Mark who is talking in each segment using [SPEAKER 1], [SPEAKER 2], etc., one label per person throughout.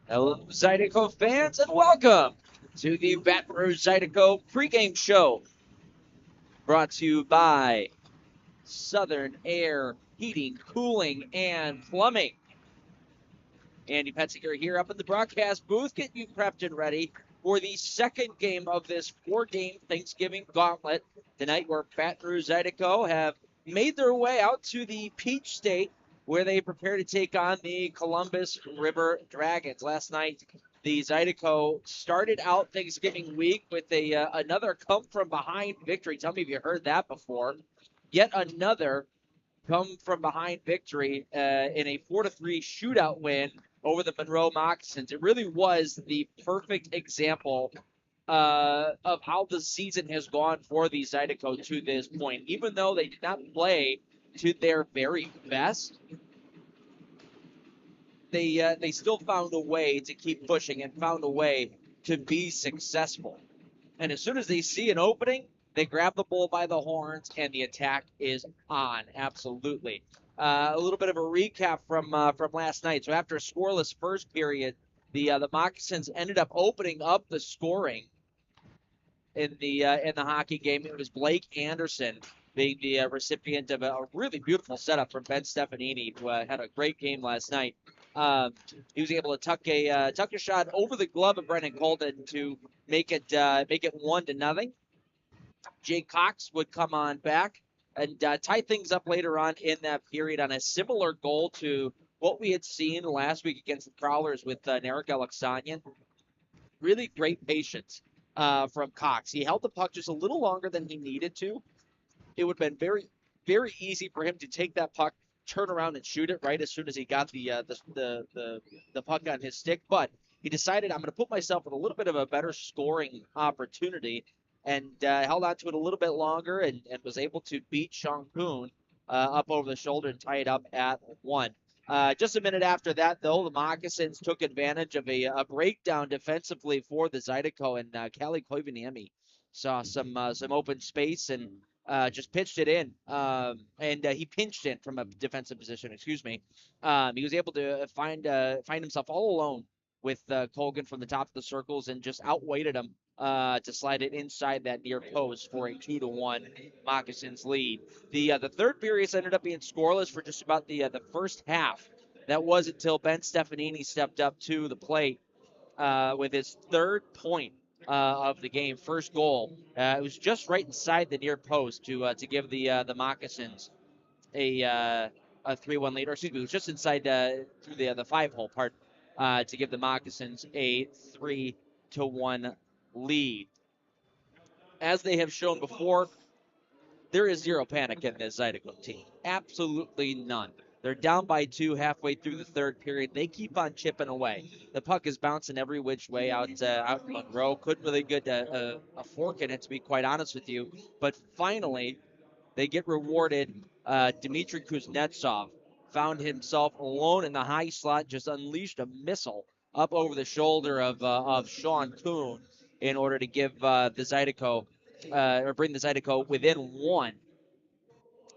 [SPEAKER 1] Hello, Zydeco fans, and welcome to the Baton Rouge Zydeco pregame show, brought to you by Southern Air Heating, Cooling, and Plumbing. Andy Petziger here up in the broadcast booth, getting you prepped and ready for the second game of this four-game Thanksgiving gauntlet tonight, where Baton Rouge Zydeco have made their way out to the Peach State, where they prepare to take on the Columbus River Dragons. Last night, the Zydeco started out Thanksgiving week with another come-from-behind victory. Tell me if you heard that before. Yet another come from behind victory in a 4-3 shootout win over the Monroe Moccasins. It really was the perfect example of how the season has gone for the Zydeco to this point. Even though they did not play to their very best, they still found a way to keep pushing and found a way to be successful. And as soon as they see an opening, they grab the bull by the horns, and the attack is on. Absolutely. A little bit of a recap from last night. So after a scoreless first period, the Moccasins ended up opening up the scoring in the hockey game. It was Blake Anderson being the recipient of a really beautiful setup from Ben Stefanini, who had a great game last night. He was able to tuck a shot over the glove of Brennan Colton to make it 1-0. Jake Cox would come on back and tie things up later on in that period on a similar goal to what we had seen last week against the Prowlers with Narek Alexanian. Really great patience from Cox. He held the puck just a little longer than he needed to. It would have been very, very easy for him to take that puck, turn around and shoot it right as soon as he got the puck on his stick. But he decided, I'm going to put myself in a little bit of a better scoring opportunity, and held on to it a little bit longer, and was able to beat Sean Kuhn up over the shoulder and tie it up at 1. Just a minute after that, though, the Moccasins took advantage of a breakdown defensively for the Zydeco, and Callie Koivaniemi saw some open space and just pitched it in. And he pinched in from a defensive position, excuse me. He was able to find himself all alone with Colgan from the top of the circles, and just outweighted him to slide it inside that near post for a 2-1 Moccasins lead. The third period ended up being scoreless for just about the first half. That was until Ben Stefanini stepped up to the plate with his third point of the game, first goal. It was just right inside the near post to give the Moccasins a 3-1 lead, or excuse me, it was just inside through the 5-hole part to give the Moccasins a 3-1 lead. As they have shown before, there is zero panic in this Zydeco team. Absolutely none. They're down by 2 halfway through the third period. They keep on chipping away. The puck is bouncing every which way out Monroe. Couldn't really get a fork in it, to be quite honest with you. But finally, they get rewarded. Dmitry Kuznetsov found himself alone in the high slot, just unleashed a missile up over the shoulder of Sean Kuhn in order to give the Zydeco, or bring the Zydeco within 1.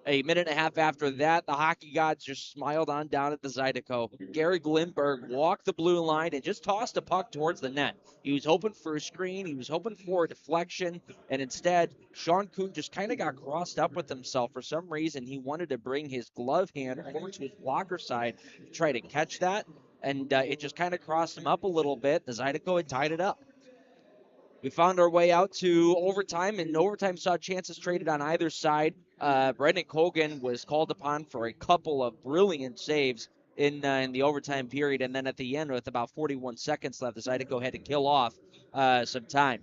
[SPEAKER 1] A minute and a half after that, the hockey gods just smiled on down at the Zydeco. Gary Glimberg walked the blue line and just tossed a puck towards the net. He was hoping for a screen. He was hoping for a deflection. And instead, Sean Kuhn just kind of got crossed up with himself. For some reason, he wanted to bring his glove hand over to his blocker side to try to catch that. And it just kind of crossed him up a little bit. The Zydeco had tied it up. We found our way out to overtime, and overtime saw chances traded on either side. Brendan Colgan was called upon for a couple of brilliant saves in the overtime period, and then at the end, with about 41 seconds left, decided to go ahead and kill off some time.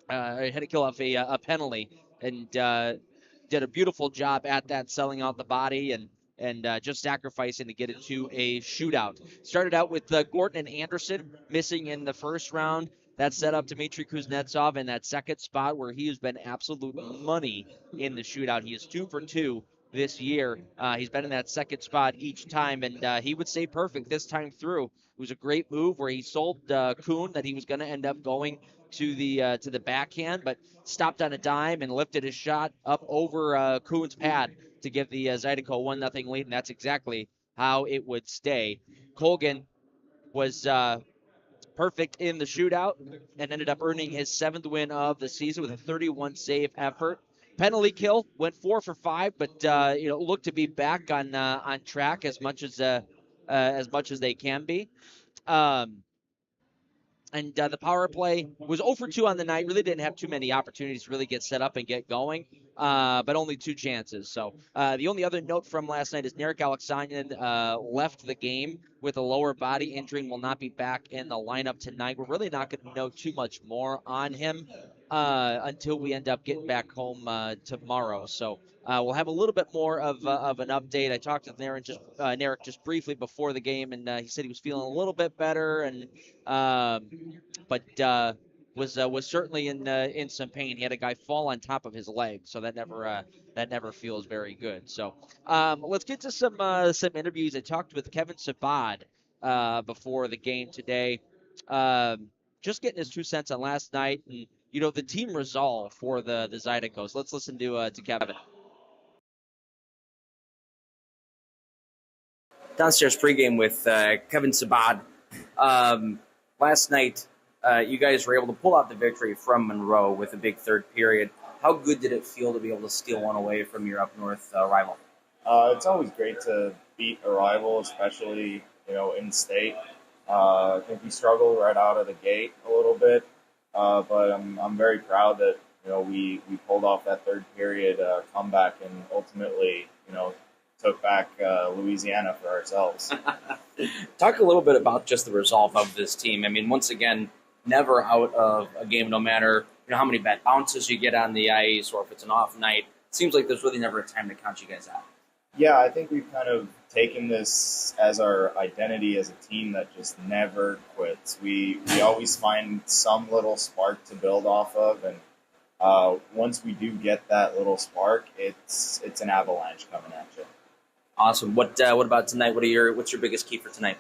[SPEAKER 1] Had to kill off a penalty, and did a beautiful job at that, selling out the body and just sacrificing to get it to a shootout. Started out with Gordon and Anderson missing in the first round. That set up Dmitry Kuznetsov in that second spot, where he has been absolute money in the shootout. He is 2 for 2 this year. He's been in that second spot each time, and he would stay perfect this time through. It was a great move where he sold Kuhn that he was going to end up going to the backhand, but stopped on a dime and lifted his shot up over Kuhn's pad to give the Zydeco 1-0 lead, and that's exactly how it would stay. Colgan was perfect in the shootout and ended up earning his 7th win of the season with a 31 save effort. Penalty kill went 4 for 5, but looked to be back on track as much as they can be. And the power play was 0 for 2 on the night. Really didn't have too many opportunities to really get set up and get going, but only 2 chances. So the only other note from last night is Narek Alexanian left the game with a lower body injury and will not be back in the lineup tonight. We're really not going to know too much more on him until we end up getting back home tomorrow. So we'll have a little bit more of an update. I talked to Narek just briefly before the game, and he said he was feeling a little bit better, and but was certainly in some pain. He had a guy fall on top of his leg, so that never feels very good. So let's get to some interviews. I talked with Kevin Sabad before the game today, just getting his 2 cents on last night and the team resolve for the Zydecos. Let's listen to Kevin.
[SPEAKER 2] Downstairs pregame with Kevin Sabad. Last night, you guys were able to pull out the victory from Monroe with a big third period. How good did it feel to be able to steal one away from your up north rival?
[SPEAKER 3] It's always great to beat a rival, especially in state. I think we struggled right out of the gate a little bit, but I'm very proud that we pulled off that third period comeback and ultimately took back Louisiana for ourselves.
[SPEAKER 2] Talk a little bit about just the resolve of this team. I mean, once again, never out of a game, no matter how many bad bounces you get on the ice or if it's an off night. It seems like there's really never a time to count you guys out.
[SPEAKER 3] Yeah, I think we've kind of taken this as our identity as a team that just never quits. We always find some little spark to build off of, and once we do get that little spark, it's an avalanche coming at you.
[SPEAKER 2] Awesome. What about tonight? What's your biggest key for tonight?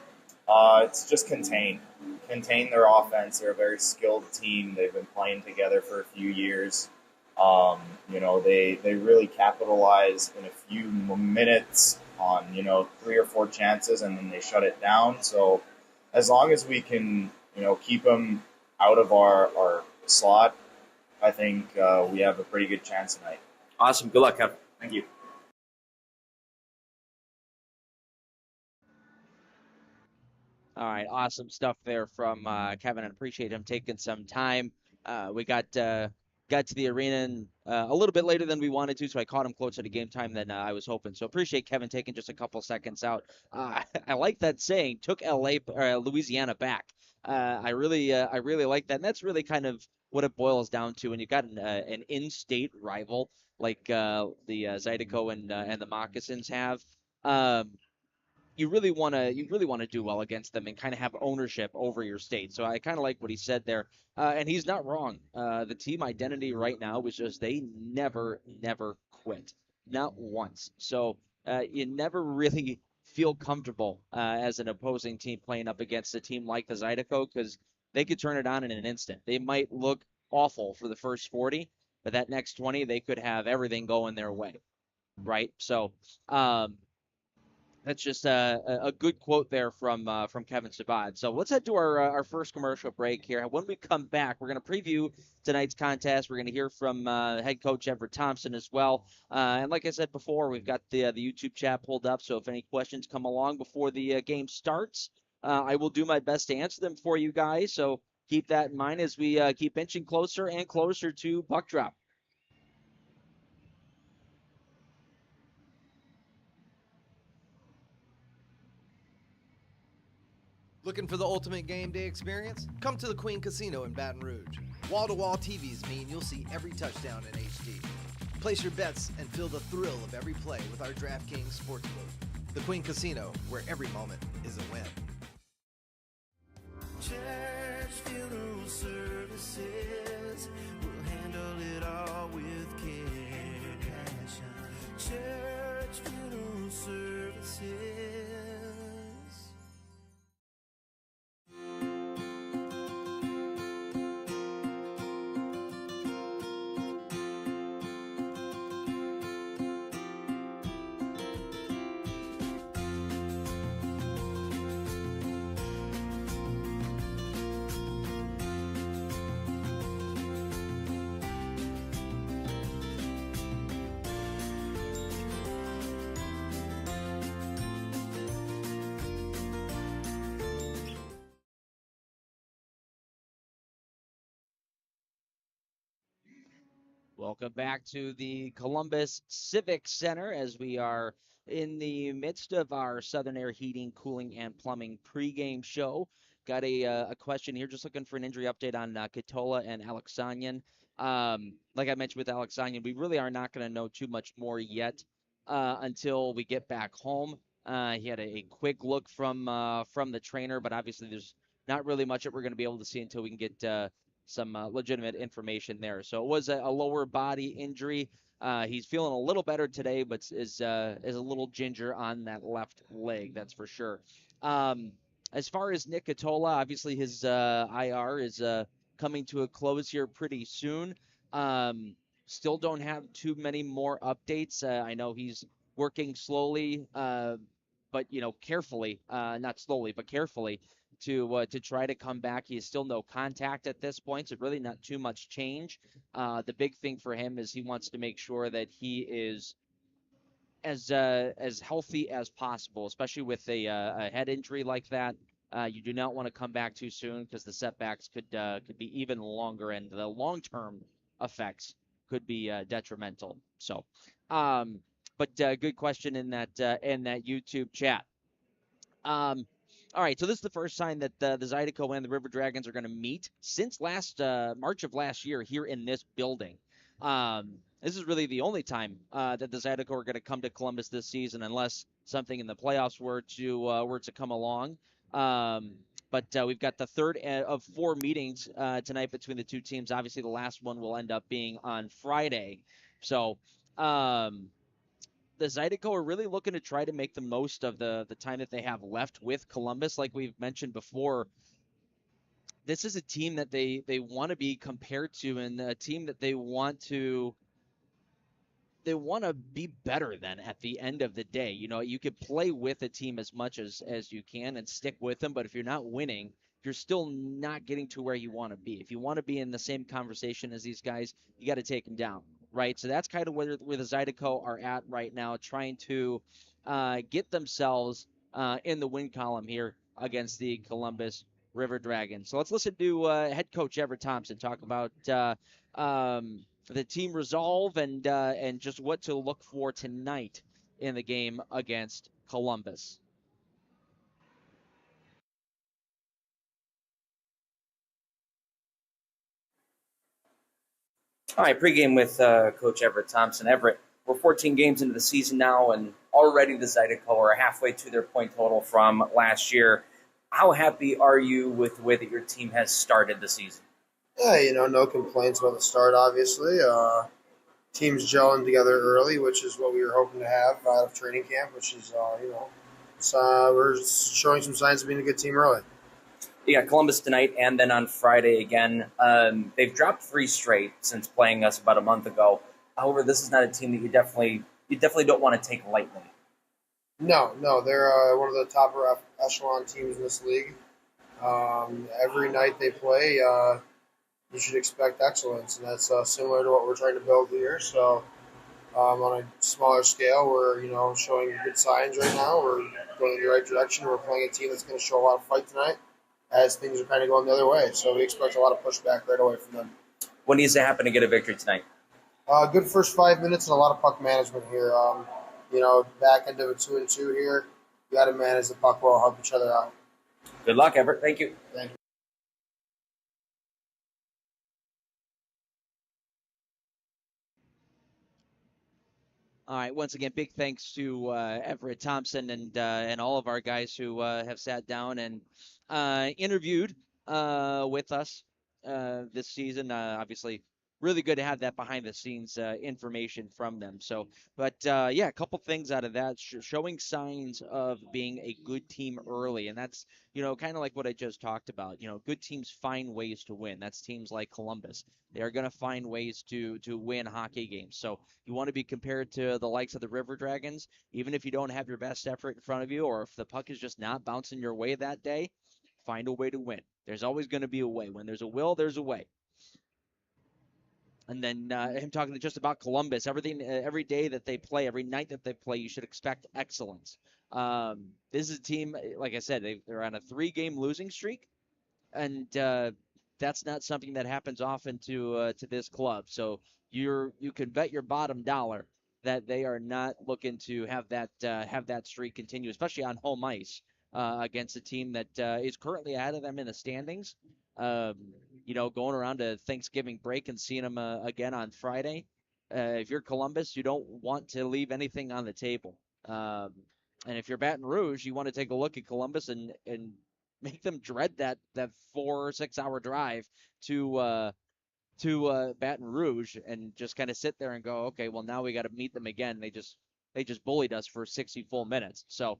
[SPEAKER 3] It's just contain their offense. They're a very skilled team. They've been playing together for a few years. They really capitalize in a few minutes on 3 or 4 chances, and then they shut it down. So as long as we can keep them out of our slot, I think we have a pretty good chance tonight.
[SPEAKER 2] Awesome. Good luck, Kevin. Thank you.
[SPEAKER 1] All right, awesome stuff there from Kevin. I appreciate him taking some time. We got to the arena and, a little bit later than we wanted to, so I caught him closer to game time than I was hoping. So appreciate Kevin taking just a couple seconds out. I like that saying, took Louisiana back. I really like that, and that's really kind of what it boils down to. When you got an in-state rival like the Zydeco and the Moccasins have. You really want to do well against them and kind of have ownership over your state. So I kind of like what he said there, and he's not wrong. The team identity right now was just they never quit, not once. So you never really feel comfortable as an opposing team playing up against a team like the Zydeco because they could turn it on in an instant. They might look awful for the first 40, but that next 20 they could have everything going their way, right? So. That's just a good quote there from Kevin Sabad. So let's head to our first commercial break here. When we come back, we're going to preview tonight's contest. We're going to hear from head coach Everett Thompson as well. And like I said before, we've got the YouTube chat pulled up. So if any questions come along before the game starts, I will do my best to answer them for you guys. So keep that in mind as we keep inching closer and closer to puck drop.
[SPEAKER 4] Looking for the ultimate game day experience? Come to the Queen Casino in Baton Rouge. Wall-to-wall TVs mean you'll see every touchdown in HD. Place your bets and feel the thrill of every play with our DraftKings Sportsbook. The Queen Casino, where every moment is a win.
[SPEAKER 5] Church Funeral Services will handle it all with care. Church Funeral Services.
[SPEAKER 1] Welcome back to the Columbus Civic Center as we are in the midst of our Southern Air Heating, Cooling, and Plumbing pregame show. Got a question here, just looking for an injury update on Katola and Alexanian. Like I mentioned with Alexanian, we really are not going to know too much more yet until we get back home. He had a quick look from the trainer, but obviously there's not really much that we're going to be able to see until we can get some legitimate information there. So it was a lower body injury. He's feeling a little better today, but is a little ginger on that left leg, that's for sure. As far as Nick Katola, obviously his IR is coming to a close here pretty soon. Still don't have too many more updates. I know he's working slowly, but carefully, not slowly, but carefully to try to come back. He has still no contact at this point, so really not too much change. The big thing for him is he wants to make sure that he is as healthy as possible, especially with a head injury like that. You do not want to come back too soon because the setbacks could be even longer, and the long-term effects could be detrimental. So, but good question in that YouTube chat. All right, so this is the first time that the Zydeco and the River Dragons are going to meet since last March of last year here in this building. This is really the only time that the Zydeco are going to come to Columbus this season, unless something in the playoffs were to come along. But we've got the third of four meetings tonight between the two teams. Obviously, the last one will end up being on Friday. So. The Zydeco are really looking to try to make the most of the time that they have left with Columbus. Like we've mentioned before, this is a team that they want to be compared to, and a team that they want to be better than at the end of the day. You could play with a team as much as you can and stick with them, but if you're not winning, you're still not getting to where you want to be. If you want to be in the same conversation as these guys, you got to take them down, right? So that's kind of where the Zydeco are at right now, trying to get themselves in the win column here against the Columbus River Dragons. So let's listen to head coach Everett Thompson talk about the team resolve and just what to look for tonight in the game against Columbus.
[SPEAKER 2] All right, pregame with Coach Everett Thompson. Everett, we're 14 games into the season now, and already the Zydeco are halfway to their point total from last year. How happy are you with the way that your team has started the season?
[SPEAKER 6] Yeah, no complaints about the start, obviously. Teams gelling together early, which is what we were hoping to have out of training camp, which is, we're showing some signs of being a good team early.
[SPEAKER 2] You got Columbus tonight and then on Friday again. They've dropped 3 straight since playing us about a month ago. However, this is not a team that you definitely don't want to take lightly.
[SPEAKER 6] No, they're one of the top echelon teams in this league. Every night they play, you should expect excellence, and that's similar to what we're trying to build here. So on a smaller scale, we're showing good signs right now. We're going in the right direction. We're playing a team that's going to show a lot of fight tonight, as things are kind of going the other way. So we expect a lot of pushback right away from them.
[SPEAKER 2] What needs to happen to get a victory tonight?
[SPEAKER 6] Good first 5 minutes and a lot of puck management here. Back end of a 2-2 here. You got to manage the puck well, help each other out.
[SPEAKER 2] Good luck, Everett. Thank you.
[SPEAKER 6] Thank you.
[SPEAKER 1] All right. Once again, big thanks to Everett Thompson and all of our guys who have sat down and interviewed with us this season. Obviously, really good to have that behind the scenes information from them. So, but yeah, a couple things out of that, showing signs of being a good team early, and that's kind of like what I just talked about. Good teams find ways to win. That's teams like Columbus. They are going to find ways to win hockey games. So you want to be compared to the likes of the River Dragons, even if you don't have your best effort in front of you, or if the puck is just not bouncing your way that day, find a way to win. There's always going to be a way. When there's a will, there's a way. And then him talking just about Columbus, every day that they play, every night that they play, you should expect excellence. This is a team, like I said, they're on a 3-game losing streak, and that's not something that happens often to this club. So you can bet your bottom dollar that they are not looking to have that streak continue, especially on home ice against a team that is currently ahead of them in the standings. Um, going around to Thanksgiving break and seeing them again on Friday. If you're Columbus, you don't want to leave anything on the table. And if you're Baton Rouge, you want to take a look at Columbus and make them dread that 4 or 6 hour drive to Baton Rouge and just kind of sit there and go, okay, well now we got to meet them again. They just bullied us for 60 full minutes. So,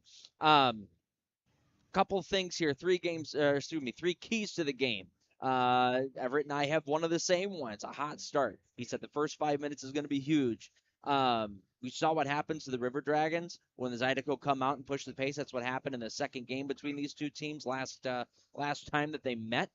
[SPEAKER 1] couple things here. 3 keys to the game. Everett and I have one of the same ones. A hot start. He said the first 5 minutes is going to be huge. We saw what happens to the River Dragons when the Zydeco come out and push the pace. That's what happened in the second game between these two teams last time that they met.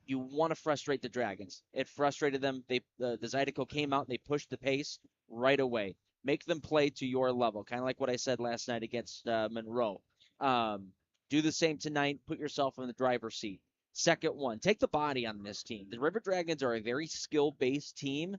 [SPEAKER 1] You want to frustrate the Dragons. It frustrated them. The Zydeco came out and they pushed the pace right away. Make them play to your level, kind of like what I said last night against Monroe. Do the same tonight. Put yourself in the driver's seat. Second one, take the body on this team. The River Dragons are a very skill-based team.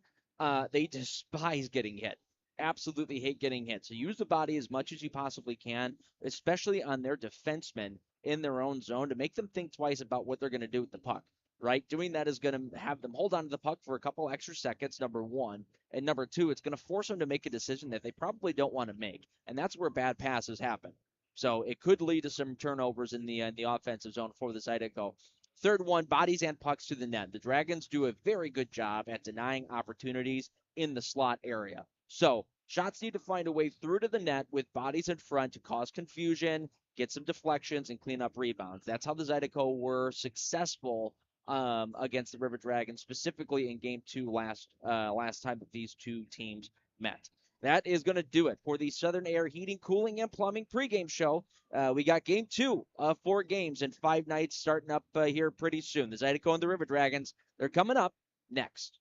[SPEAKER 1] They despise getting hit. Absolutely hate getting hit. So use the body as much as you possibly can, especially on their defensemen in their own zone to make them think twice about what they're going to do with the puck. Right? Doing that is going to have them hold on to the puck for a couple extra seconds, number one. And number two, it's going to force them to make a decision that they probably don't want to make. And that's where bad passes happen. So it could lead to some turnovers in the offensive zone for the Zydeco. Third one, bodies and pucks to the net. The Dragons do a very good job at denying opportunities in the slot area. So shots need to find a way through to the net with bodies in front to cause confusion, get some deflections, and clean up rebounds. That's how the Zydeco were successful against the River Dragons, specifically in Game 2 last time that these two teams met. That is going to do it for the Southern Air Heating, Cooling, and Plumbing pregame show. We got Game 2 of 4 games and 5 nights starting up here pretty soon. The Zydeco and the River Dragons, they're coming up next.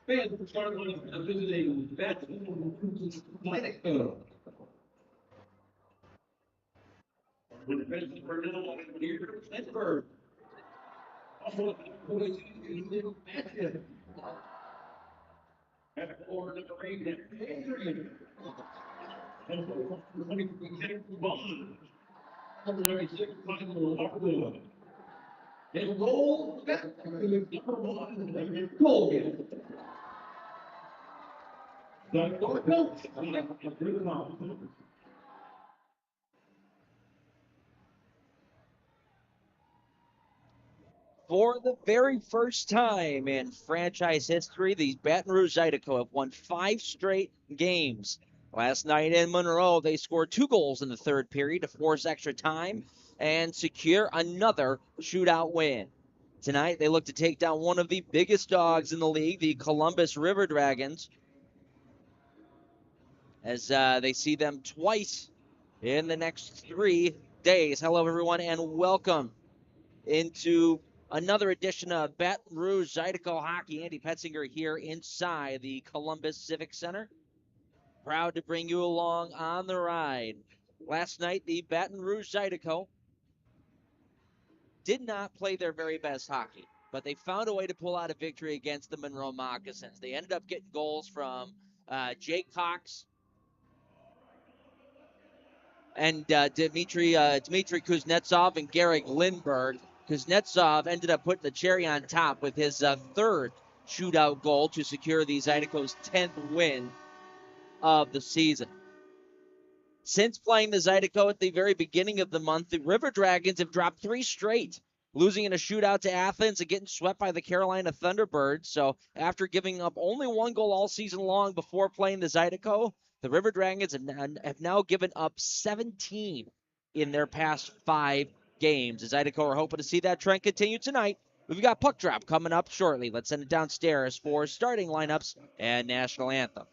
[SPEAKER 7] Fans are starting visiting Baton Rouge Zydeco. With fans for now here at Pittsburgh. Also, boys in the matches. At Florida, Pregame and Pregame. And for running the bond. Number 6, Michael Lockwood. And goal, number 1, Colgan.
[SPEAKER 1] For the very first time in franchise history, the Baton Rouge Zydeco have won 5 straight games. Last night in Monroe, they scored 2 goals in the third period to force extra time and secure another shootout win. Tonight, they look to take down one of the biggest dogs in the league, the Columbus River Dragons, as they see them twice in the next 3 days. Hello, everyone, and welcome into another edition of Baton Rouge Zydeco Hockey. Andy Petzinger here inside the Columbus Civic Center. Proud to bring you along on the ride. Last night, the Baton Rouge Zydeco did not play their very best hockey, but they found a way to pull out a victory against the Monroe Moccasins. They ended up getting goals from Jake Cox and Dmitry Kuznetsov and Garrick Lindberg. Kuznetsov ended up putting the cherry on top with his third shootout goal to secure the Zydeco's 10th win of the season. Since playing the Zydeco at the very beginning of the month, the River Dragons have dropped 3 straight, losing in a shootout to Athens and getting swept by the Carolina Thunderbirds. So after giving up only 1 goal all season long before playing the Zydeco, the River Dragons have now given up 17 in their past 5 games. The Zydeco are hoping to see that trend continue tonight. We've got puck drop coming up shortly. Let's send it downstairs for starting lineups and national anthem.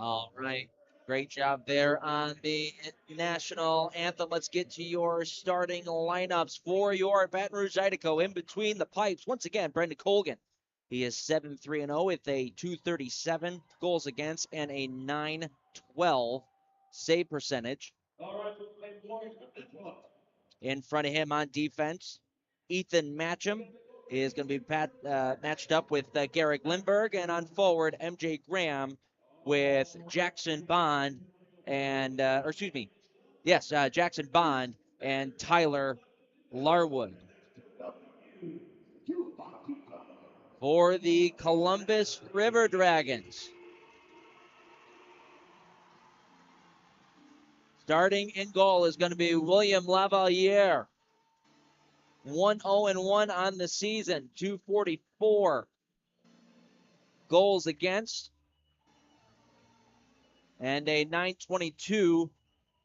[SPEAKER 1] All right. Great job there on the national anthem. Let's get to your starting lineups for your Baton Rouge Zydeco. In between the pipes, once again, Brendan Colgan. He is 7-3-0 with a 237 goals against and a 912 save percentage. In front of him on defense, Ethan Matcham is going to be matched up with Garrick Lindbergh, and on forward, MJ Graham with Jackson Bond Jackson Bond and Tyler Larwood. For the Columbus River Dragons, starting in goal is going to be William Lavaliere. 1-0-1 on the season, 244 goals against, and a 922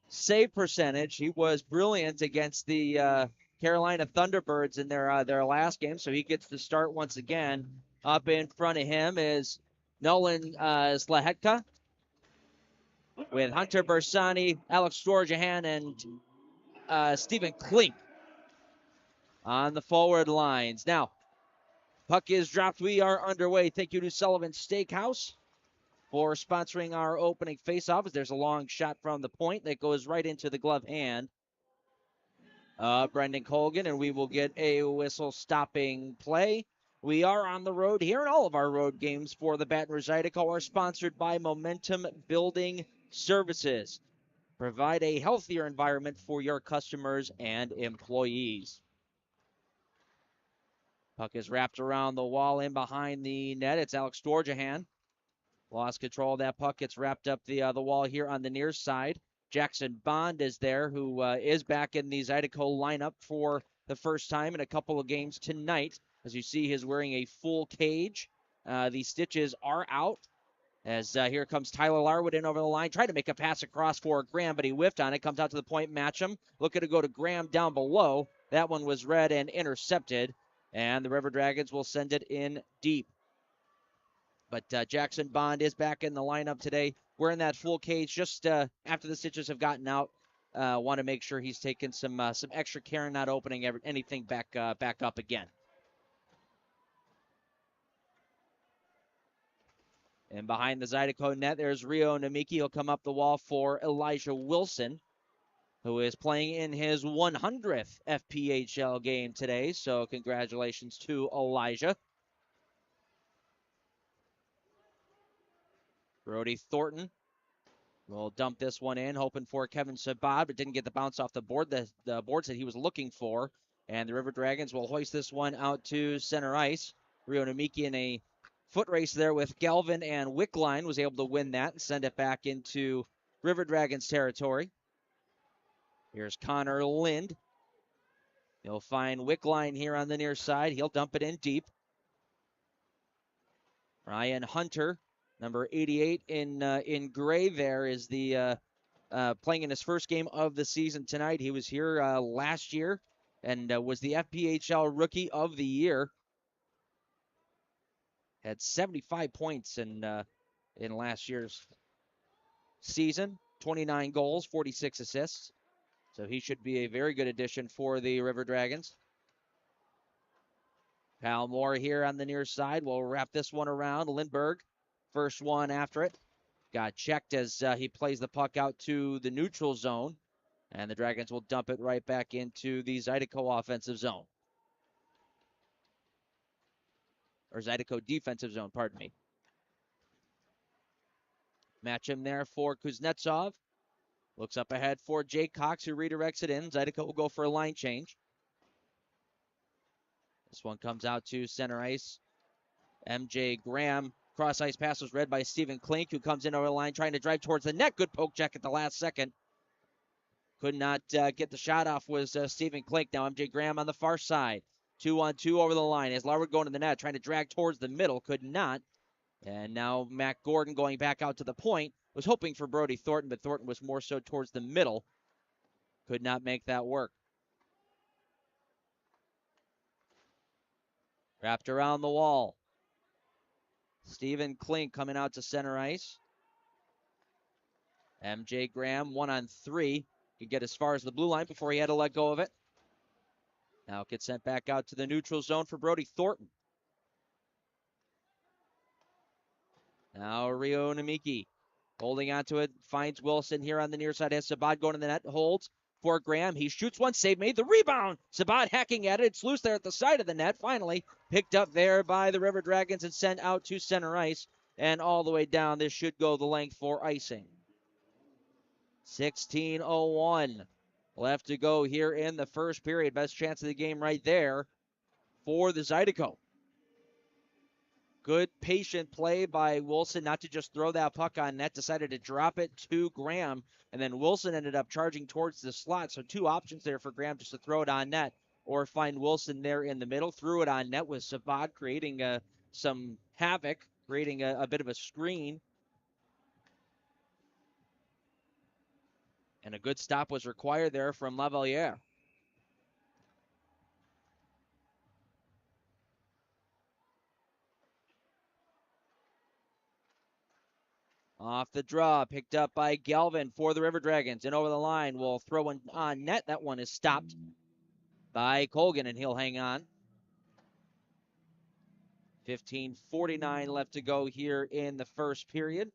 [SPEAKER 1] save percentage. He was brilliant against the Carolina Thunderbirds in their last game, so he gets to start once again. Up in front of him is Nolan Slahetka with Hunter Bersani, Alex Storjahan, and Stephen Klink on the forward lines. Now, puck is dropped. We are underway. Thank you to Sullivan Steakhouse for sponsoring our opening faceoff. There's a long shot from the point that goes right into the glove hand. Brendan Colgan, and we will get a whistle stopping play. We are on the road here, and all of our road games for the Baton Rouge Zydeco are sponsored by Momentum Building Services. Provide a healthier environment for your customers and employees. Puck is wrapped around the wall in behind the net. It's Alex Storjahan. Lost control of that puck. Gets wrapped up the wall here on the near side. Jackson Bond is there, who is back in the Zydeco lineup for the first time in a couple of games tonight. As you see, he's wearing a full cage. The stitches are out. As here comes Tyler Larwood in over the line. Tried to make a pass across for Graham, but he whiffed on it. Comes out to the point, Matcham. Looking to go to Graham down below. That one was read and intercepted. And the River Dragons will send it in deep. But Jackson Bond is back in the lineup today. Wearing that full cage just after the stitches have gotten out. Want to make sure he's taking some extra care and not opening anything back up again. And behind the Zydeco net, there's Rio Namiki. He'll come up the wall for Elijah Wilson, who is playing in his 100th FPHL game today. So congratulations to Elijah. Brody Thornton will dump this one in, hoping for Kevin Sabad, but didn't get the bounce off the board, the boards that he was looking for. And the River Dragons will hoist this one out to center ice. Rio Namiki in a foot race there with Galvin and Wickline was able to win that and send it back into River Dragons territory. Here's Connor Lind. He'll find Wickline here on the near side. He'll dump it in deep. Ryan Hunter, number 88 in gray there, is the playing in his first game of the season tonight. He was here last year and was the FPHL Rookie of the Year. Had 75 points in last year's season, 29 goals, 46 assists. So he should be a very good addition for the River Dragons. Pal Moore here on the near side. We'll wrap this one around. Lindbergh, first one after it. Got checked as he plays the puck out to the neutral zone. And the Dragons will dump it right back into the Zydeco offensive zone. Or Zydeco defensive zone, pardon me. Match him there for Kuznetsov. Looks up ahead for Jake Cox, who redirects it in. Zydeco will go for a line change. This one comes out to center ice. MJ Graham. Cross ice pass was read by Stephen Klink, who comes in over the line trying to drive towards the net. Good poke check at the last second. Could not get the shot off was Stephen Klink. Now MJ Graham on the far side. 2-on-2 over the line. As Larwood going to the net, trying to drag towards the middle. Could not. And now Matt Gordon going back out to the point. Was hoping for Brody Thornton, but Thornton was more so towards the middle. Could not make that work. Wrapped around the wall. Stephen Klink coming out to center ice. MJ Graham 1-on-3. Could get as far as the blue line before he had to let go of it. Now it gets sent back out to the neutral zone for Brody Thornton. Now Rio Namiki holding onto it, finds Wilson here on the near side, has Sabad going to the net, holds for Graham. He shoots one, save made, the rebound. Sabad hacking at it, it's loose there at the side of the net, finally picked up there by the River Dragons and sent out to center ice, and all the way down. This should go the length for icing. 16:01 left to go here in the first period. Best chance of the game right there for the Zydeco. Good patient play by Wilson not to just throw that puck on net, decided to drop it to Graham, and then Wilson ended up charging towards the slot. So two options there for Graham, just to throw it on net or find Wilson there in the middle. Threw it on net with Sabad creating some havoc, creating a bit of a screen. And a good stop was required there from Lavaliere. Off the draw, picked up by Galvin for the River Dragons. And over the line, will throw one on net. That one is stopped by Colgan, and he'll hang on. 15:49 left to go here in the first period.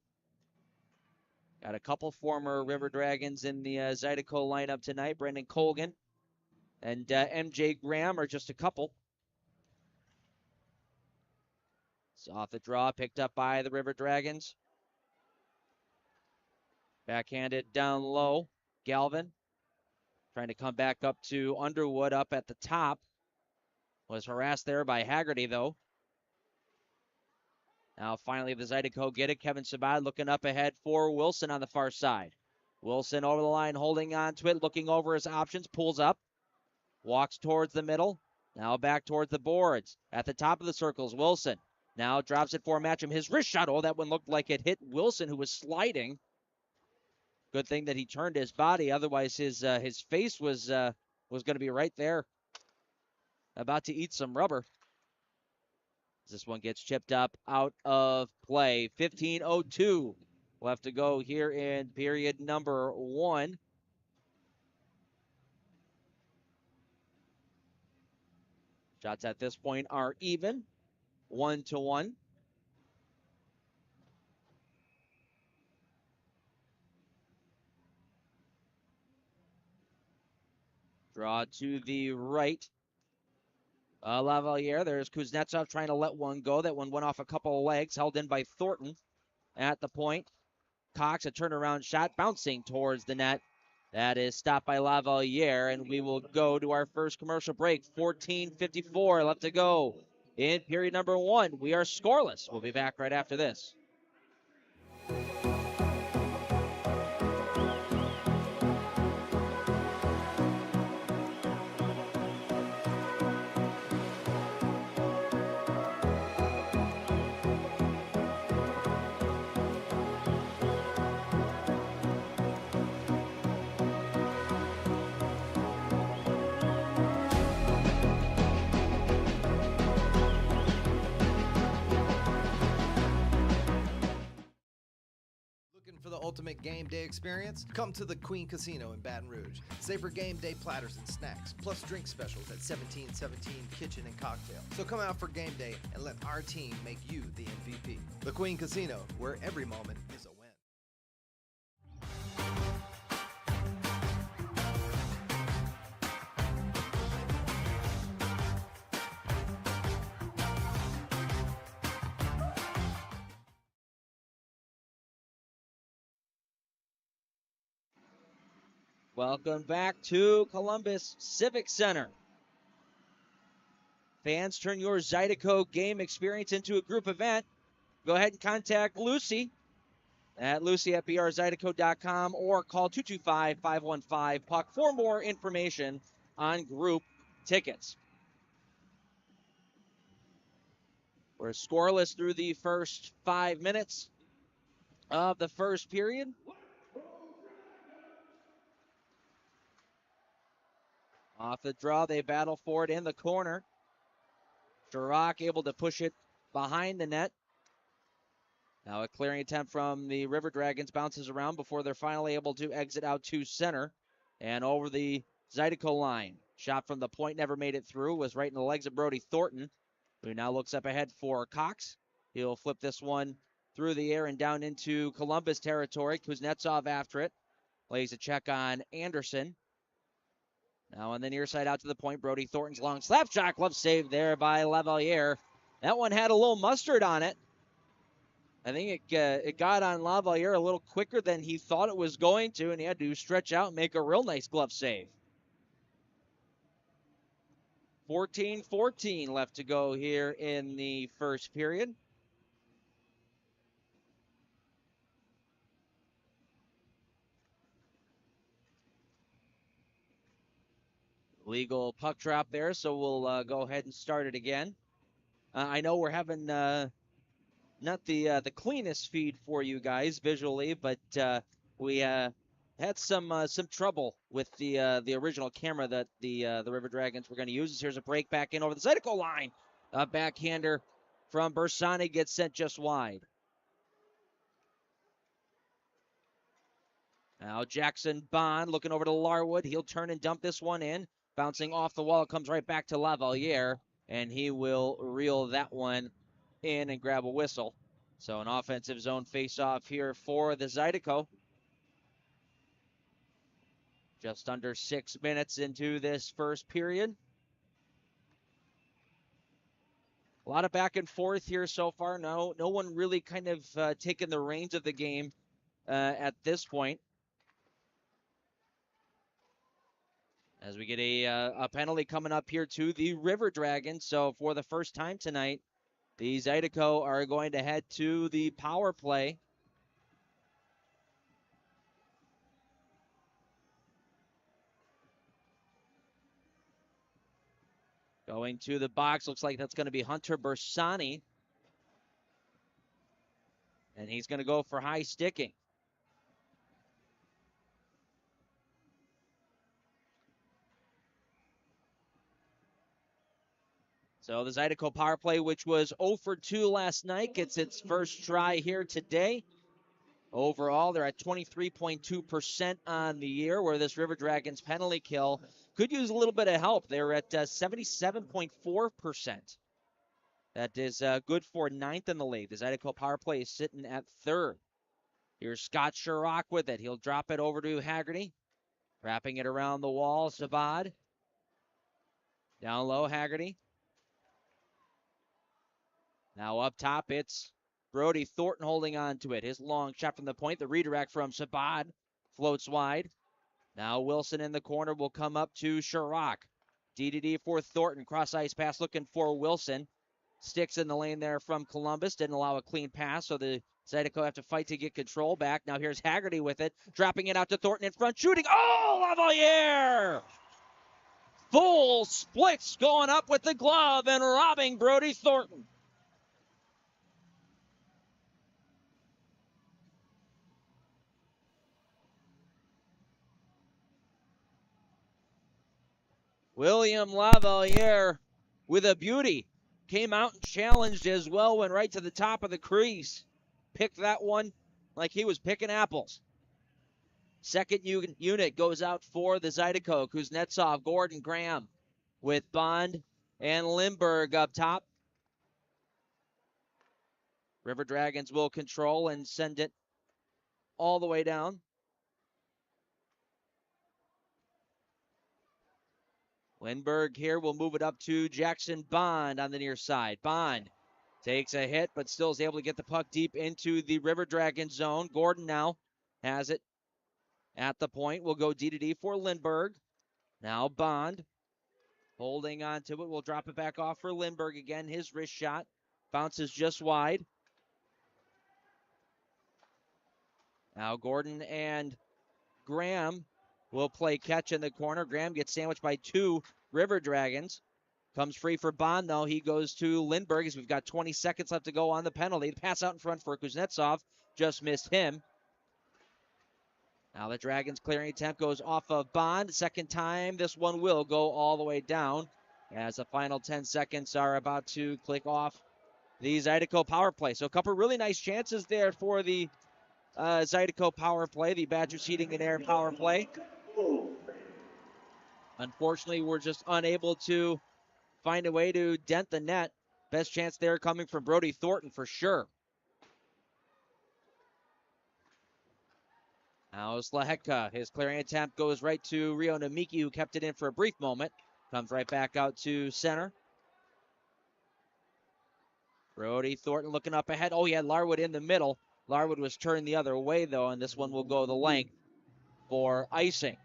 [SPEAKER 1] Got a couple former River Dragons in the Zydeco lineup tonight. Brendan Colgan and MJ Graham are just a couple. So off the draw, picked up by the River Dragons. Backhanded down low. Galvin trying to come back up to Underwood up at the top. Was harassed there by Haggerty, though. Now finally the Zydeco get it. Kevin Sabad looking up ahead for Wilson on the far side. Wilson over the line, holding on to it, looking over his options, pulls up, walks towards the middle. Now back towards the boards. At the top of the circles, Wilson now drops it for Matcham. His wrist shot, oh, that one looked like it hit Wilson, who was sliding. Good thing that he turned his body. Otherwise, his face was going to be right there, about to eat some rubber. This one gets chipped up out of play. 15:02 left to go here in period number 1. Shots at this point are even, 1-1. Draw to the right. Lavaliere, there's Kuznetsov trying to let one go. That one went off a couple of legs, held in by Thornton at the point. Cox, a turnaround shot, bouncing towards the net. That is stopped by Lavaliere, and we will go to our first commercial break. 14:54 left to go in period number 1. We are scoreless. We'll be back right after this.
[SPEAKER 4] For the ultimate game day experience, come to the Queen Casino in Baton Rouge. Save for game day platters and snacks, plus drink specials at 1717 Kitchen and Cocktail. So come out for game day and let our team make you the MVP. The Queen Casino, where every moment is a win.
[SPEAKER 1] Welcome back to Columbus Civic Center. Fans, turn your Zydeco game experience into a group event. Go ahead and contact Lucy at lucy@brzydeco.com or call 225-515-PUCK for more information on group tickets. We're scoreless through the first 5 minutes of the first period. Off the draw, they battle for it in the corner. Chirac able to push it behind the net. Now a clearing attempt from the River Dragons bounces around before they're finally able to exit out to center and over the Zydeco line. Shot from the point never made it through, was right in the legs of Brody Thornton, who now looks up ahead for Cox. He'll flip this one through the air and down into Columbus territory. Kuznetsov after it. Lays a check on Anderson. Now on the near side out to the point, Brody Thornton's long slap shot. Glove save there by Lavalier. That one had a little mustard on it. I think it got on Lavalier a little quicker than he thought it was going to, and he had to stretch out and make a real nice glove save. 14-14 left to go here in the first period. Legal puck drop there, so we'll go ahead and start it again. I know we're having not the cleanest feed for you guys visually, but we had some trouble with the original camera that the River Dragons were going to use. Here's a break back in over the Zydeco line. A backhander from Bersani gets sent just wide. Now Jackson Bond looking over to Larwood. He'll turn and dump this one in. Bouncing off the wall, it comes right back to Lavalier, and he will reel that one in and grab a whistle. So an offensive zone face-off here for the Zydeco. Just under 6 minutes into this first period. A lot of back and forth here so far. No one really kind of taking the reins of the game at this point. As we get a penalty coming up here to the River Dragons. So for the first time tonight, the Zydeco are going to head to the power play. Going to the box, looks like that's going to be Hunter Bersani. And he's going to go for high sticking. So the Zydeco power play, which was 0 for 2 last night, gets its first try here today. Overall, they're at 23.2% on the year, where this River Dragons penalty kill could use a little bit of help. They're at 77.4%. That is good for 9th in the league. The Zydeco power play is sitting at 3rd. Here's Scott Sherrock with it. He'll drop it over to Haggerty. Wrapping it around the wall, Sabad. Down low, Haggerty. Now up top, it's Brody Thornton holding on to it. His long shot from the point. The redirect from Sabad floats wide. Now Wilson in the corner will come up to Sherrock. D for Thornton. Cross ice pass looking for Wilson. Sticks in the lane there from Columbus. Didn't allow a clean pass, so the Zydeco have to fight to get control back. Now here's Haggerty with it. Dropping it out to Thornton in front. Shooting. Oh, Lavalier! Full splits going up with the glove and robbing Brody Thornton. William Lavalier with a beauty. Came out and challenged as well, went right to the top of the crease. Picked that one like he was picking apples. Second unit goes out for the Zydeco. Kuznetsov, Gordon, Graham with Bond and Lindbergh up top. River Dragons will control and send it all the way down. Lindbergh here will move it up to Jackson Bond on the near side. Bond takes a hit, but still is able to get the puck deep into the River Dragons zone. Gordon now has it at the point. Will go D for Lindbergh. Now Bond holding on to it. We'll drop it back off for Lindbergh again. His wrist shot bounces just wide. Now Gordon and Graham will play catch in the corner. Graham gets sandwiched by 2 River Dragons. Comes free for Bond, though. He goes to Lindbergh as we've got 20 seconds left to go on the penalty. The pass out in front for Kuznetsov. Just missed him. Now the Dragons clearing attempt goes off of Bond. Second time, this one will go all the way down as the final 10 seconds are about to click off the Zydeco power play. So a couple really nice chances there for the Zydeco power play, the Badgers Heating and Air power play. Unfortunately, we're just unable to find a way to dent the net. Best chance there coming from Brody Thornton for sure. Now Slaheka, his clearing attempt goes right to Rio Namiki, who kept it in for a brief moment. Comes right back out to center. Brody Thornton looking up ahead. Oh, he had Larwood in the middle. Larwood was turned the other way, though, and this one will go the length for icing.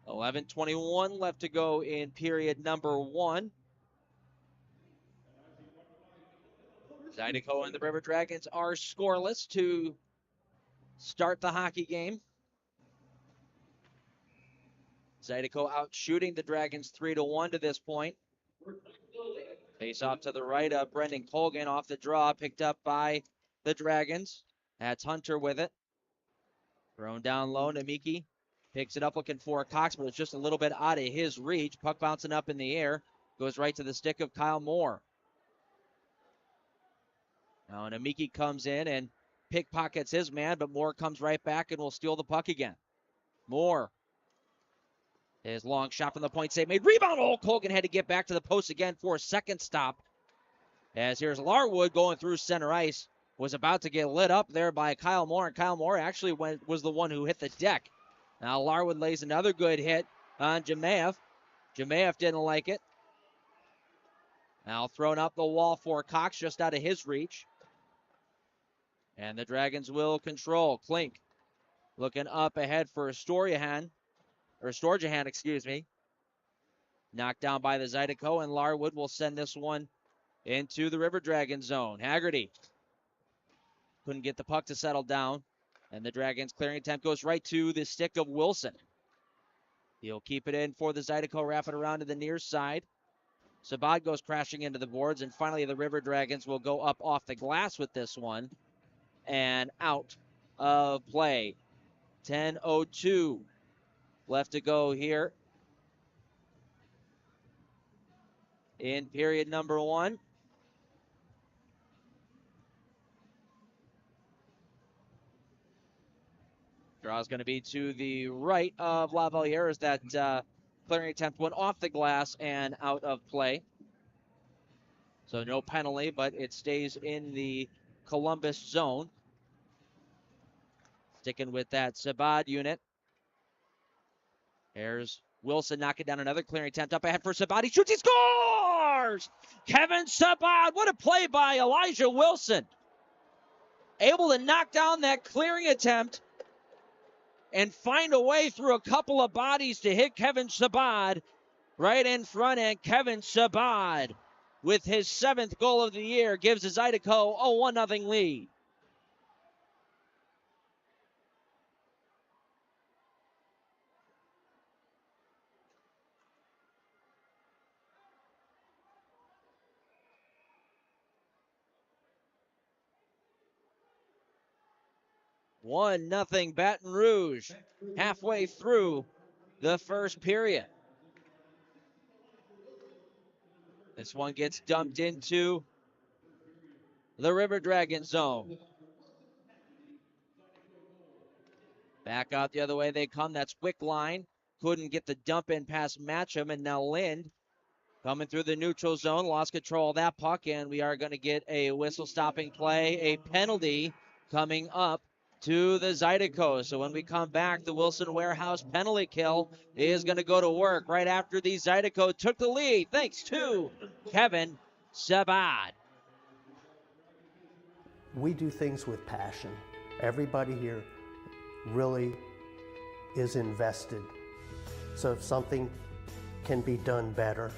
[SPEAKER 1] 11:21 left to go in period number 1. Zydeco and the River Dragons are scoreless to start the hockey game. Zydeco out shooting the Dragons 3-1 to this point. Face off to the right of Brendan Colgan off the draw, picked up by the Dragons. That's Hunter with it. Thrown down low, Namiki picks it up looking for Cox, but it's just a little bit out of his reach. Puck bouncing up in the air, goes right to the stick of Kyle Moore. Now Namiki comes in and pickpockets his man, but Moore comes right back and will steal the puck again. Moore. His long shot from the point save made. Rebound. Oh, Colgan had to get back to the post again for a second stop. As here's Larwood going through center ice. Was about to get lit up there by Kyle Moore. And Kyle Moore actually was the one who hit the deck. Now Larwood lays another good hit on Jemayev. Jemayev didn't like it. Now thrown up the wall for Cox just out of his reach. And the Dragons will control. Klink looking up ahead for Storjahan, excuse me. Knocked down by the Zydeco, and Larwood will send this one into the River Dragon zone. Haggerty couldn't get the puck to settle down, and the Dragons' clearing attempt goes right to the stick of Wilson. He'll keep it in for the Zydeco, wrap it around to the near side. Sabad goes crashing into the boards, and finally the River Dragons will go up off the glass with this one and out of play. 10:02 left to go here in period number 1. Draw is going to be to the right of Lavalier as that clearing attempt went off the glass and out of play. So no penalty, but it stays in the Columbus zone. Sticking with that Sabad unit. There's Wilson knocking down another clearing attempt up ahead for Sabad. He shoots, he scores! Kevin Sabad, what a play by Elijah Wilson. Able to knock down that clearing attempt and find a way through a couple of bodies to hit Kevin Sabad right in front. And Kevin Sabad, with his 7th goal of the year, gives the Zydeco a 1-0 lead. One nothing Baton Rouge halfway through the first period. This one gets dumped into the River Dragon zone. Back out the other way they come. That's Wickline. Couldn't get the dump in past Matcham, and now Lind coming through the neutral zone. Lost control of that puck, and we are going to get a whistle stopping play. A penalty coming up to the Zydeco. So when we come back, the Wilson Warehouse penalty kill is going to go to work right after the Zydeco took the lead thanks to Kevin Sabad.
[SPEAKER 8] We do things with passion. Everybody here really is invested. So if something can be done better,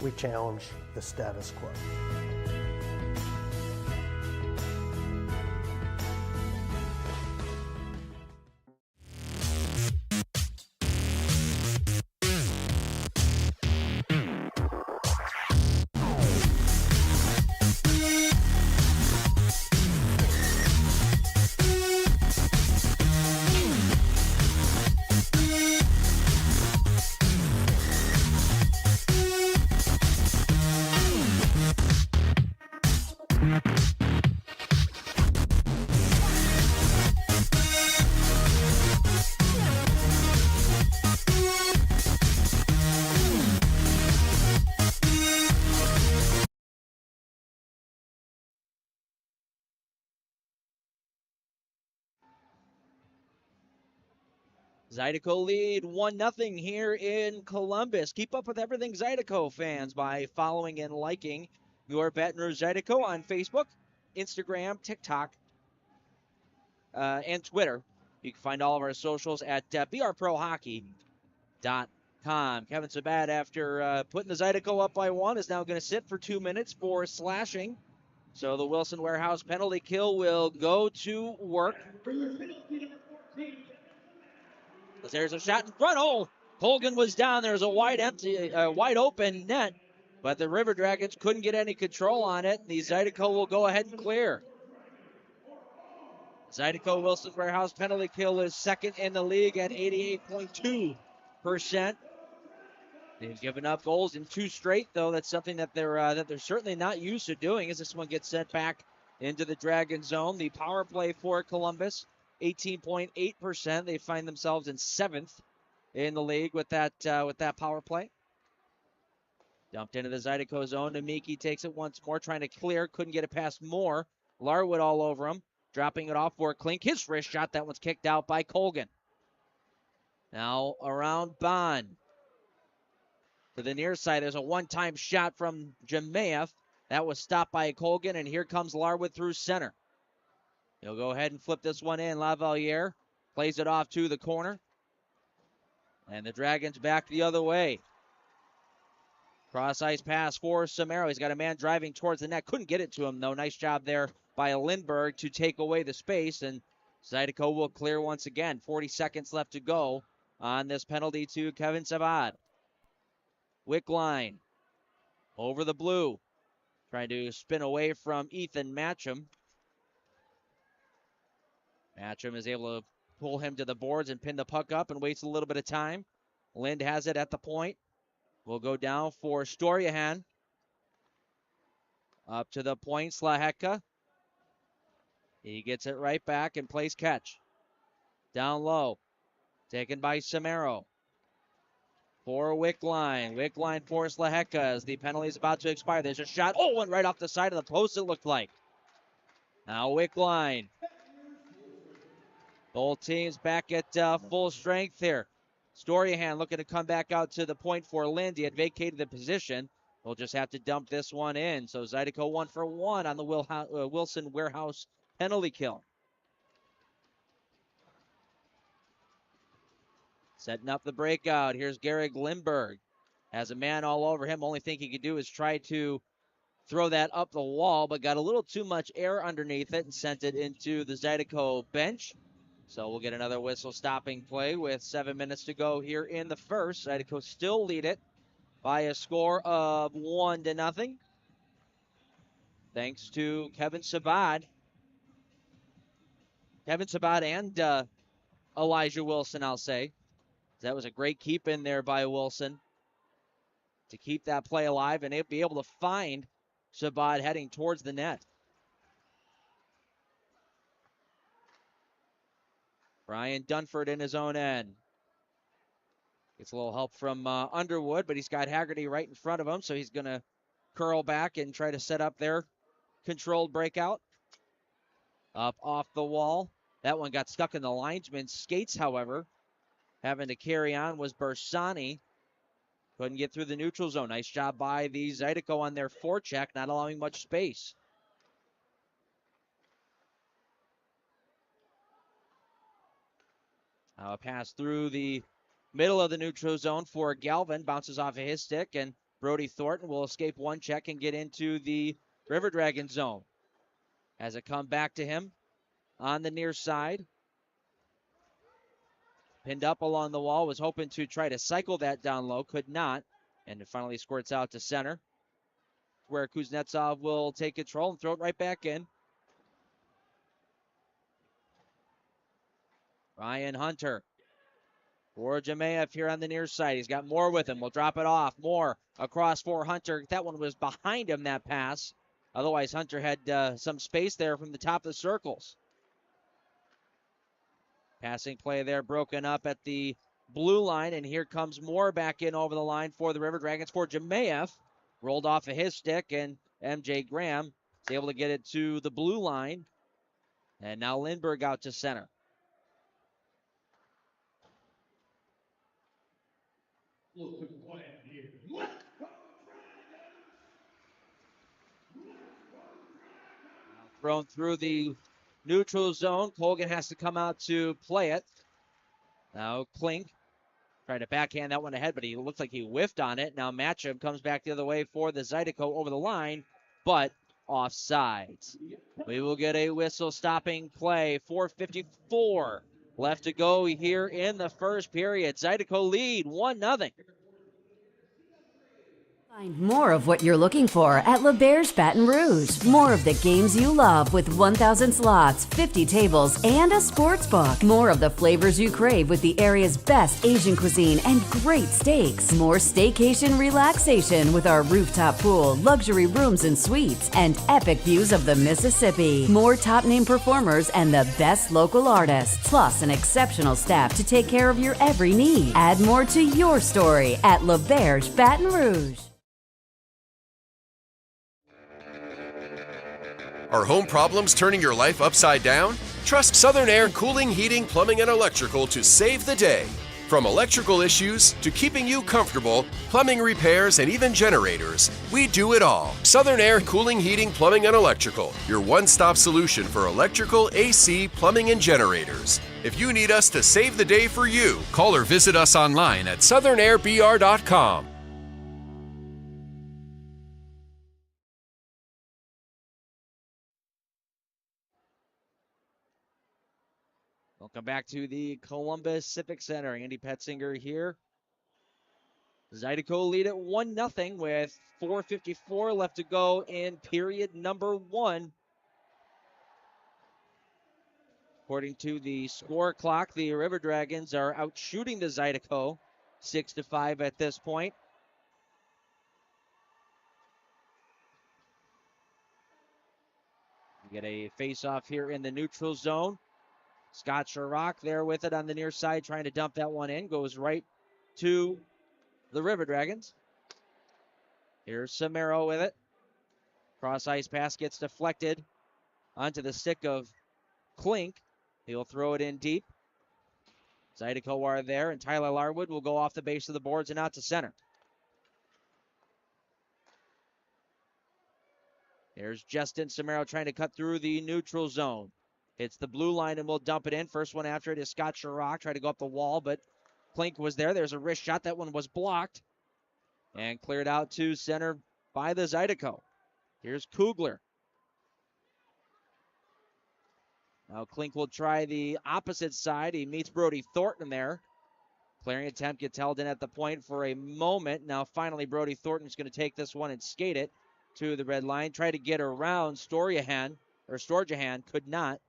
[SPEAKER 8] we challenge the status quo.
[SPEAKER 1] Zydeco lead 1-0 here in Columbus. Keep up with everything Zydeco fans by following and liking your Baton Rouge Zydeco on Facebook, Instagram, TikTok, and Twitter. You can find all of our socials at brprohockey.com. Kevin Sabad, after putting the Zydeco up by 1, is now going to sit for 2 minutes for slashing. So the Wilson Warehouse penalty kill will go to work. There's a shot in front. Oh, Colgan was down. There's a wide open net, but the River Dragons couldn't get any control on it. The Zydeco will go ahead and clear. Zydeco Wilson Warehouse penalty kill is second in the league at 88.2%. They've given up goals in 2 straight, though. That's something that they're certainly not used to doing, as this one gets sent back into the Dragon zone. The power play for Columbus, 18.8%. They find themselves in 7th in the league with that power play. Dumped into the Zydeco zone. Namiki takes it once more, trying to clear. Couldn't get it past Moore. Larwood all over him. Dropping it off for Klink. His wrist shot. That one's kicked out by Colgan. Now around Bond. To the near side, there's a one-time shot from Jemayev. That was stopped by Colgan, and here comes Larwood through center. He'll go ahead and flip this one in. Lavaliere plays it off to the corner. And the Dragons back the other way. Cross-ice pass for Samaro. He's got a man driving towards the net. Couldn't get it to him, though. Nice job there by Lindbergh to take away the space. And Zydeco will clear once again. 40 seconds left to go on this penalty to Kevin Sabad. Wickline over the blue. Trying to spin away from Ethan Matcham. Matcham is able to pull him to the boards and pin the puck up and waits a little bit of time. Lind has it at the point. Will go down for Storyahan. Up to the point, Slaheka. He gets it right back and plays catch. Down low. Taken by Samaro. For Wickline. Wickline for Slaheka as the penalty is about to expire. There's a shot. Oh, went right off the side of the post, it looked like. Now Wickline. Both teams back at full strength here. Storyahan looking to come back out to the point for Lind. He had vacated the position. We'll just have to dump this one in. So Zydeco 1 for 1 on the Wilson Warehouse penalty kill. Setting up the breakout. Here's Garrig Lindbergh. Has a man all over him. Only thing he could do is try to throw that up the wall, but got a little too much air underneath it and sent it into the Zydeco bench. So we'll get another whistle stopping play with 7 minutes to go here in the first. Zydeco still lead it by a score of 1-0. Thanks to Kevin Sabad. Kevin Sabad and Elijah Wilson, I'll say. That was a great keep in there by Wilson to keep that play alive and be able to find Sabad heading towards the net. Brian Dunford in his own end. Gets a little help from Underwood, but he's got Haggerty right in front of him, so he's going to curl back and try to set up their controlled breakout. Up off the wall. That one got stuck in the linesman's skates, however. Having to carry on was Bersani. Couldn't get through the neutral zone. Nice job by the Zydeco on their forecheck, not allowing much space. A pass through the middle of the neutral zone for Galvin. Bounces off of his stick, and Brody Thornton will escape one check and get into the River Dragon zone. Has it come back to him on the near side. Pinned up along the wall, was hoping to try to cycle that down low, could not, and it finally squirts out to center, where Kuznetsov will take control and throw it right back in. Ryan Hunter for Jemayev here on the near side. He's got Moore with him. We'll drop it off. Moore across for Hunter. That one was behind him, that pass. Otherwise, Hunter had some space there from the top of the circles. Passing play there broken up at the blue line, and here comes Moore back in over the line for the River Dragons for Jemayev. Rolled off of his stick, and MJ Graham is able to get it to the blue line. And now Lindbergh out to center. Thrown through the neutral zone. Colgan has to come out to play it. Now Klink tried to backhand that one ahead, but he looks like he whiffed on it. Now Matcham comes back the other way for the Zydeco over the line, but offsides. We will get a whistle stopping play. 4:54 left to go here in the first period. Zydeco lead 1-0.
[SPEAKER 9] Find more of what you're looking for at LeBear's Baton Rouge. More of the games you love with 1,000 slots, 50 tables, and a sports book. More of the flavors you crave with the area's best Asian cuisine and great steaks. More staycation relaxation with our rooftop pool, luxury rooms and suites, and epic views of the Mississippi. More top-name performers and the best local artists, plus an exceptional staff to take care of your every need. Add more to your story at LeBear's Baton Rouge.
[SPEAKER 10] Are home problems turning your life upside down? Trust Southern Air Cooling, Heating, Plumbing, and Electrical to save the day. From electrical issues to keeping you comfortable, plumbing repairs, and even generators, we do it all. Southern Air Cooling, Heating, Plumbing, and Electrical, your one-stop solution for electrical, AC, plumbing, and generators. If you need us to save the day for you, call or visit us online at southernairbr.com.
[SPEAKER 1] Welcome back to the Columbus Civic Center. Andy Petzinger here. Zydeco lead at 1-0 with 4:54 left to go in period number 1. According to the score clock, the River Dragons are out shooting the Zydeco 6-5 at this point. We get a face-off here in the neutral zone. Scott Sherrock there with it on the near side, trying to dump that one in. Goes right to the River Dragons. Here's Samero with it. Cross ice pass gets deflected onto the stick of Klink. He'll throw it in deep. Zydeco are there, and Tyler Larwood will go off the base of the boards and out to center. Here's Justin Samero trying to cut through the neutral zone. Hits the blue line and will dump it in. First one after it is Scott Sherrock. Tried to go up the wall, but Klink was there. There's a wrist shot. That one was blocked and cleared out to center by the Zydeco. Here's Kugler. Now Klink will try the opposite side. He meets Brody Thornton there. Clearing attempt gets held in at the point for a moment. Now finally Brody Thornton is going to take this one and skate it to the red line. Try to get around Storjahan, could not.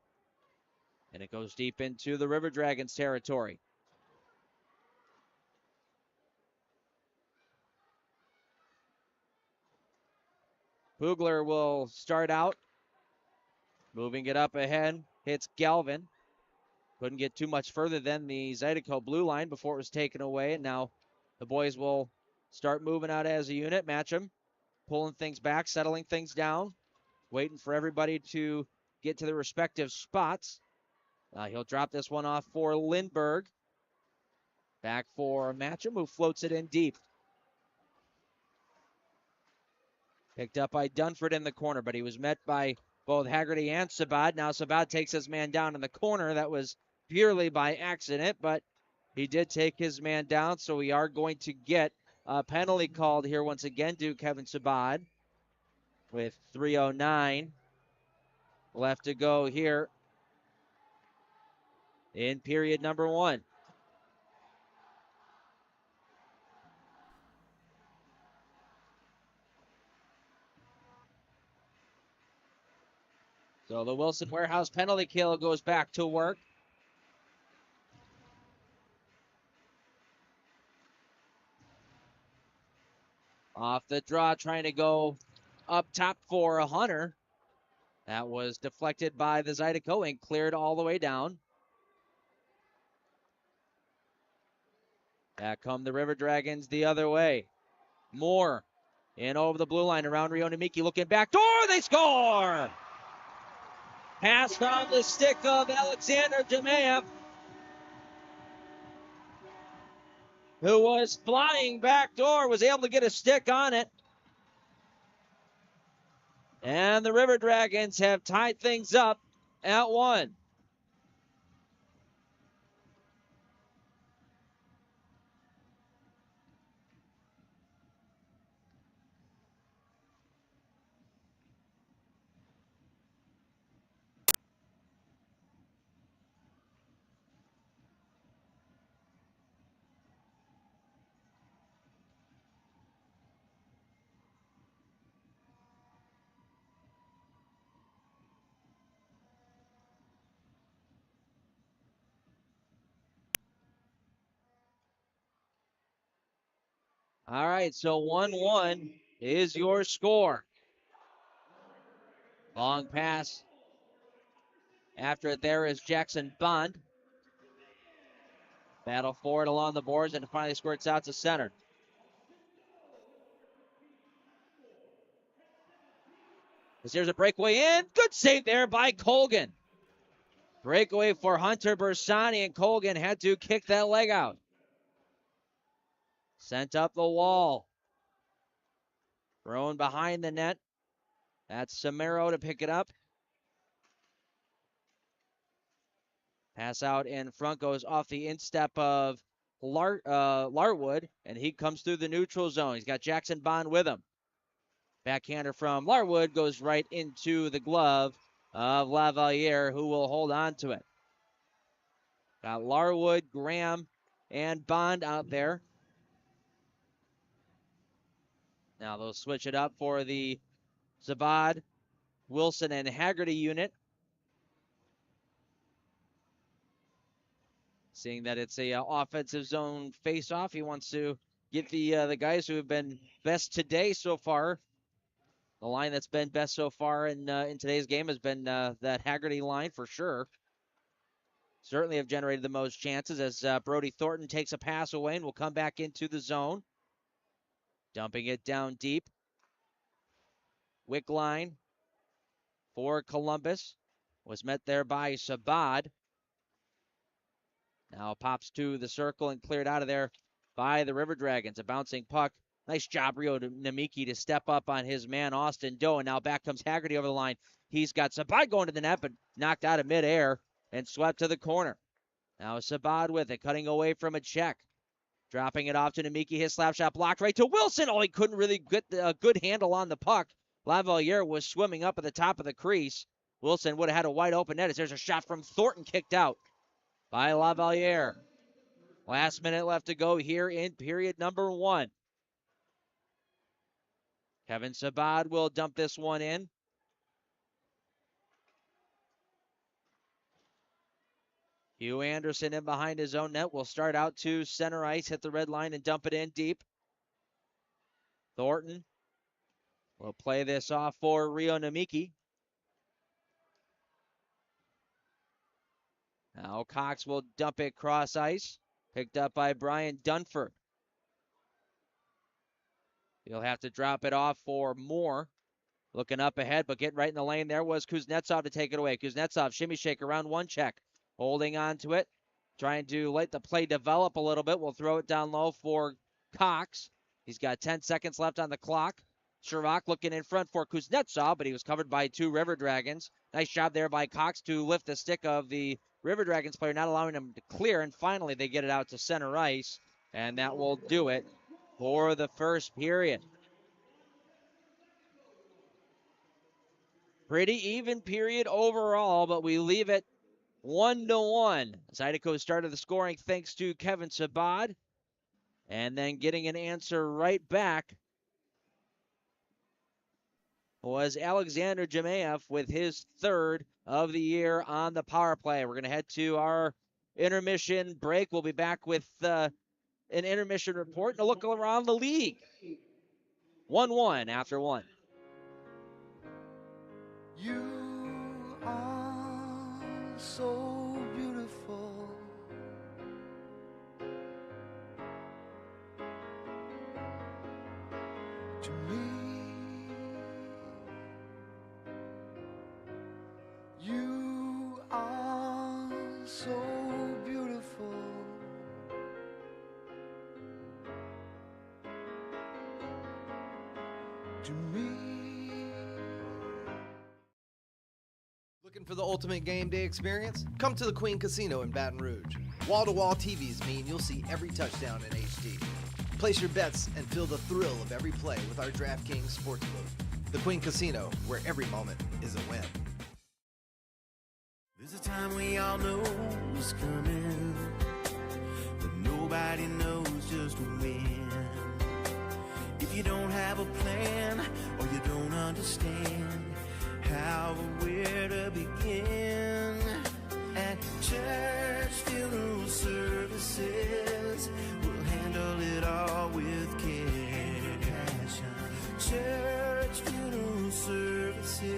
[SPEAKER 1] And it goes deep into the River Dragons territory. Kugler will start out. Moving it up ahead. Hits Galvin. Couldn't get too much further than the Zydeco blue line before it was taken away. And now the boys will start moving out as a unit. Matcham pulling things back, settling things down. Waiting for everybody to get to their respective spots. He'll drop this one off for Lindbergh. Back for Matcham, who floats it in deep. Picked up by Dunford in the corner, but he was met by both Haggerty and Sabad. Now Sabad takes his man down in the corner. That was purely by accident, but he did take his man down, so we are going to get a penalty called here once again to Kevin Sabad with 3:09 left to go here in period number 1. So the Wilson Warehouse penalty kill goes back to work. Off the draw, trying to go up top for a Hunter. That was deflected by the Zydeco and cleared all the way down. Back come the River Dragons the other way. Moore in over the blue line around Rio Namiki looking back door. They score! Pass on the stick of Alexander Jemayev, who was flying back door, was able to get a stick on it. And the River Dragons have tied things up at 1. All right, so 1-1 is your score. Long pass. After it there is Jackson Bond. Battle for it along the boards and finally squirts out to center. As there's a breakaway in. Good save there by Colgan. Breakaway for Hunter Bersani, and Colgan had to kick that leg out. Sent up the wall. Thrown behind the net. That's Samero to pick it up. Pass out in front goes off the instep of Larwood, and he comes through the neutral zone. He's got Jackson Bond with him. Backhander from Larwood goes right into the glove of Lavaliere, who will hold on to it. Got Larwood, Graham, and Bond out there. Now they'll switch it up for the Sabad, Wilson, and Haggerty unit. Seeing that it's a offensive zone face-off, he wants to get the guys who have been best today so far. The line that's been best so far in today's game has been that Haggerty line for sure. Certainly have generated the most chances as Brody Thornton takes a pass away and will come back into the zone. Dumping it down deep. Wick line for Columbus was met there by Sabad. Now pops to the circle and cleared out of there by the River Dragons. A bouncing puck. Nice job, Rio Namiki, to step up on his man, Austin Doe. And now back comes Haggerty over the line. He's got Sabad going to the net, but knocked out of midair and swept to the corner. Now Sabad with it, cutting away from a check. Dropping it off to Namiki. His slap shot blocked right to Wilson. Oh, he couldn't really get a good handle on the puck. Lavaliere was swimming up at the top of the crease. Wilson would have had a wide open net as there's a shot from Thornton kicked out by Lavaliere. Last minute left to go here in period number 1. Kevin Sabad will dump this one in. Hugh Anderson in behind his own net will start out to center ice, hit the red line, and dump it in deep. Thornton will play this off for Rio Namiki. Now Cox will dump it cross ice. Picked up by Brian Dunford. He'll have to drop it off for Moore. Looking up ahead, but getting right in the lane there was Kuznetsov to take it away. Kuznetsov, shimmy shake around one check. Holding on to it. Trying to let the play develop a little bit. We'll throw it down low for Cox. He's got 10 seconds left on the clock. Sherrock looking in front for Kuznetsov, but he was covered by 2 River Dragons. Nice job there by Cox to lift the stick of the River Dragons player, not allowing him to clear, and finally they get it out to center ice, and that will do it for the first period. Pretty even period overall, but we leave it 1-1. Zydeco started the scoring thanks to Kevin Sabad, and then getting an answer right back was Alexander Jemayev with his 3rd of the year on the power play. We're going to head to our intermission break. We'll be back with an intermission report and a look around the league. 1-1 after 1.
[SPEAKER 5] You are so beautiful. To me, you are so beautiful. To me.
[SPEAKER 4] Looking for the ultimate game day experience? Come to the Queen Casino in Baton Rouge. Wall-to-wall TVs mean you'll see every touchdown in HD. Place your bets and feel the thrill of every play with our DraftKings Sportsbook. The Queen Casino, where every moment is a win.
[SPEAKER 5] There's a time we all know is coming, but nobody knows just when. If you don't have a plan or you don't understand how or where to begin, at church funeral services, we'll handle it all with care. Church funeral services.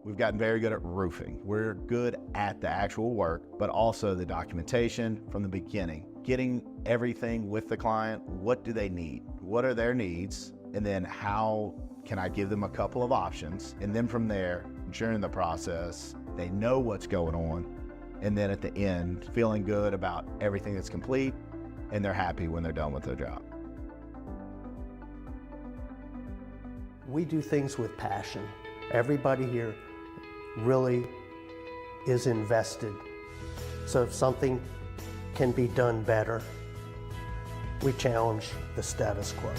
[SPEAKER 11] We've gotten very good at roofing. We're good at the actual work, but also the documentation from the beginning. Getting everything with the client. What do they need? What are their needs? And then how can I give them a couple of options? And then from there, during the process, they know what's going on. And then at the end, feeling good about everything that's complete, and they're happy when they're done with their job.
[SPEAKER 8] We do things with passion. Everybody here really is invested. So if something can be done better, we challenge the status quo.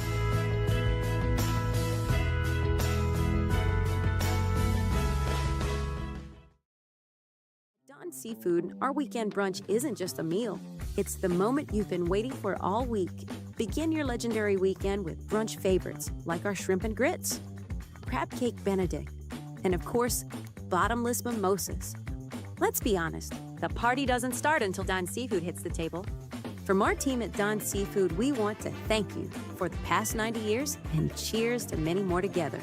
[SPEAKER 12] Dawn Seafood, our weekend brunch isn't just a meal. It's the moment you've been waiting for all week. Begin your legendary weekend with brunch favorites like our shrimp and grits, crab cake Benedict, and of course, bottomless mimosas. Let's be honest, the party doesn't start until Dawn Seafood hits the table. From our team at Dawn Seafood, we want to thank you for the past 90 years and cheers to many more together.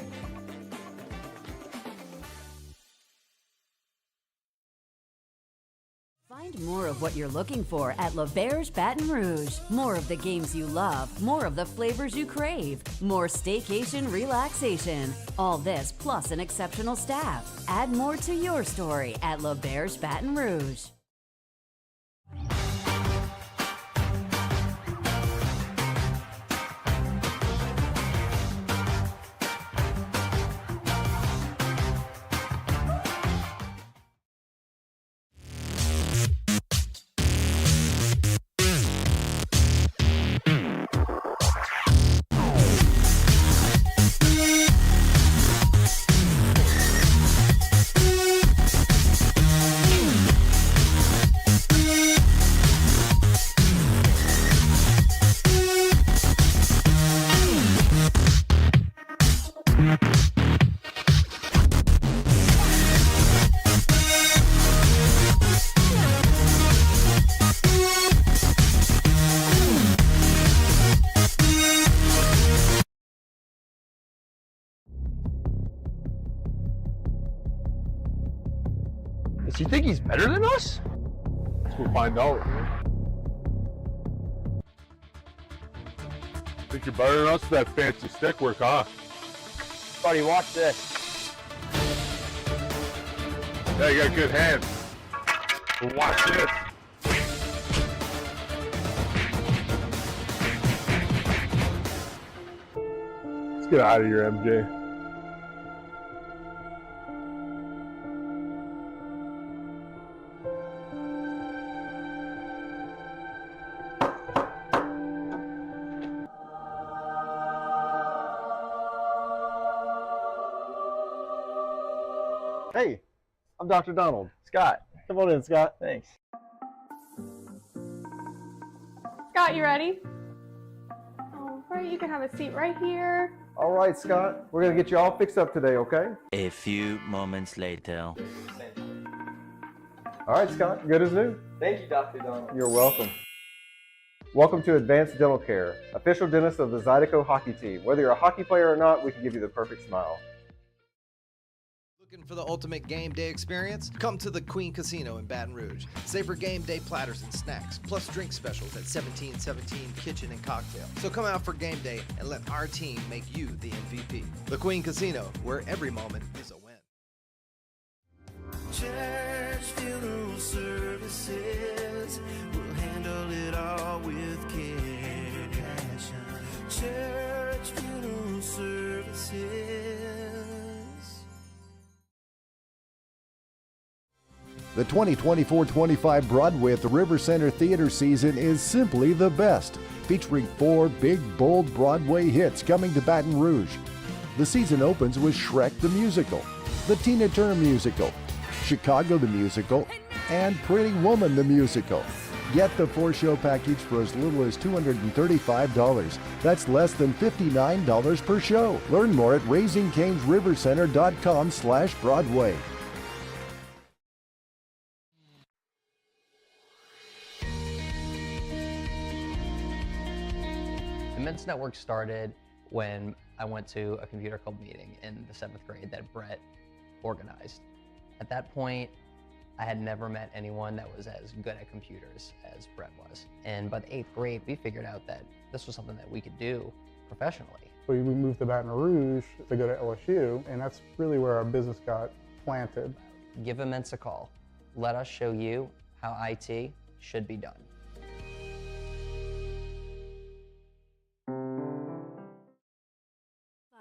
[SPEAKER 9] Find more of what you're looking for at L'Auberge Baton Rouge. More of the games you love, more of the flavors you crave, more staycation relaxation. All this plus an exceptional staff. Add more to your story at L'Auberge Baton Rouge.
[SPEAKER 13] Does he think he's better than us? We'll find out. Think you're better than us with that fancy stick work, huh? Buddy, watch this. Yeah, you got good hands. But watch this. Let's get out of here, MJ.
[SPEAKER 14] Hey, I'm Dr. Donald. Scott, come on in, Scott. Thanks.
[SPEAKER 15] Scott, you ready? All right, you can have a seat right here.
[SPEAKER 14] All right, Scott. We're going to get you all fixed up today, okay?
[SPEAKER 16] A few moments later.
[SPEAKER 14] All right, Scott. Good as new.
[SPEAKER 17] Thank you, Dr. Donald.
[SPEAKER 14] You're welcome. Welcome to Advanced Dental Care, official dentist of the Zydeco hockey team. Whether you're a hockey player or not, we can give you the perfect smile.
[SPEAKER 4] Looking for the ultimate game day experience? Come to the Queen Casino in Baton Rouge. Savor game day platters and snacks, plus drink specials at 1717 Kitchen and Cocktail. So come out for game day and let our team make you the MVP. The Queen Casino, where every moment is a win.
[SPEAKER 5] Church funeral services, we'll handle it all with care. Church funeral services.
[SPEAKER 17] The 2024-25 Broadway at the River Center Theater season is simply the best, featuring 4 big, bold Broadway hits coming to Baton Rouge. The season opens with Shrek the Musical, the Tina Turner Musical, Chicago the Musical, and Pretty Woman the Musical. Get the 4-show package for as little as $235. That's less than $59 per show. Learn more at raisingcanesrivercenter.com/Broadway.
[SPEAKER 18] The Men's Network started when I went to a computer club meeting in the 7th grade that Brett organized. At that point, I had never met anyone that was as good at computers as Brett was. And by the 8th grade, we figured out that this was something that we could do professionally.
[SPEAKER 19] We moved to Baton Rouge to go to LSU, and that's really where our business got planted.
[SPEAKER 18] Give Immense a call. Let us show you how IT should be done.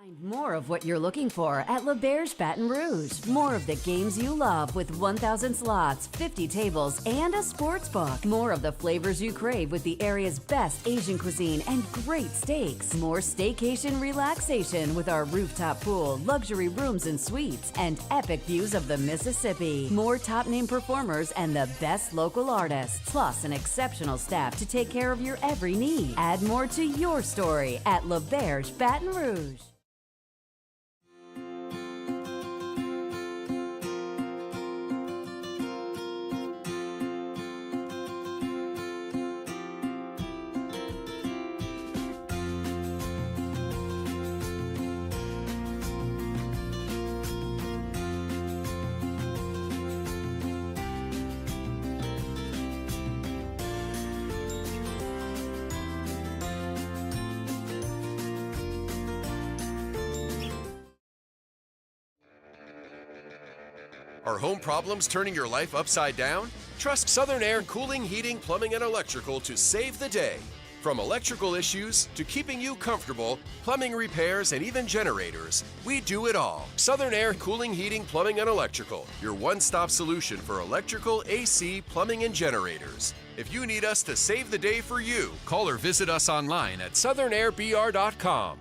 [SPEAKER 9] Find more of what you're looking for at LeBear's Baton Rouge. More of the games you love with 1,000 slots, 50 tables, and a sports book. More of the flavors you crave with the area's best Asian cuisine and great steaks. More staycation relaxation with our rooftop pool, luxury rooms and suites, and epic views of the Mississippi. More top-name performers and the best local artists, plus an exceptional staff to take care of your every need. Add more to your story at LeBear's Baton Rouge.
[SPEAKER 10] Are home problems turning your life upside down? Trust Southern Air Cooling, Heating, Plumbing, and Electrical to save the day. From electrical issues to keeping you comfortable, plumbing repairs, and even generators, we do it all. Southern Air Cooling, Heating, Plumbing, and Electrical, your one-stop solution for electrical, AC, plumbing, and generators. If you need us to save the day for you, call or visit us online at southernnairbr.com.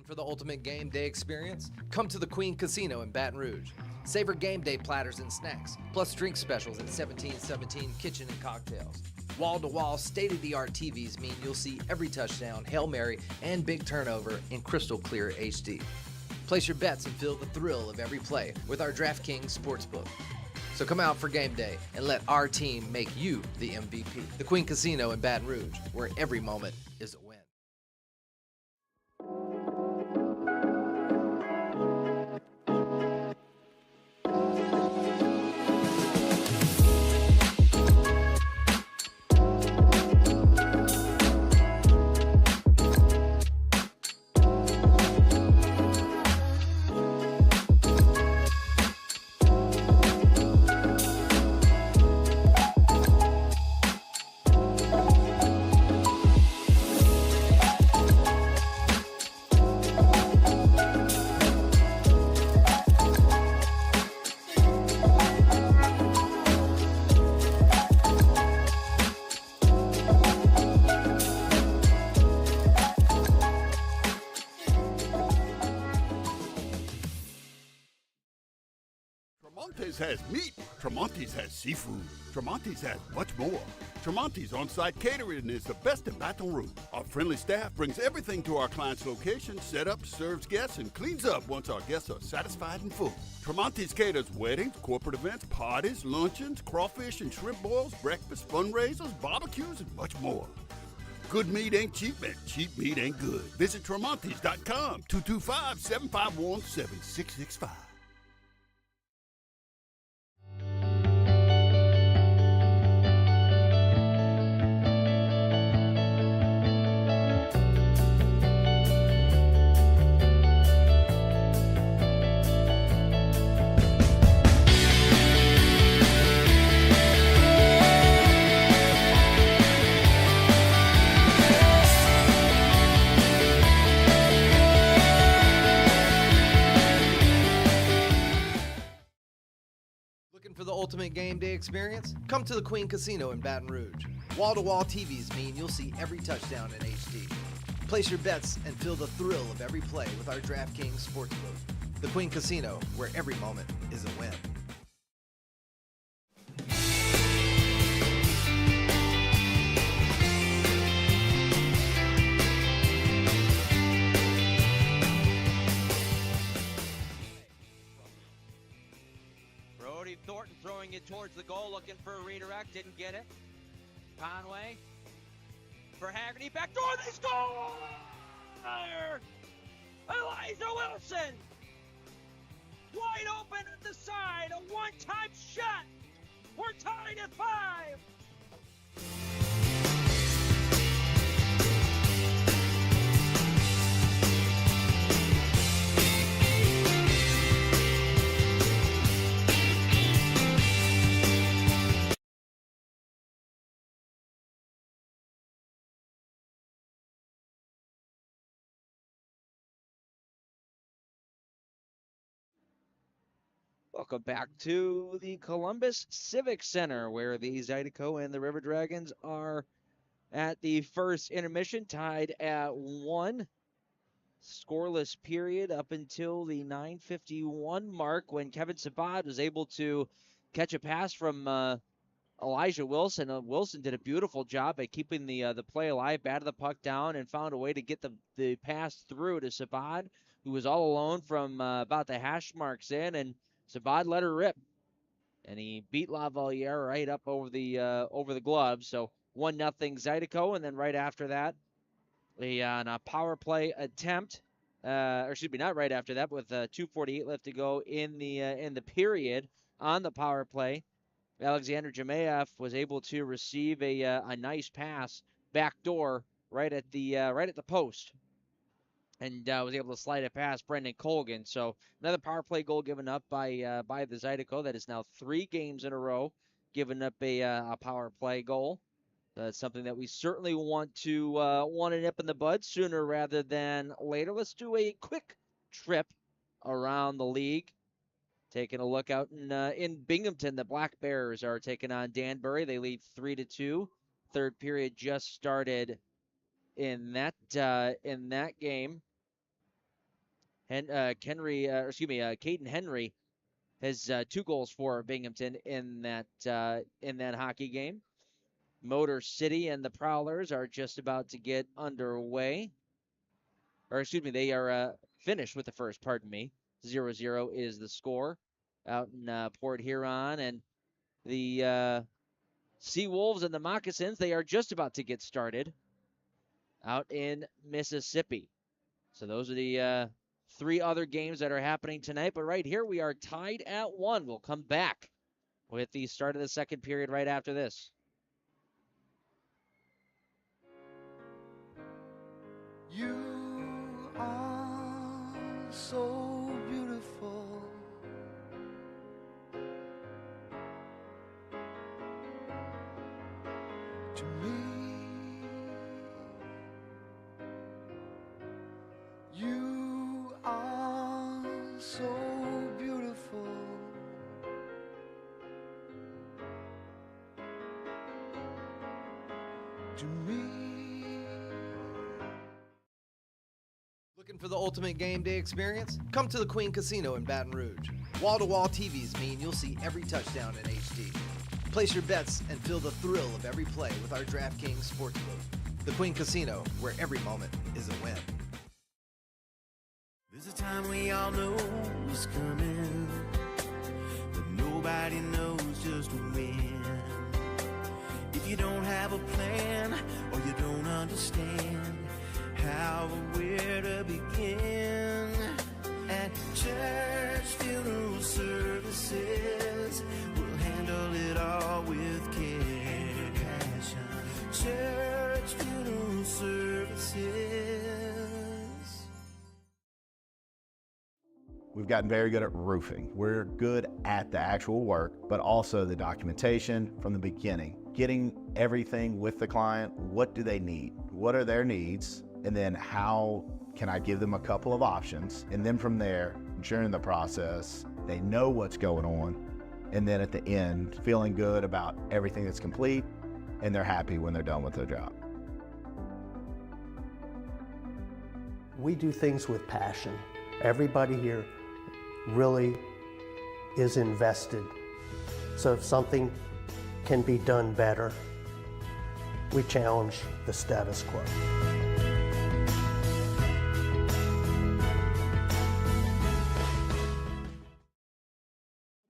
[SPEAKER 4] For the ultimate game day experience? Come to the Queen Casino in Baton Rouge. Savor game day platters and snacks, plus drink specials at 1717 Kitchen and Cocktails. Wall-to-wall, state-of-the-art TVs mean you'll see every touchdown, Hail Mary, and big turnover in crystal clear HD. Place your bets and feel the thrill of every play with our DraftKings Sportsbook. So come out for game day and let our team make you the MVP. The Queen Casino in Baton Rouge, where every moment is a win.
[SPEAKER 20] Tremontes has meat. Tremontes has seafood. Tremontes has much more. Tremonti's on-site catering is the best in Baton Rouge. Our friendly staff brings everything to our clients' location, set up, serves guests, and cleans up once our guests are satisfied and full. Tremonti's caters weddings, corporate events, parties, luncheons, crawfish and shrimp boils, breakfast, fundraisers, barbecues, and much more. Good meat ain't cheap, and cheap meat ain't good. Visit Tremonti's.com, 225-751-7665.
[SPEAKER 4] Looking for the ultimate game day experience? Come to the Queen Casino in Baton Rouge. Wall-to-wall TVs mean you'll see every touchdown in HD. Place your bets and feel the thrill of every play with our DraftKings Sportsbook. The Queen Casino, where every moment is a win.
[SPEAKER 1] Brody Thornton throwing it towards the goal, looking for a redirect, didn't get it. Conway for Haggerty, back door, they score! Elijah Wilson, wide open at the side, a one-time shot. We're tied at 5. Welcome back to the Columbus Civic Center, where the Zydeco and the River Dragons are at the first intermission, tied at 1. Scoreless period up until the 9:51 mark, when Kevin Sabad was able to catch a pass from Elijah Wilson. Wilson did a beautiful job at keeping the play alive, batted the puck down, and found a way to get the pass through to Sabad, who was all alone from about the hash marks in, and Sabad let her rip, and he beat Lavalier right up over the glove. So 1-0 Zydeco, and then right after that, on a power play attempt, or excuse me, not right after that, with 2:48 left to go in the period on the power play, Alexander Jemayev was able to receive a nice pass backdoor right at the post, and was able to slide it past Brendan Colgan. So another power play goal given up by the Zydeco. That is now 3 games in a row giving up a power play goal. That's something that we certainly want to nip in the bud sooner rather than later. Let's do a quick trip around the league. Taking a look out in Binghamton, the Black Bears are taking on Danbury. They lead 3-2. Third period just started in that game. Caden Henry has 2 goals for Binghamton in that hockey game. Motor City and the Prowlers are just about to get underway. Or excuse me, they are finished with the first, pardon me. 0-0 is the score out in Port Huron. And the Sea Wolves and the Moccasins, they are just about to get started out in Mississippi. So those are the 3 other games that are happening tonight. But right here we are tied at 1. We'll come back with the start of the second period right after this.
[SPEAKER 5] You are so beautiful. To me, you are so beautiful. To me.
[SPEAKER 4] Looking for the ultimate game day experience? Come to the Queen Casino in Baton Rouge. Wall-to-wall TVs mean you'll see every touchdown in HD. Place your bets and feel the thrill of every play with our DraftKings Sportsbook. The Queen Casino, where every moment is a win.
[SPEAKER 5] There's a time we all know is coming, but nobody knows just when. If you don't have a plan or you don't understand how or where to begin, at church funeral services, we'll handle it all with care. Church funeral services.
[SPEAKER 11] We've gotten very good at roofing. We're good at the actual work, but also the documentation from the beginning. Getting everything with the client, what do they need? What are their needs? And then how can I give them a couple of options? And then from there, during the process, they know what's going on. And then at the end, feeling good about everything that's complete, and they're happy when they're done with their job.
[SPEAKER 8] We do things with passion. Everybody here really is invested. So if something can be done better, we challenge the status quo.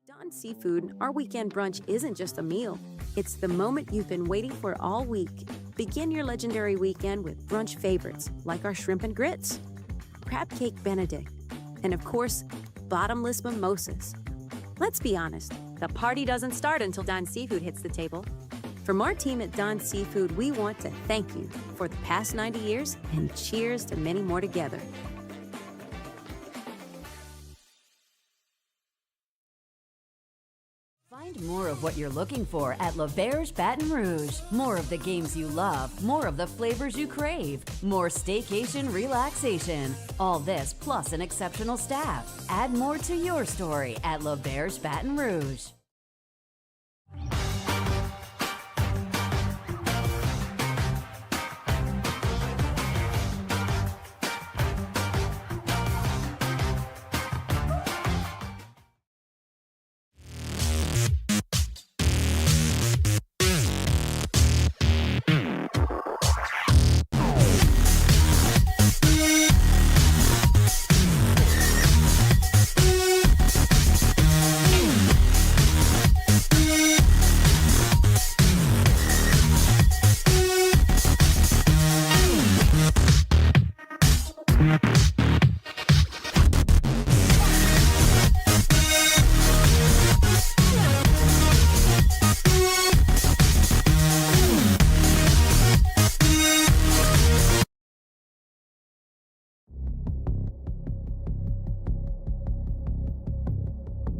[SPEAKER 12] Don Seafood, our weekend brunch isn't just a meal. It's the moment you've been waiting for all week. Begin your legendary weekend with brunch favorites like our shrimp and grits, crab cake Benedict, and of course, bottomless mimosas. Let's be honest, the party doesn't start until Don Seafood hits the table. From our team at Don Seafood, we want to thank you for the past 90 years and cheers to many more together.
[SPEAKER 9] Find more of what you're looking for at L'Auberge Baton Rouge. More of the games you love, more of the flavors you crave, more staycation relaxation. All this plus an exceptional staff. Add more to your story at L'Auberge Baton Rouge.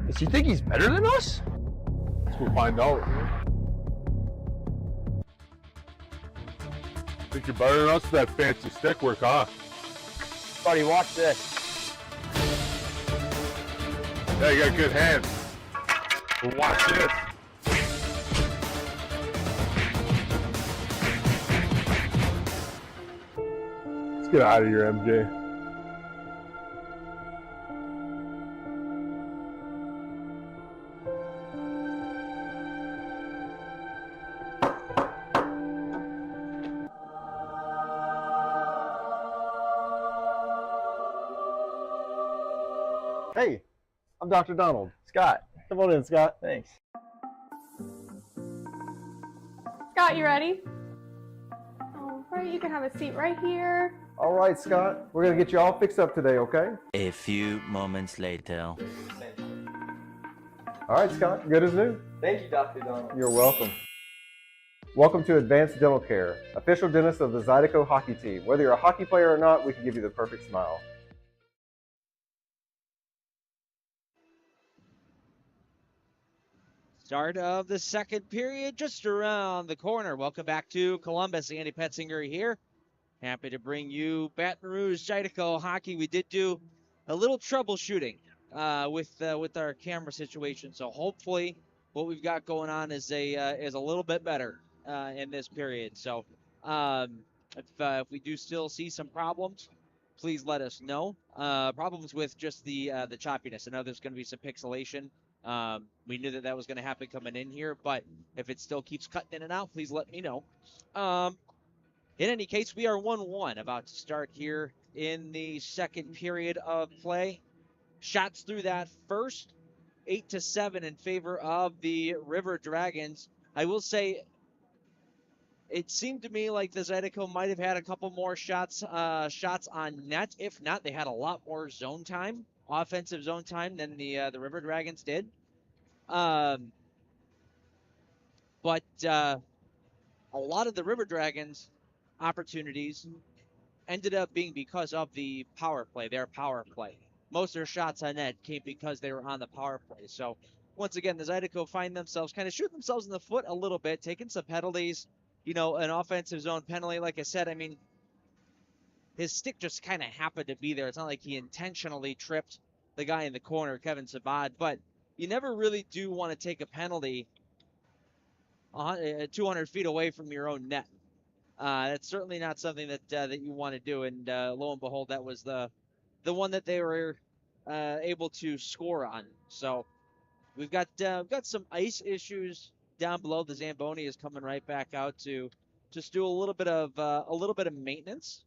[SPEAKER 13] Does he think he's better than us? We'll find out. Think you're better than us with that fancy stick work, huh?
[SPEAKER 14] Buddy, watch this.
[SPEAKER 13] Yeah, you got good hands. But watch this. Let's get out of here, MJ.
[SPEAKER 14] Hey, I'm Dr. Donald. Scott, come on in, Scott. Thanks.
[SPEAKER 15] Scott, you ready? All right, you can have a seat right here.
[SPEAKER 14] All right, Scott. We're going to get you all fixed up today, okay?
[SPEAKER 16] A few moments later.
[SPEAKER 14] All right, Scott. Good as new.
[SPEAKER 21] Thank you, Dr. Donald.
[SPEAKER 14] You're welcome. Welcome to Advanced Dental Care, official dentist of the Zydeco hockey team. Whether you're a hockey player or not, we can give you the perfect smile.
[SPEAKER 1] Start of the second period just around the corner. Welcome back to Columbus. Andy Petzinger here. Happy to bring you Baton Rouge Zydeco hockey. We did do a little troubleshooting with our camera situation, so hopefully what we've got going on is a little bit better in this period. So if we do still see some problems, please let us know. Problems with just the choppiness. I know there's going to be some pixelation We knew that was going to happen coming in here, but if it still keeps cutting in and out, please let me know. In any case, we are 1-1, about to start here in the second period of play. Shots through that first, 8-7 in favor of the River Dragons. I will say, it seemed to me like the Zydeco might have had a couple more shots on net. If not, they had a lot more zone time, offensive zone time, than the River Dragons did. But a lot of the River Dragons opportunities ended up being because of the power play, their power play. Most of their shots on net came because they were on the power play. So once again, the Zydeco find themselves kind of shooting themselves in the foot a little bit, taking some penalties. You know, an offensive zone penalty, like I said, I mean, his stick just kind of happened to be there. It's not like he intentionally tripped the guy in the corner, Kevin Sabad, but you never really do want to take a penalty 200 feet away from your own net. That's certainly not something that you want to do. And lo and behold, that was the one that they were able to score on. So we've got some ice issues down below. The Zamboni is coming right back out to just do a little bit of maintenance.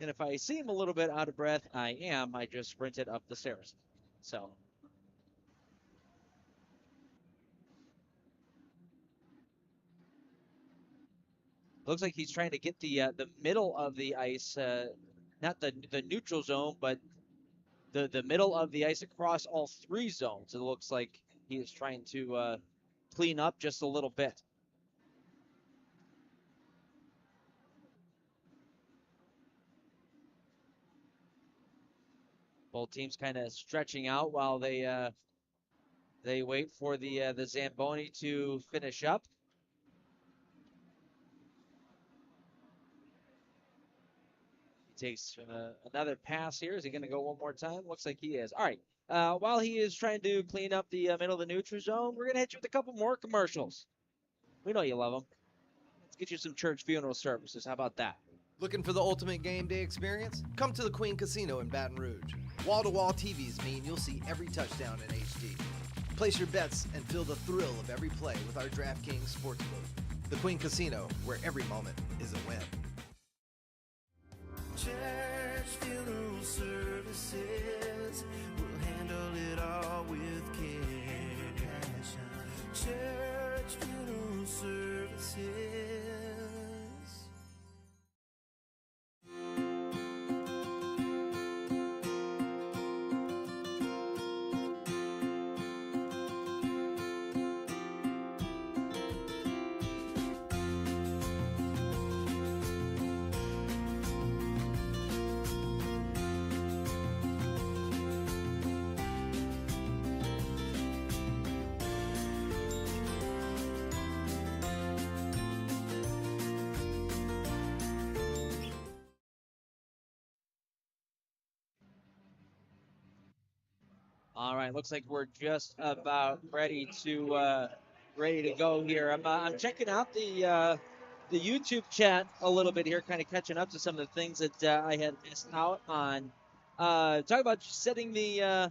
[SPEAKER 1] And if I seem a little bit out of breath, I am. I just sprinted up the stairs. So. Looks like he's trying to get the middle of the ice, not the neutral zone, but the middle of the ice across all three zones. It looks like he is trying to clean up just a little bit. Both teams kind of stretching out while they wait for the Zamboni to finish up. He takes another pass here. Is he going to go one more time? Looks like he is. All right. While he is trying to clean up the middle of the neutral zone, we're going to hit you with a couple more commercials. We know you love them. Let's get you some church funeral services. How about that?
[SPEAKER 4] Looking for the ultimate game day experience? Come to the Queen Casino in Baton Rouge. Wall-to-wall TVs mean you'll see every touchdown in HD. Place your bets and feel the thrill of every play with our DraftKings Sportsbook. The Queen Casino, where every moment is a win.
[SPEAKER 5] Church funeral services, we'll handle it all with care. Church funeral services.
[SPEAKER 1] All right, looks like we're just about ready to go here. I'm checking out the YouTube chat a little bit here, kind of catching up to some of the things that I had missed out on. Talk about setting the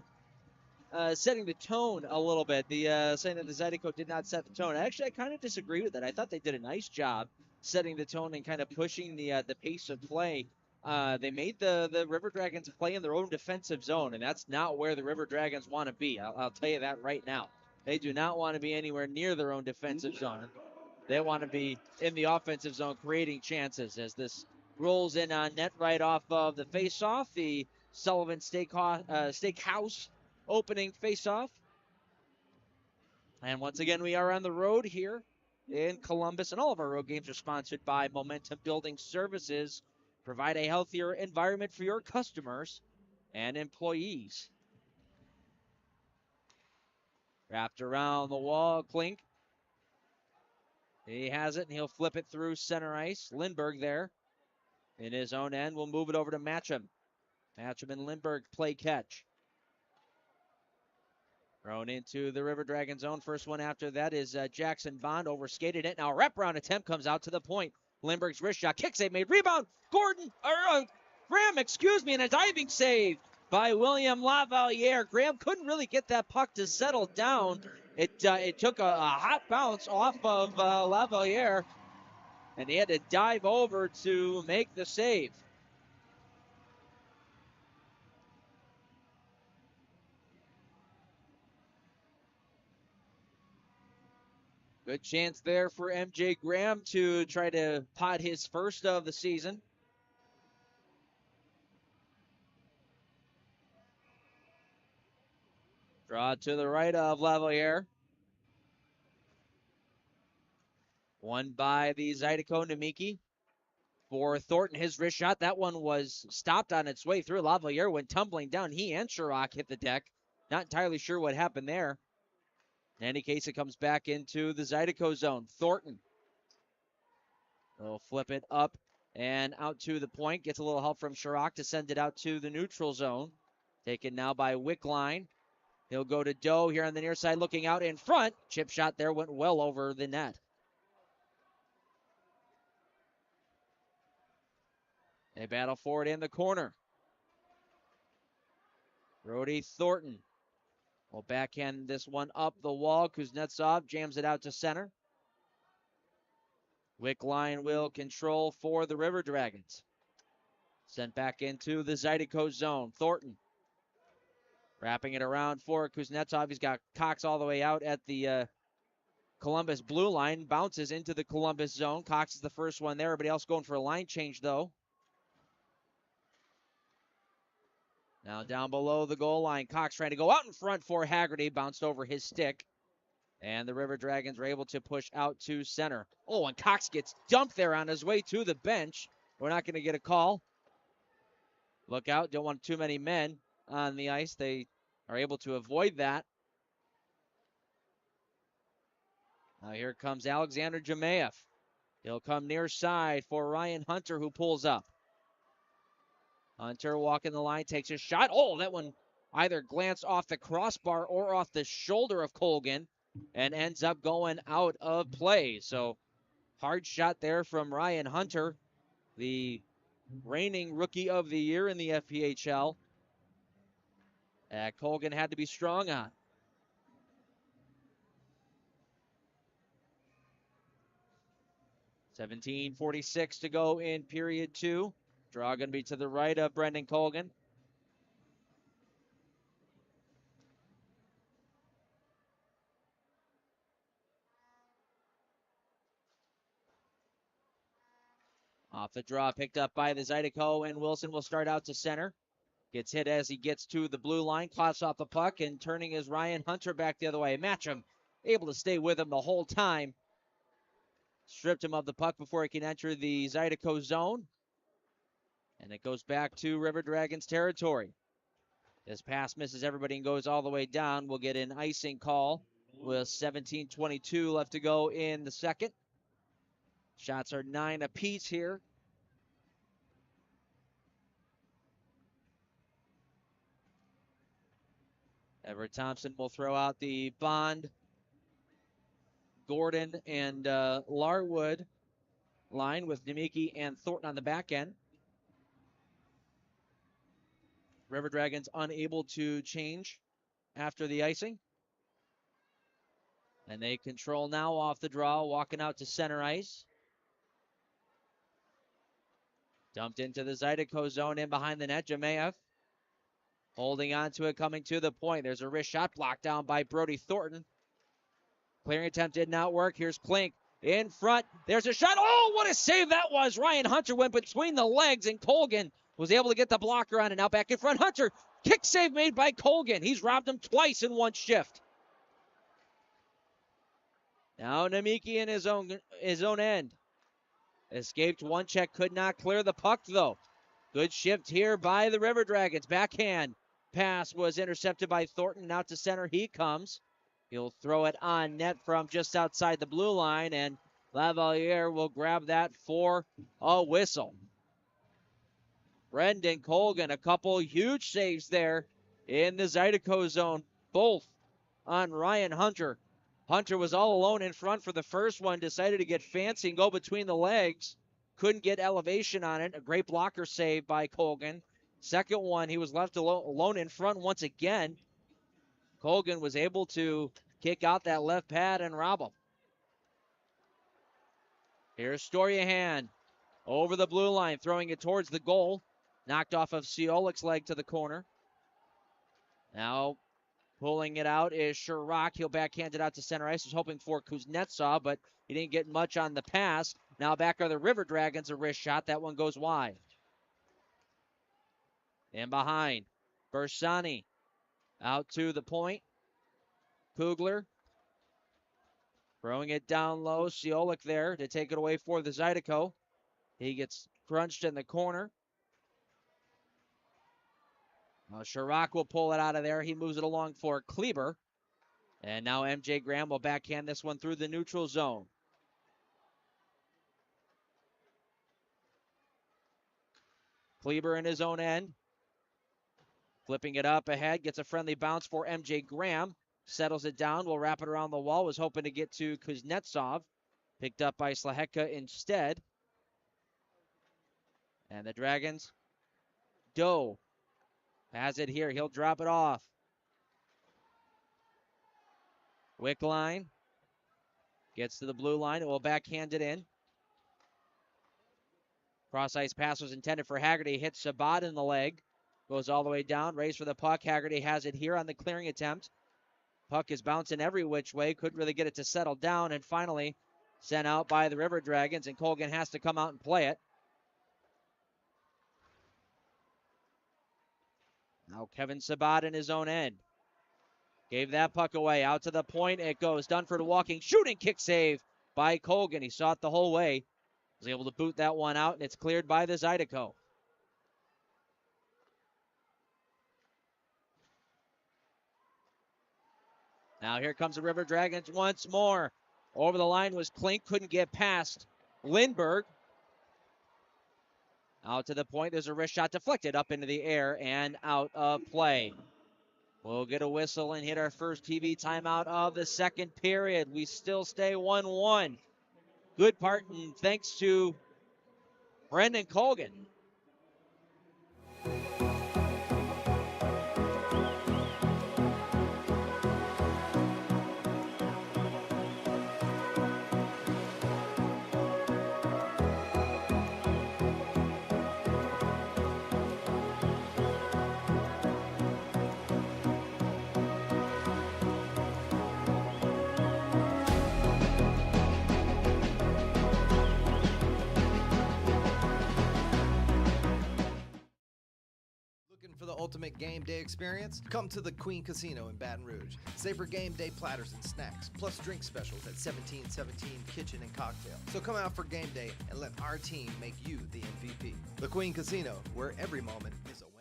[SPEAKER 1] tone a little bit. Saying that the Zydeco did not set the tone. Actually, I kind of disagree with that. I thought they did a nice job setting the tone and kind of pushing the pace of play. They made the River Dragons play in their own defensive zone, and that's not where the River Dragons want to be. I'll tell you that right now. They do not want to be anywhere near their own defensive zone. They want to be in the offensive zone creating chances as this rolls in on net right off of the faceoff. The Sullivan Steakhouse opening faceoff. And once again, we are on the road here in Columbus, and all of our road games are sponsored by Momentum Building Services. Provide a healthier environment for your customers and employees. Wrapped around the wall, Klink. He has it, and he'll flip it through center ice. Lindbergh there in his own end. We'll move it over to Matcham. Matcham and Lindbergh play catch. Thrown into the River Dragon zone. First one after that is Jackson Bond. Overskated it. Now a wraparound attempt comes out to the point. Lindbergh's wrist shot. Kick save made. Rebound. Graham, and a diving save by William Lavaliere. Graham couldn't really get that puck to settle down. It took a hot bounce off of Lavaliere, and he had to dive over to make the save. Good chance there for MJ Graham to try to pot his first of the season. Draw to the right of Lavaliere. Won by the Zydeco Nemeki. For Thornton, his wrist shot, that one was stopped on its way through. Lavaliere went tumbling down. He and Sherrock hit the deck. Not entirely sure what happened there. In any case, it comes back into the Zydeco zone. Thornton will flip it up and out to the point. Gets a little help from Sherrock to send it out to the neutral zone. Taken now by Wickline. He'll go to Doe here on the near side, looking out in front. Chip shot there went well over the net. They battle for it in the corner. Brody Thornton will backhand this one up the wall. Kuznetsov jams it out to center. Wickline will control for the River Dragons. Sent back into the Zydeco zone. Thornton wrapping it around for Kuznetsov. He's got Cox all the way out at the Columbus blue line. Bounces into the Columbus zone. Cox is the first one there. Everybody else going for a line change, though. Now down below the goal line. Cox trying to go out in front for Haggerty. Bounced over his stick. And the River Dragons are able to push out to center. Oh, and Cox gets dumped there on his way to the bench. We're not going to get a call. Look out. Don't want too many men on the ice. They are able to avoid that. Now here comes Alexander Jemayev. He'll come near side for Ryan Hunter, who pulls up. Hunter walking the line, takes a shot. Oh, that one either glanced off the crossbar or off the shoulder of Colgan and ends up going out of play. So hard shot there from Ryan Hunter, the reigning rookie of the year in the FPHL. Colgan had to be strong on. .17:46 to go in period two. Draw going to be to the right of Brendan Colgan. Off the draw, picked up by the Zydeco, and Wilson will start out to center. Gets hit as he gets to the blue line, coughs off the puck, and turning is Ryan Hunter back the other way. Matcham able to stay with him the whole time. Stripped him of the puck before he can enter the Zydeco zone. And it goes back to River Dragons territory. This pass misses everybody and goes all the way down. We'll get an icing call with 17:22 left to go in the second. Shots are 9 apiece here. Everett Thompson will throw out the Bond, Gordon, and Larwood line with Nemeki and Thornton on the back end. River Dragons unable to change after the icing. And they control now off the draw, walking out to center ice. Dumped into the Zydeco zone in behind the net. Jemayev holding on to it, coming to the point. There's a wrist shot blocked down by Brody Thornton. Clearing attempt did not work. Here's Klink in front. There's a shot. Oh, what a save that was. Ryan Hunter went between the legs, and Colgan was able to get the blocker on it. Now back in front. Hunter, kick save made by Colgan. He's robbed him twice in one shift. Now Nemeki in his own end. Escaped one check, could not clear the puck though. Good shift here by the River Dragons. Backhand pass was intercepted by Thornton. Out to center he comes. He'll throw it on net from just outside the blue line, and Lavaliere will grab that for a whistle. Brendan Colgan, a couple huge saves there in the Zydeco zone, both on Ryan Hunter. Hunter was all alone in front for the first one, decided to get fancy and go between the legs. Couldn't get elevation on it. A great blocker save by Colgan. Second one, he was left alone in front once again. Colgan was able to kick out that left pad and rob him. Here's Storyahan over the blue line, throwing it towards the goal. Knocked off of Ciolik's leg to the corner. Now pulling it out is Sherrock. He'll backhand it out to center ice. He's hoping for Kuznetsov, but he didn't get much on the pass. Now back are the River Dragons, a wrist shot. That one goes wide. And behind, Bersani out to the point. Kugler throwing it down low. Ciolik there to take it away for the Zydeco. He gets crunched in the corner. Sherrock will pull it out of there. He moves it along for Kleber. And now MJ Graham will backhand this one through the neutral zone. Kleber in his own end. Flipping it up ahead. Gets a friendly bounce for MJ Graham. Settles it down. Will wrap it around the wall. Was hoping to get to Kuznetsov. Picked up by Slaheka instead. And the Dragons. Doe has it here. He'll drop it off. Wickline gets to the blue line. It will backhand it in. Cross-ice pass was intended for Haggerty. Hits Sabad in the leg. Goes all the way down. Raised for the puck. Haggerty has it here on the clearing attempt. Puck is bouncing every which way. Couldn't really get it to settle down. And finally sent out by the River Dragons. And Colgan has to come out and play it. Now Kevin Sabad in his own end. Gave that puck away. Out to the point it goes. Dunford walking. Shooting kick save by Colgan. He saw it the whole way. Was able to boot that one out, and it's cleared by the Zydeco. Now here comes the River Dragons once more. Over the line was Klink. Couldn't get past Lindbergh. Out to the point. There's a wrist shot deflected up into the air and out of play. We'll get a whistle and hit our first TV timeout of the second period. We still stay 1-1. Good part, and thanks to Brendan Colgan.
[SPEAKER 4] For the ultimate game day experience, come to the Queen Casino in Baton Rouge. Savor game day platters and snacks, plus drink specials at 1717 Kitchen and Cocktail. So come out for game day and let our team make you the MVP. The Queen Casino, where every moment is a win.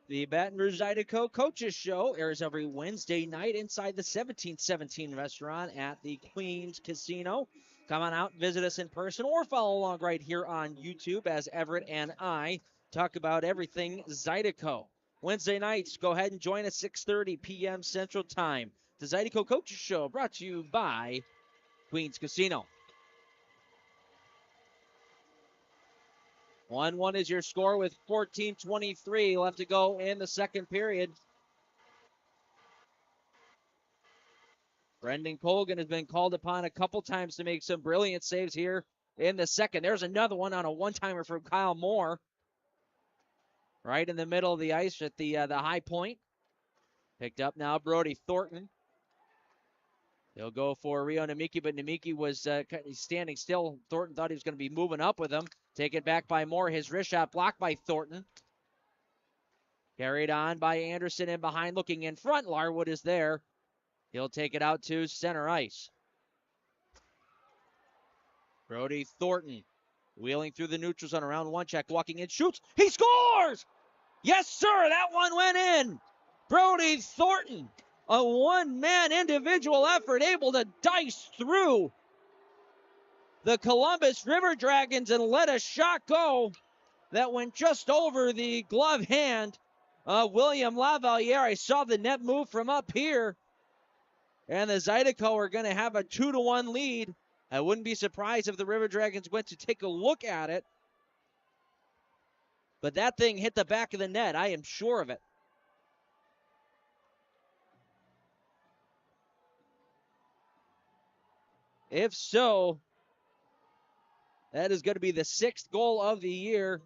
[SPEAKER 1] The Baton Rouge Zydeco Coaches Show airs every Wednesday night inside the 1717 restaurant at the Queens Casino. Come on out, visit us in person, or follow along right here on YouTube as Everett and I talk about everything Zydeco. Wednesday nights, go ahead and join us 6:30 p.m. Central Time. The Zydeco Coaches Show brought to you by Queens Casino. 1-1 is your score with 14:23 left to go in the second period. Brendan Colgan has been called upon a couple times to make some brilliant saves here in the second. There's another one on a one-timer from Kyle Moore. Right in the middle of the ice at the high point. Picked up now Brody Thornton. They'll go for Rio Namiki, but Namiki was standing still. Thornton thought he was going to be moving up with him. Taken back by Moore. His wrist shot blocked by Thornton. Carried on by Anderson and behind looking in front. Larwood is there. He'll take it out to center ice. Brody Thornton wheeling through the neutral zone around one check. Walking in, shoots. He scores! Yes, sir. That one went in. Brody Thornton. A one-man individual effort able to dice through the Columbus River Dragons and let a shot go that went just over the glove hand of William Lavaliere. I saw the net move from up here, and the Zydeco are going to have a 2-1 lead. I wouldn't be surprised if the River Dragons went to take a look at it, but that thing hit the back of the net. I am sure of it. If so, that is going to be the 6th goal of the year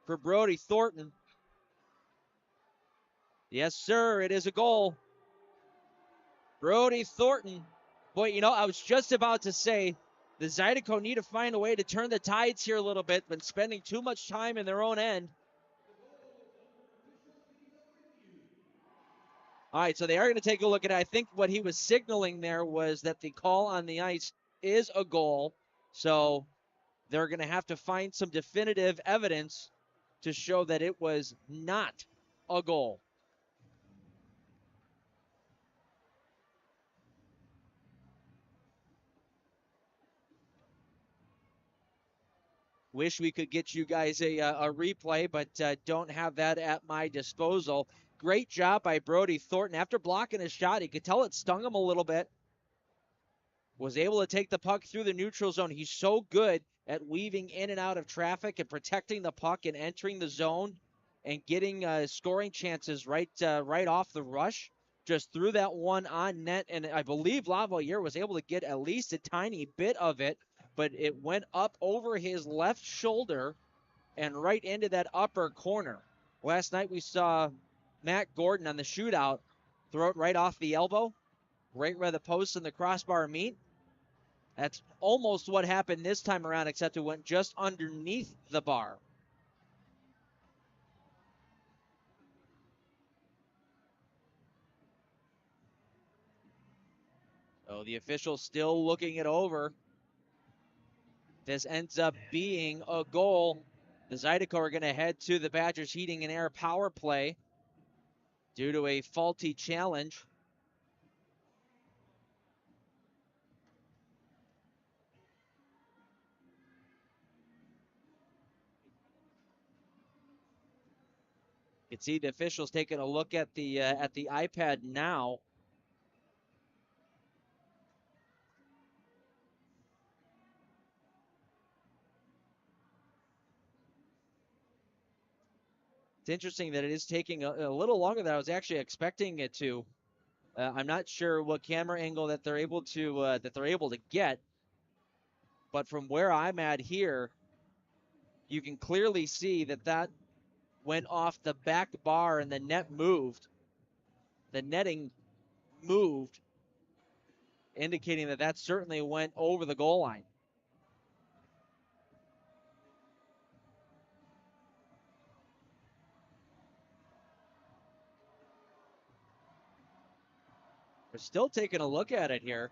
[SPEAKER 1] for Brody Thornton. Yes, sir, it is a goal. Brody Thornton. Boy, you know, I was just about to say the Zydeco need to find a way to turn the tides here a little bit, been spending too much time in their own end. All right, so they are going to take a look at it. I think what he was signaling there was that the call on the ice is a goal. So they're going to have to find some definitive evidence to show that it was not a goal. Wish we could get you guys a replay, but don't have that at my disposal. Great job by Brody Thornton. After blocking his shot, he could tell it stung him a little bit. Was able to take the puck through the neutral zone. He's so good at weaving in and out of traffic and protecting the puck and entering the zone and getting scoring chances right off the rush. Just threw that one on net, and I believe Lavaliere was able to get at least a tiny bit of it, but it went up over his left shoulder and right into that upper corner. Last night we saw Matt Gordon on the shootout throw it right off the elbow, right where the post and the crossbar meet. That's almost what happened this time around, except it went just underneath the bar. So the official still looking it over. This ends up being a goal. The Zydeco are going to head to the Badgers Heating and Air power play due to a faulty challenge. You can see the officials taking a look at the iPad now. It's interesting that it is taking a little longer than I was actually expecting it to. I'm not sure what camera angle that they're able to get, but from where I'm at here, you can clearly see that went off the back bar and the net moved. The netting moved, indicating that certainly went over the goal line. We're still taking a look at it here.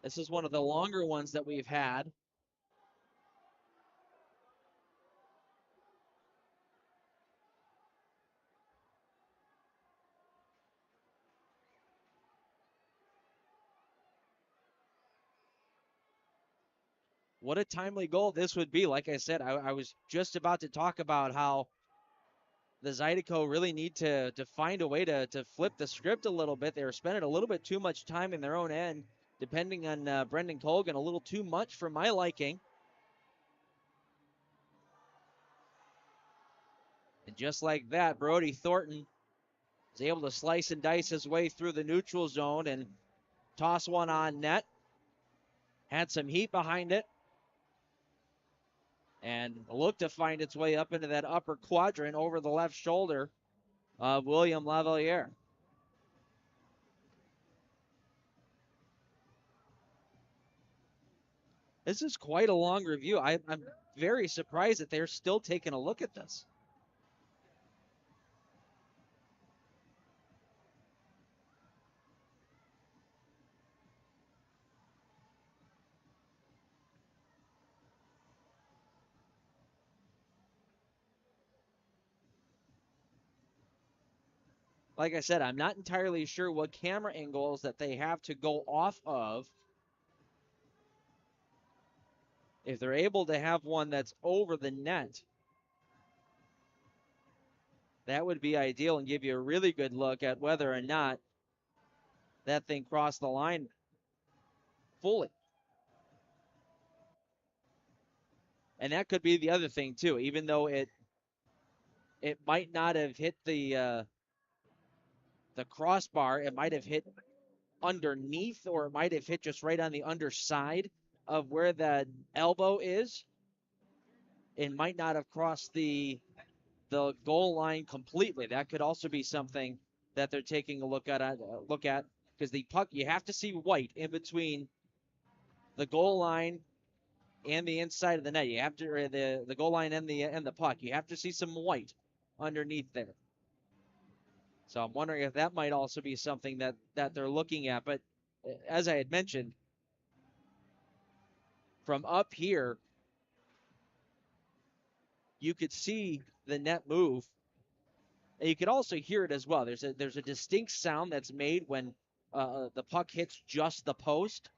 [SPEAKER 1] This is one of the longer ones that we've had. What a timely goal this would be. Like I said, I was just about to talk about how the Zydeco really need to find a way to flip the script a little bit. They were spending a little bit too much time in their own end, depending on Brendan Colgan, a little too much for my liking. And just like that, Brody Thornton was able to slice and dice his way through the neutral zone and toss one on net. Had some heat behind it. And looked to find its way up into that upper quadrant over the left shoulder of William Lavaliere. This is quite a long review. I'm very surprised that they're still taking a look at this. like I said, I'm not entirely sure what camera angles that they have to go off of. If they're able to have one that's over the net, that would be ideal and give you a really good look at whether or not that thing crossed the line fully. And that could be the other thing too, even though it might not have hit the crossbar, it might have hit underneath, or it might have hit just right on the underside of where the elbow is. It might not have crossed the goal line completely. That could also be something that they're taking a look at because the puck, you have to see white in between the goal line and the inside of the net. You have to, or the goal line and the puck. You have to see some white underneath there. So I'm wondering if that might also be something that they're looking at. But as I had mentioned, from up here, you could see the net move. And you could also hear it as well. There's a distinct sound that's made when the puck hits just the post.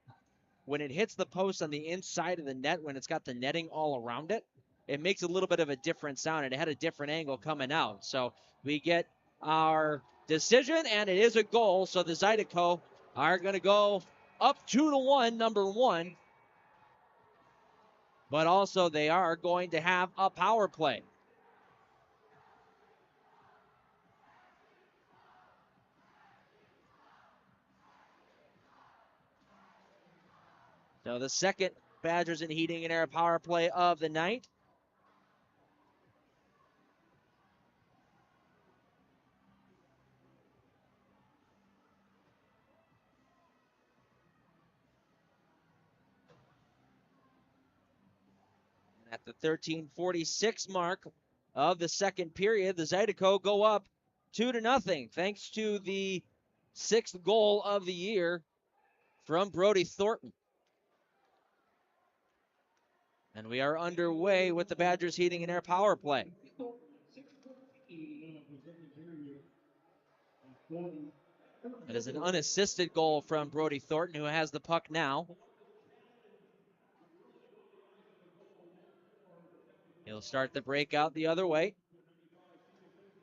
[SPEAKER 1] When it hits the post on the inside of the net, when it's got the netting all around it, it makes a little bit of a different sound, and it had a different angle coming out. So we get our decision, and it is a goal. So the Zydeco are going to go up 2-1, number one. But also they are going to have a power play. So the second Badgers and Heating and Air power play of the night. And at the 13:46 mark of the second period, the Zydeco go up 2-0, thanks to the 6th goal of the year from Brody Thornton. And we are underway with the Badgers Heating and Air power play. It is an unassisted goal from Brody Thornton, who has the puck now. He'll start the breakout the other way.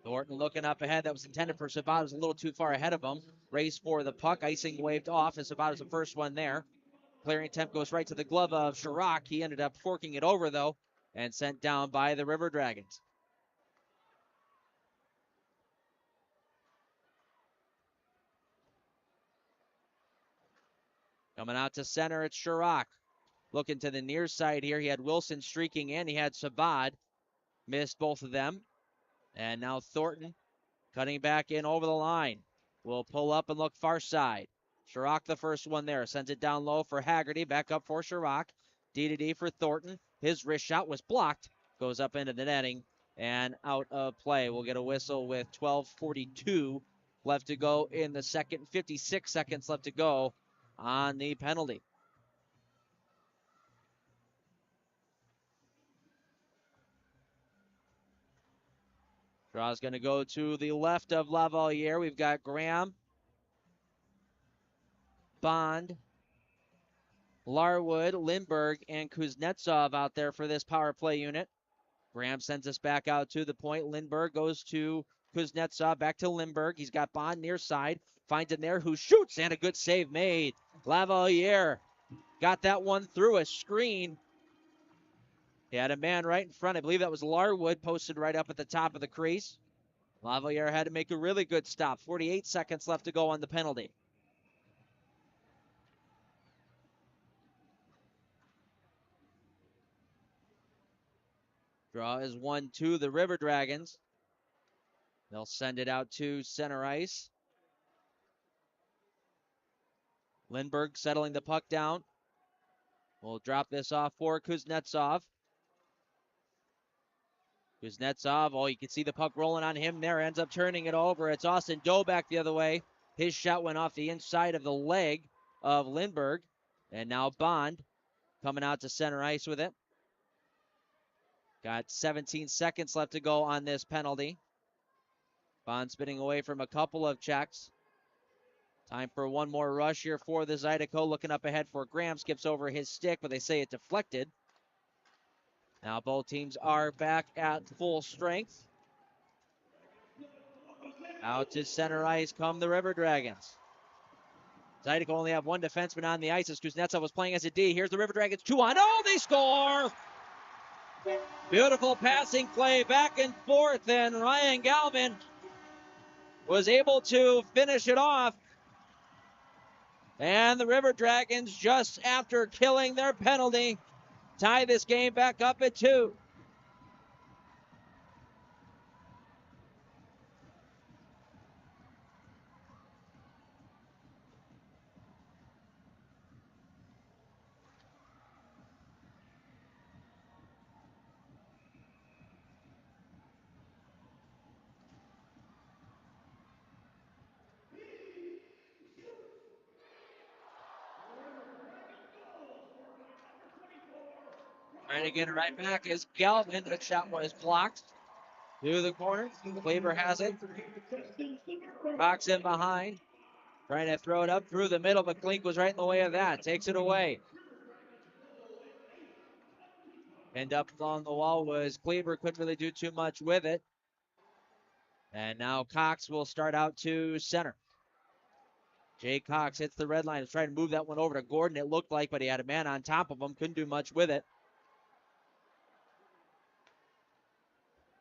[SPEAKER 1] Thornton looking up ahead. That was intended for Sabad. It was a little too far ahead of him. Race for the puck. Icing waved off, and Sabad was the first one there. Clearing attempt goes right to the glove of Chirac. He ended up forking it over, though, and sent down by the River Dragons. Coming out to center, it's Chirac. Looking to the near side here. He had Wilson streaking in. He had Sabad. Missed both of them. And now Thornton cutting back in over the line. Will pull up and look far side. Chirac the first one there. Sends it down low for Haggerty. Back up for Chirac. D-to-D for Thornton. His wrist shot was blocked. Goes up into the netting and out of play. We'll get a whistle with 12:42 left to go in the second. 56 seconds left to go on the penalty. Draw's going to go to the left of Lavalier. We've got Graham, Bond, Larwood, Lindbergh, and Kuznetsov out there for this power play unit. Graham sends us back out to the point. Lindbergh goes to Kuznetsov, back to Lindbergh. He's got Bond near side. Finds him there, who shoots, and a good save made. Lavalier got that one through a screen. He had a man right in front. I believe that was Larwood, posted right up at the top of the crease. Lavalier had to make a really good stop. 48 seconds left to go on the penalty. Draw is 1-2, the River Dragons. They'll send it out to center ice. Lindbergh settling the puck down. We'll drop this off for Kuznetsov. Kuznetsov, you can see the puck rolling on him there. Ends up turning it over. It's Austin Doback the other way. His shot went off the inside of the leg of Lindbergh. And now Bond coming out to center ice with it. Got 17 seconds left to go on this penalty. Bond spinning away from a couple of checks. Time for one more rush here for the Zydeco. Looking up ahead for Graham. Skips over his stick, but they say it deflected. Now both teams are back at full strength. Out to center ice come the River Dragons. Zydeco only have one defenseman on the ice as Kuznetsov was playing as a D. Here's the River Dragons 2-on. Oh, they score! Beautiful passing play back and forth, and Ryan Galvin was able to finish it off. And the River Dragons, just after killing their penalty, tie this game back up at 2. Trying to get it right back is Galvin. That shot was blocked through the corner. Kleber has it. Cox in behind. Trying to throw it up through the middle, but Klink was right in the way of that. Takes it away. End up along the wall was Kleber. Couldn't really do too much with it. And now Cox will start out to center. Jay Cox hits the red line. He's trying to move that one over to Gordon, it looked like, but he had a man on top of him. Couldn't do much with it.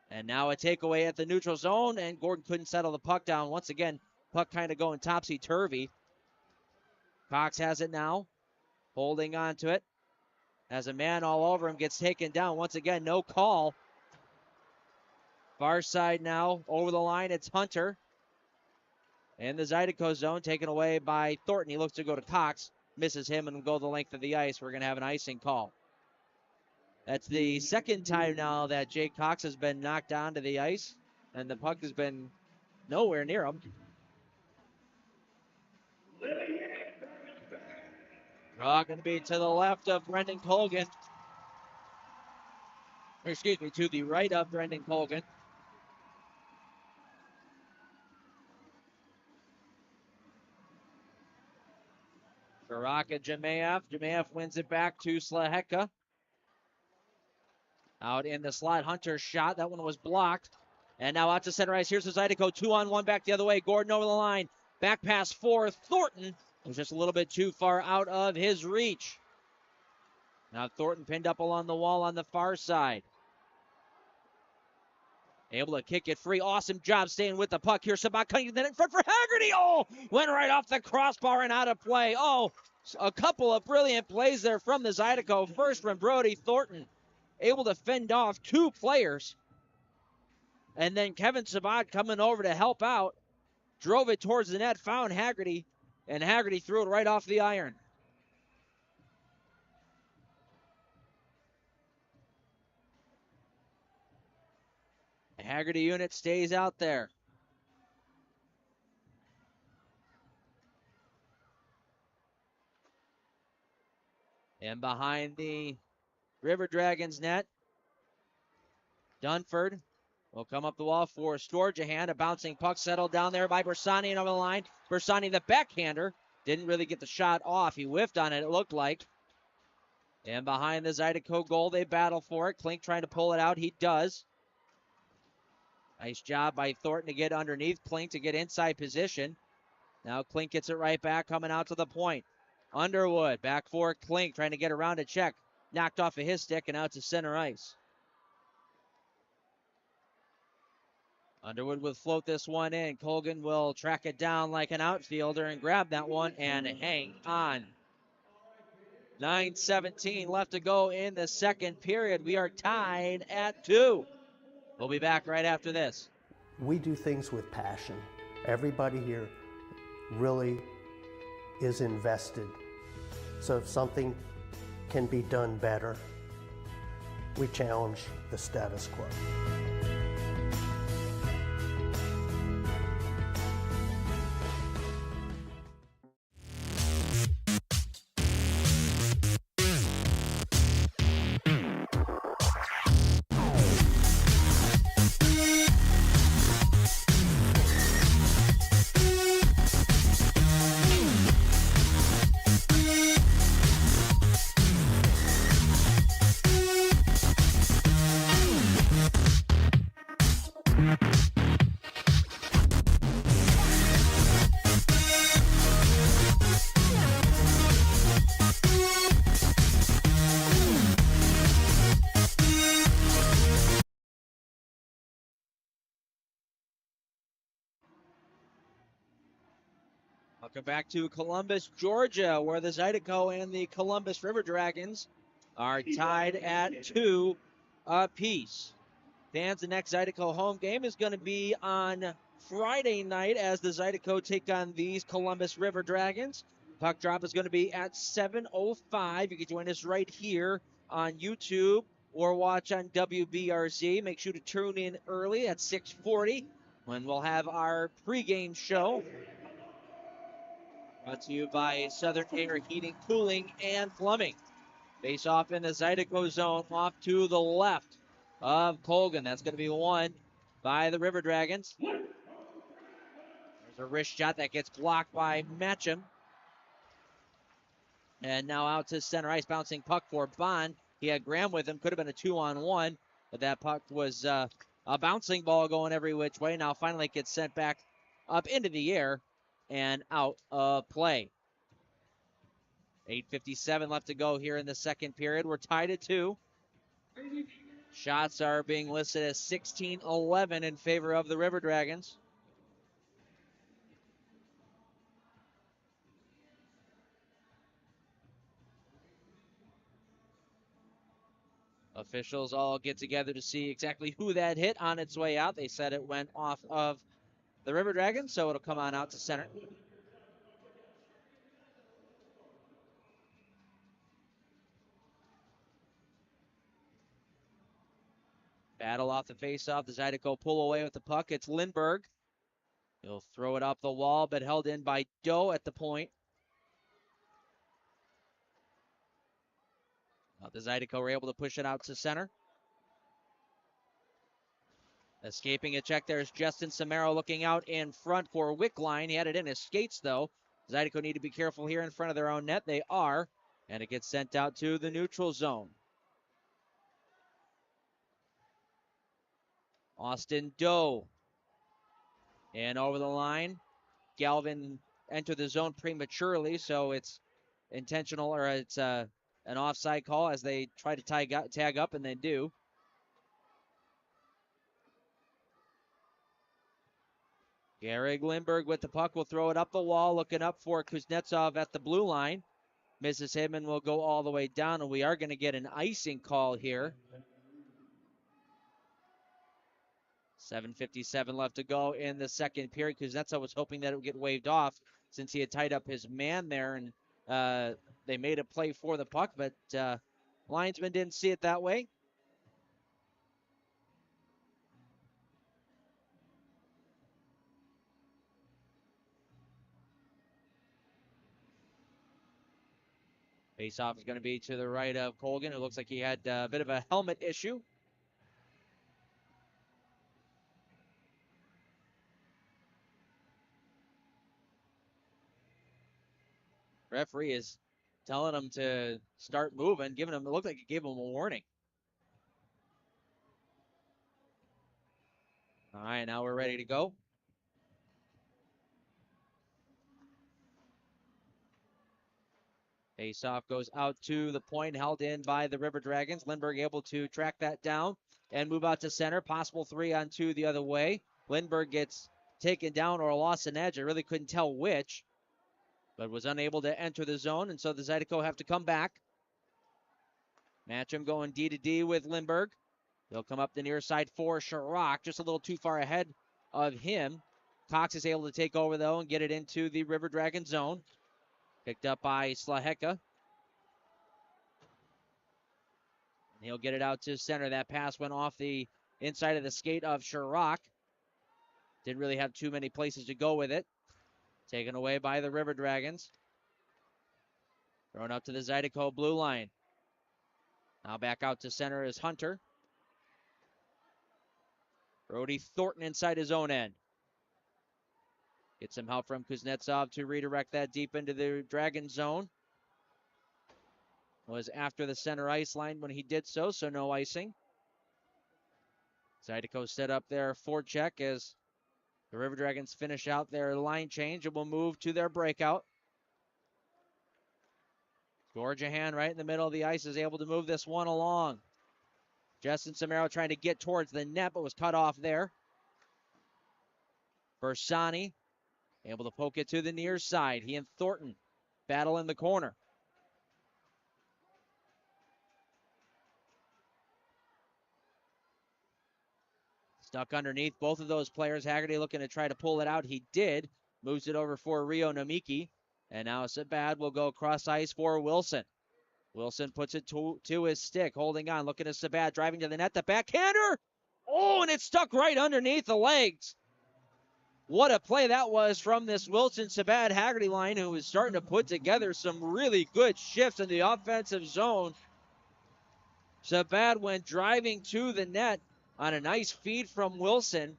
[SPEAKER 1] And now a takeaway at the neutral zone, and Gordon couldn't settle the puck down. Once again, puck kind of going topsy-turvy. Cox has it now, holding on to it. As a man all over him, gets taken down. Once again, no call. Far side now, over the line, it's Hunter. In the Zydeco zone, taken away by Thornton. He looks to go to Cox, misses him, and will go the length of the ice. We're going to have an icing call. That's the second time now that Jake Cox has been knocked onto the ice, and the puck has been nowhere near him. Draw going to be to the left of Brendan Colgan. Excuse me, to the right of Brendan Colgan. Baraka Jemayev. Jemayev wins it back to Slaheka. Out in the slot, Hunter's shot. That one was blocked. And now out to center ice. Here's the Zydeco. 2-on-1 back the other way. Gordon over the line. Back pass for Thornton. Was just a little bit too far out of his reach. Now Thornton pinned up along the wall on the far side. Able to kick it free. Awesome job staying with the puck here. Sabad cutting it in front for Haggerty. Oh, went right off the crossbar and out of play. Oh, a couple of brilliant plays there from the Zydeco. First from Brody Thornton. Able to fend off two players. And then Kevin Sabad coming over to help out. Drove it towards the net, found Haggerty, and Haggerty threw it right off the iron. The Haggerty unit stays out there. And behind the River Dragons net, Dunford will come up the wall for Storjahan. A bouncing puck settled down there by Bersani and over the line. Bersani, the backhander, didn't really get the shot off. He whiffed on it, it looked like. And behind the Zydeco goal, they battle for it. Klink trying to pull it out. He does. Nice job by Thornton to get underneath Klink to get inside position. Now Klink gets it right back, coming out to the point. Underwood back for Klink, trying to get around a check. Knocked off of his stick and out to center ice. Underwood will float this one in. Colgan will track it down like an outfielder and grab that one and hang on. 9:17 left to go in the second period. We are tied at 2. We'll be back right after this.
[SPEAKER 8] We do things with passion. Everybody here really is invested. So if something can be done better, we challenge the status quo.
[SPEAKER 1] Welcome back to Columbus, Georgia, where the Zydeco and the Columbus River Dragons are tied at 2 apiece. Fans, the next Zydeco home game is going to be on Friday night as the Zydeco take on these Columbus River Dragons. Puck drop is going to be at 7:05. You can join us right here on YouTube or watch on WBRZ. Make sure to tune in early at 6:40 when we'll have our pregame show. Brought to you by Southern Air Heating, Cooling, and Plumbing. Face off in the Zydeco zone off to the left of Colgan. That's going to be won by the River Dragons. There's a wrist shot that gets blocked by Matcham. And now out to center ice, bouncing puck for Bond. He had Graham with him. Could have been a 2-on-1, but that puck was a bouncing ball going every which way. Now finally it gets sent back up into the air and out of play. 8:57 left to go here in the second period. We're tied at 2. Shots are being listed as 16-11 in favor of the River Dragons. Officials all get together to see exactly who that hit on its way out. They said it went off of the River Dragons, so it'll come on out to center. Battle off the faceoff. The Zydeco pull away with the puck. It's Lindbergh. He'll throw it up the wall, but held in by Doe at the point. The Zydeco were able to push it out to center. Escaping a check there is Justin Samaro looking out in front for Wickline. He had it in his skates, though. Zydeco need to be careful here in front of their own net. They are, and it gets sent out to the neutral zone. Austin Doe. And over the line, Galvin entered the zone prematurely, so it's intentional, or it's an offside call as they try to tag up, and they do. Garrig Lindbergh with the puck will throw it up the wall, looking up for Kuznetsov at the blue line. Misses him and will go all the way down, and we are going to get an icing call here. 7:57 left to go in the second period. Kuznetsov was hoping that it would get waved off since he had tied up his man there, and they made a play for the puck, but linesman didn't see it that way. Face-off is going to be to the right of Colgan. It looks like he had a bit of a helmet issue. Referee is telling him to start moving, giving him, it looked like it gave him a warning. All right, now we're ready to go. Face-off goes out to the point, held in by the River Dragons. Lindbergh able to track that down and move out to center. Possible 3-on-2 the other way. Lindbergh gets taken down or lost an edge. I really couldn't tell which, but was unable to enter the zone, and so the Zydeco have to come back. Matcham going D-to-D with Lindbergh. They'll come up the near side for Sharrock, just a little too far ahead of him. Cox is able to take over, though, and get it into the River Dragon zone. Picked up by Slaheka. He'll get it out to center. That pass went off the inside of the skate of Sharrock. Didn't really have too many places to go with it. Taken away by the River Dragons. Thrown up to the Zydeco blue line. Now back out to center is Hunter. Brody Thornton inside his own end. Get some help from Kuznetsov to redirect that deep into the Dragon zone. Was after the center ice line when he did so no icing. Zydeco set up their forecheck as the River Dragons finish out their line change and will move to their breakout. Gorjahan right in the middle of the ice is able to move this one along. Justin Samaro trying to get towards the net but was cut off there. Bersani able to poke it to the near side. He and Thornton battle in the corner. Stuck underneath both of those players. Haggerty looking to try to pull it out. He did. Moves it over for Rio Namiki. And now Sabad will go cross ice for Wilson. Wilson puts it to his stick, holding on, looking at Sabad, driving to the net. The backhander. Oh, and it stuck right underneath the legs. What a play that was from this Wilson-Sabad Haggerty line, who is starting to put together some really good shifts in the offensive zone. Sabad went driving to the net on a nice feed from Wilson.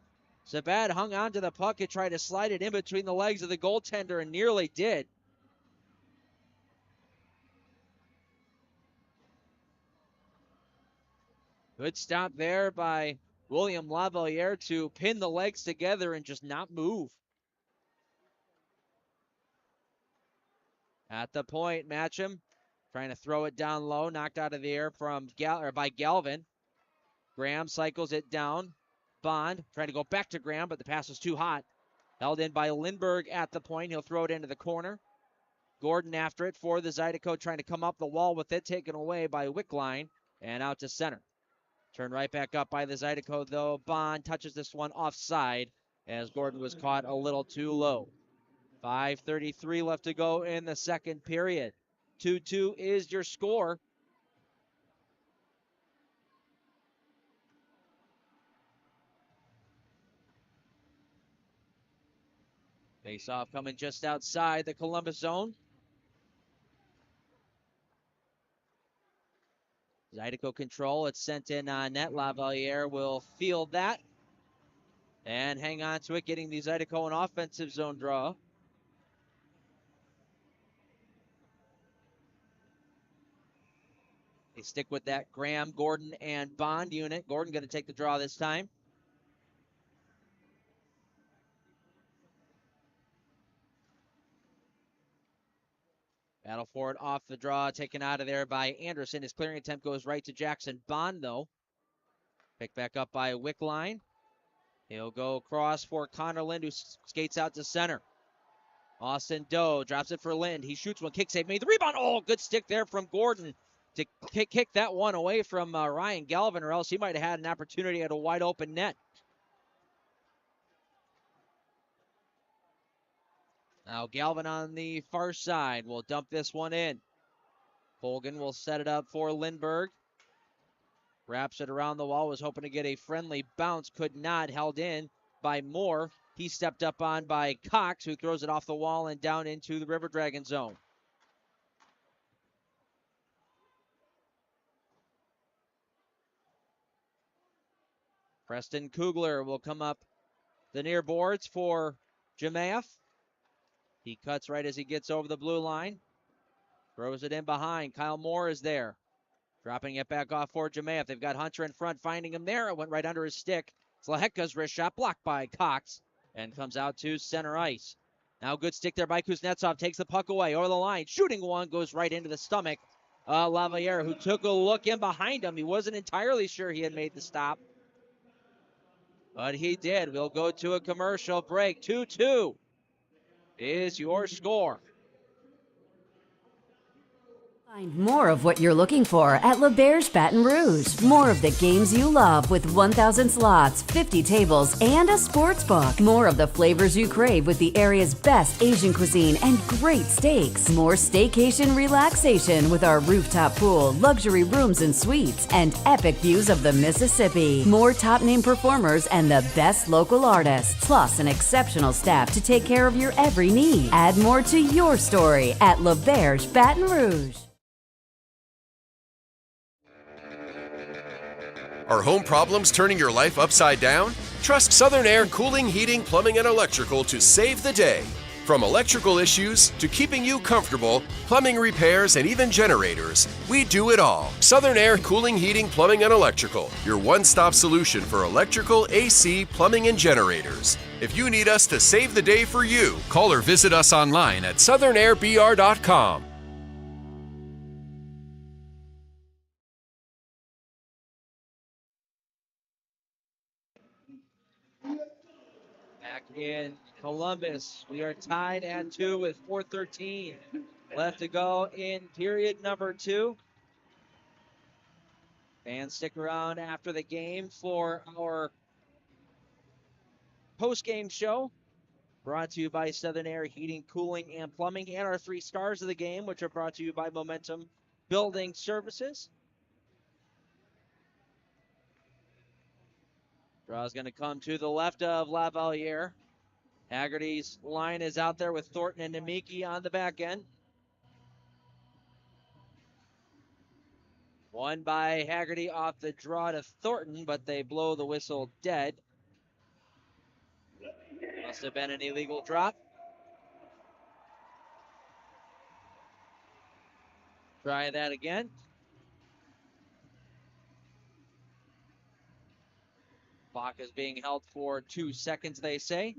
[SPEAKER 1] Sabad hung on to the puck and tried to slide it in between the legs of the goaltender and nearly did. Good stop there by William Lavaliere to pin the legs together and just not move. At the point, Matcham trying to throw it down low, knocked out of the air by Galvin. Graham cycles it down. Bond trying to go back to Graham, but the pass was too hot. Held in by Lindbergh at the point. He'll throw it into the corner. Gordon after it for the Zydeco, trying to come up the wall with it, taken away by Wickline and out to center. Turned right back up by the Zydeco, though. Bond touches this one offside as Gordon was caught a little too low. 5:33 left to go in the second period. 2-2 is your score. Face-off coming just outside the Columbus zone. Zydeco control. It's sent in on net. Lavaliere will field that and hang on to it, getting the Zydeco an offensive zone draw. They stick with that Graham, Gordon, and Bond unit. Gordon going to take the draw this time. Battle for it off the draw, taken out of there by Anderson. His clearing attempt goes right to Jackson Bond, though. Picked back up by Wickline. He'll go across for Connor Lind, who skates out to center. Austin Doe drops it for Lind. He shoots one, kick save, made the rebound. Oh, good stick there from Gordon to kick that one away from Ryan Galvin, or else he might have had an opportunity at a wide open net. Now Galvin on the far side will dump this one in. Colgan will set it up for Lindbergh. Wraps it around the wall, was hoping to get a friendly bounce, could not, held in by Moore. He stepped up on by Cox, who throws it off the wall and down into the River Dragon zone. Preston Kugler will come up the near boards for Jamaev. He cuts right as he gets over the blue line. Throws it in behind. Kyle Moore is there. Dropping it back off for Jamaev. They've got Hunter in front, finding him there. It went right under his stick. Slaheka's wrist shot blocked by Cox and comes out to center ice. Now good stick there by Kuznetsov. Takes the puck away over the line. Shooting one goes right into the stomach. Lavaliere, who took a look in behind him. He wasn't entirely sure he had made the stop, but he did. We'll go to a commercial break. 2-2 is your score.
[SPEAKER 9] Find more of what you're looking for at LeBear's Baton Rouge. More of the games you love with 1,000 slots, 50 tables, and a sports book. More of the flavors you crave with the area's best Asian cuisine and great steaks. More staycation relaxation with our rooftop pool, luxury rooms and suites, and epic views of the Mississippi. More top-name performers and the best local artists, plus an exceptional staff to take care of your every need. Add more to your story at LeBear's Baton Rouge.
[SPEAKER 10] Are home problems turning your life upside down? Trust Southern Air Cooling, Heating, Plumbing, and Electrical to save the day. From electrical issues to keeping you comfortable, plumbing repairs, and even generators, we do it all. Southern Air Cooling, Heating, Plumbing, and Electrical, your one-stop solution for electrical, AC, plumbing, and generators. If you need us to save the day for you, call or visit us online at southernair.br.com.
[SPEAKER 1] in Columbus. We are tied at 2 with 4:13 left to go in period number 2. Fans, stick around after the game for our post-game show, brought to you by Southern Air Heating, Cooling, and Plumbing, and our 3 stars of the game, which are brought to you by Momentum Building Services. Draw is going to come to the left of Lavaliere. Haggerty's line is out there with Thornton and Namiki on the back end. Won by Haggerty off the draw to Thornton, but they blow the whistle dead. Must have been an illegal drop. Try that again. Clock is being held for 2 seconds, they say.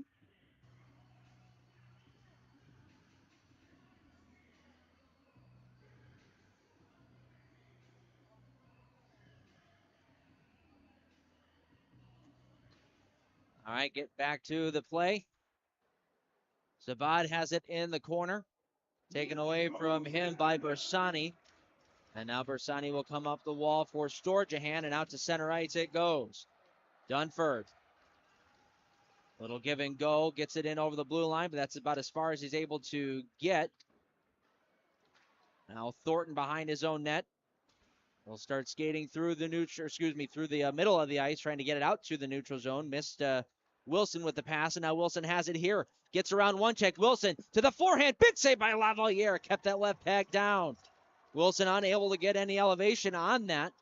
[SPEAKER 1] All right, get back to the play. Sabad has it in the corner. Taken away from him by Bersani. And now Bersani will come up the wall for Storjahan, and out to center ice it goes. Dunford. Little give and go. Gets it in over the blue line, but that's about as far as he's able to get. Now Thornton behind his own net. Will start skating through the through the middle of the ice, trying to get it out to the neutral zone. Missed Wilson with the pass, and now Wilson has it here. Gets around one check. Wilson to the forehand. Big save by Lavaliere. Kept that left peg down. Wilson unable to get any elevation on that.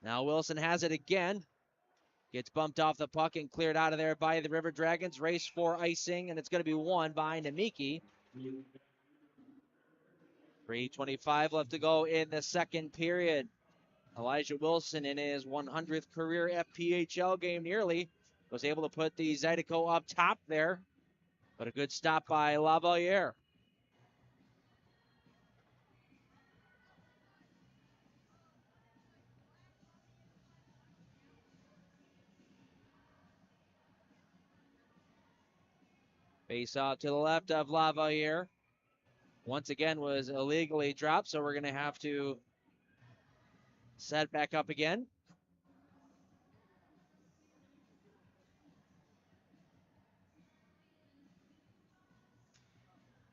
[SPEAKER 1] Now Wilson has it again. Gets bumped off the puck and cleared out of there by the River Dragons. Race for icing, and it's going to be won by Namiki. 3:25 left to go in the second period. Elijah Wilson, in his 100th career FPHL game nearly, was able to put the Zydeco up top there. But a good stop by Lavaliere. Face off to the left of Lavaliere. Once again was illegally dropped, so we're going to have to set back up again.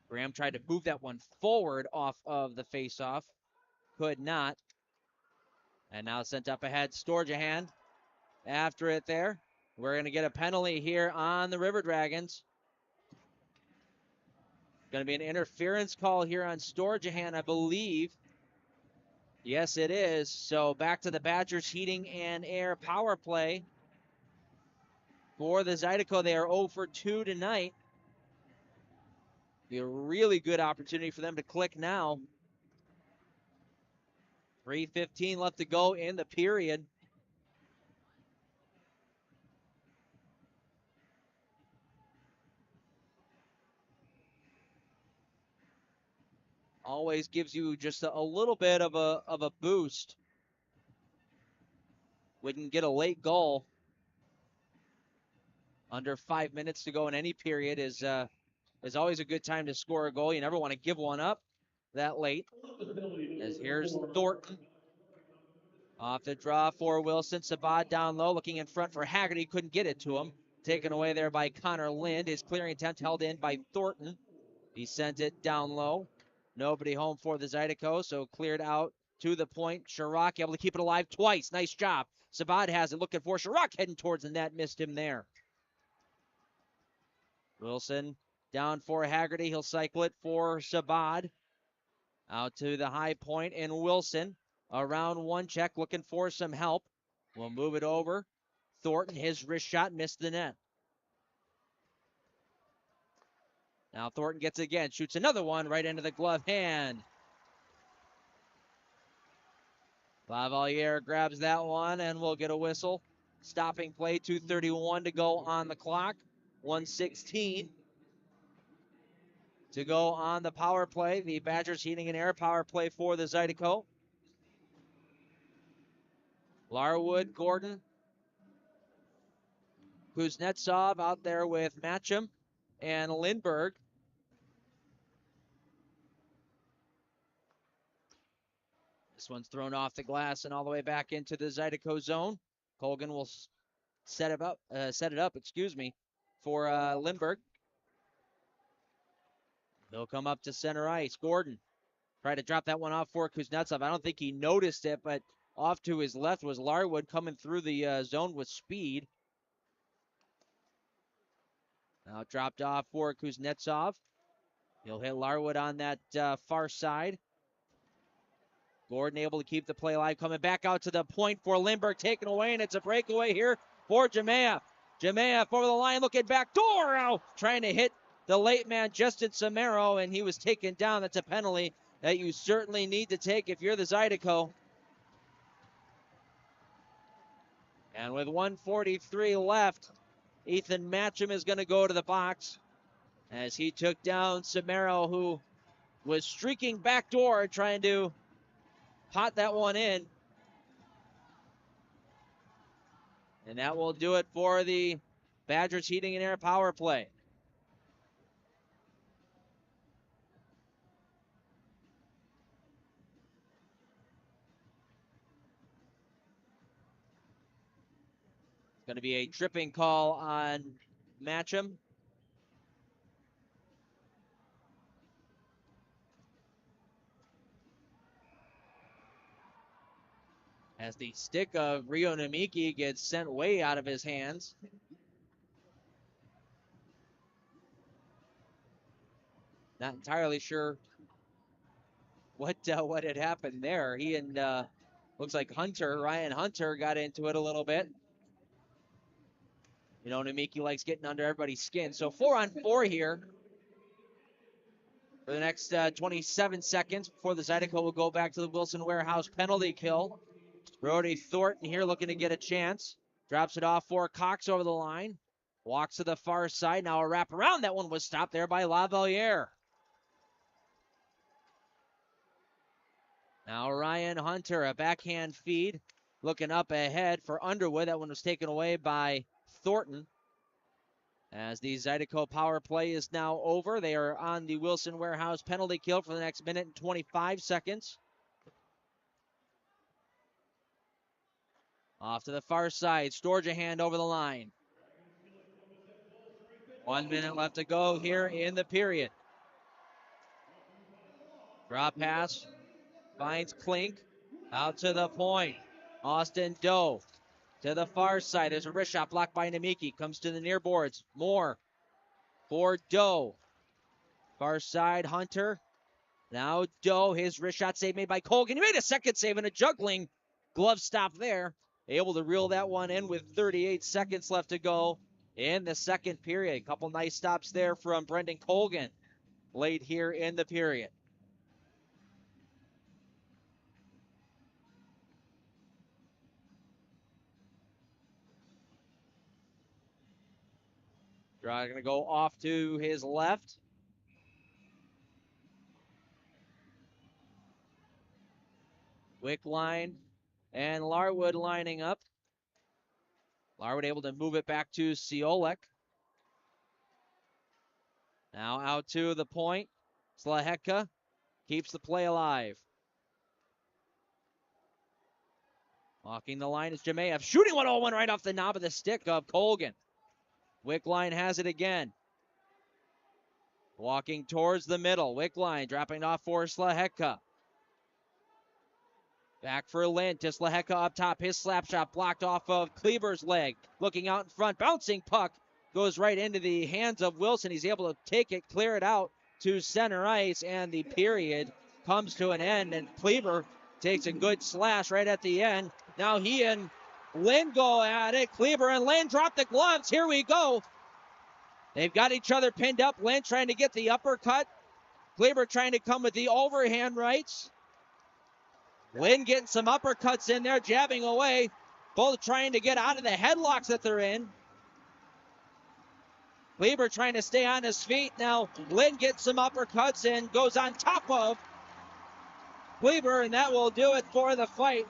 [SPEAKER 1] Graham tried to move that one forward off of the face-off. Could not. And now sent up ahead, Storjahan after it there. We're going to get a penalty here on the River Dragons. Going to be an interference call here on Storjahan, I believe. Yes, it is. So back to the Badgers Heating and Air power play. For the Zydeco, they are 0 for 2 tonight. Be a really good opportunity for them to click now. 3:15 left to go in the period. Always gives you just a little bit of a boost. We can get a late goal. Under 5 minutes to go in any period is always a good time to score a goal. You never want to give one up that late. As here's Thornton. Off the draw for Wilson. Sabad down low, looking in front for Haggerty. Couldn't get it to him. Taken away there by Connor Lind. His clearing attempt held in by Thornton. He sent it down low. Nobody home for the Zydeco, so cleared out to the point. Chirac able to keep it alive twice. Nice job. Sabad has it, looking for Chirac, heading towards the net. Missed him there. Wilson down for Haggerty. He'll cycle it for Sabad. Out to the high point, and Wilson around one check, looking for some help. We'll move it over. Thornton, his wrist shot, missed the net. Now Thornton gets it again, shoots another one right into the glove hand. Lavaliere grabs that one, and we'll get a whistle. Stopping play, 2:31 to go on the clock. 1:16 to go on the power play. The Badgers Heating and Air power play for the Zydeco. Larwood, Gordon, Kuznetsov out there with Matcham and Lindbergh. This one's thrown off the glass and all the way back into the Zydeco zone. Colgan will set it up, for Lindbergh. He'll come up to center ice. Gordon tried to drop that one off for Kuznetsov. I don't think he noticed it, but off to his left was Larwood coming through the zone with speed. Now dropped off for Kuznetsov. He'll hit Larwood on that far side. Gordon able to keep the play alive. Coming back out to the point for Lindbergh. Taken away, and it's a breakaway here for Jemayev. Jemayev over the line, looking back door. Now trying to hit the late man, Justin Samaro, and he was taken down. That's a penalty that you certainly need to take if you're the Zydeco. And with 1:43 left, Ethan Matcham is going to go to the box as he took down Samaro, who was streaking backdoor trying to pot that one in. And that will do it for the Badgers Heating and Air power play. It's going to be a tripping call on Matcham. As the stick of Rio Namiki gets sent way out of his hands. Not entirely sure what had happened there. He and looks like Ryan Hunter got into it a little bit. You know, Namiki likes getting under everybody's skin. So 4-on-4 here for the next 27 seconds before the Zydeco will go back to the Wilson Warehouse penalty kill. Brody Thornton here looking to get a chance. Drops it off for Cox over the line. Walks to the far side. Now a wrap around. That one was stopped there by Lavaliere. Now Ryan Hunter, a backhand feed. Looking up ahead for Underwood. That one was taken away by Thornton. As the Zydeco power play is now over. They are on the Wilson Warehouse penalty kill for the next minute and 25 seconds. Off to the far side. Storjahan over the line. 1 minute left to go here in the period. Drop pass. Finds Klink. Out to the point. Austin Doe. To the far side. There's a wrist shot blocked by Namiki. Comes to the near boards. Moore. For Doe. Far side. Hunter. Now Doe. His wrist shot save made by Colgan. He made a second save and a juggling glove stop there. Able to reel that one in with 38 seconds left to go in the second period. A couple nice stops there from Brendan Colgan late here in the period. Going to go off to his left. Wickline and Larwood lining up. Larwood able to move it back to Ciolek. Now out to the point. Slaheka keeps the play alive. Walking the line is Jemayev. Shooting 1-0-1 right off the knob of the stick of Colgan. Wickline has it again. Walking towards the middle. Wickline dropping off for Slaheka. Back for Lind to Slaheka up top. His slap shot blocked off of Kleber's leg. Looking out in front. Bouncing puck goes right into the hands of Wilson. He's able to take it, clear it out to center ice, and the period comes to an end. And Kleber takes a good slash right at the end. Now he and Lind go at it. Kleber and Lind drop the gloves. Here we go. They've got each other pinned up. Lind trying to get the uppercut. Kleber trying to come with the overhand rights. Lind getting some uppercuts in there, jabbing away. Both trying to get out of the headlocks that they're in. Kleber trying to stay on his feet. Now Lind gets some uppercuts and goes on top of Kleber, and that will do it for the fight.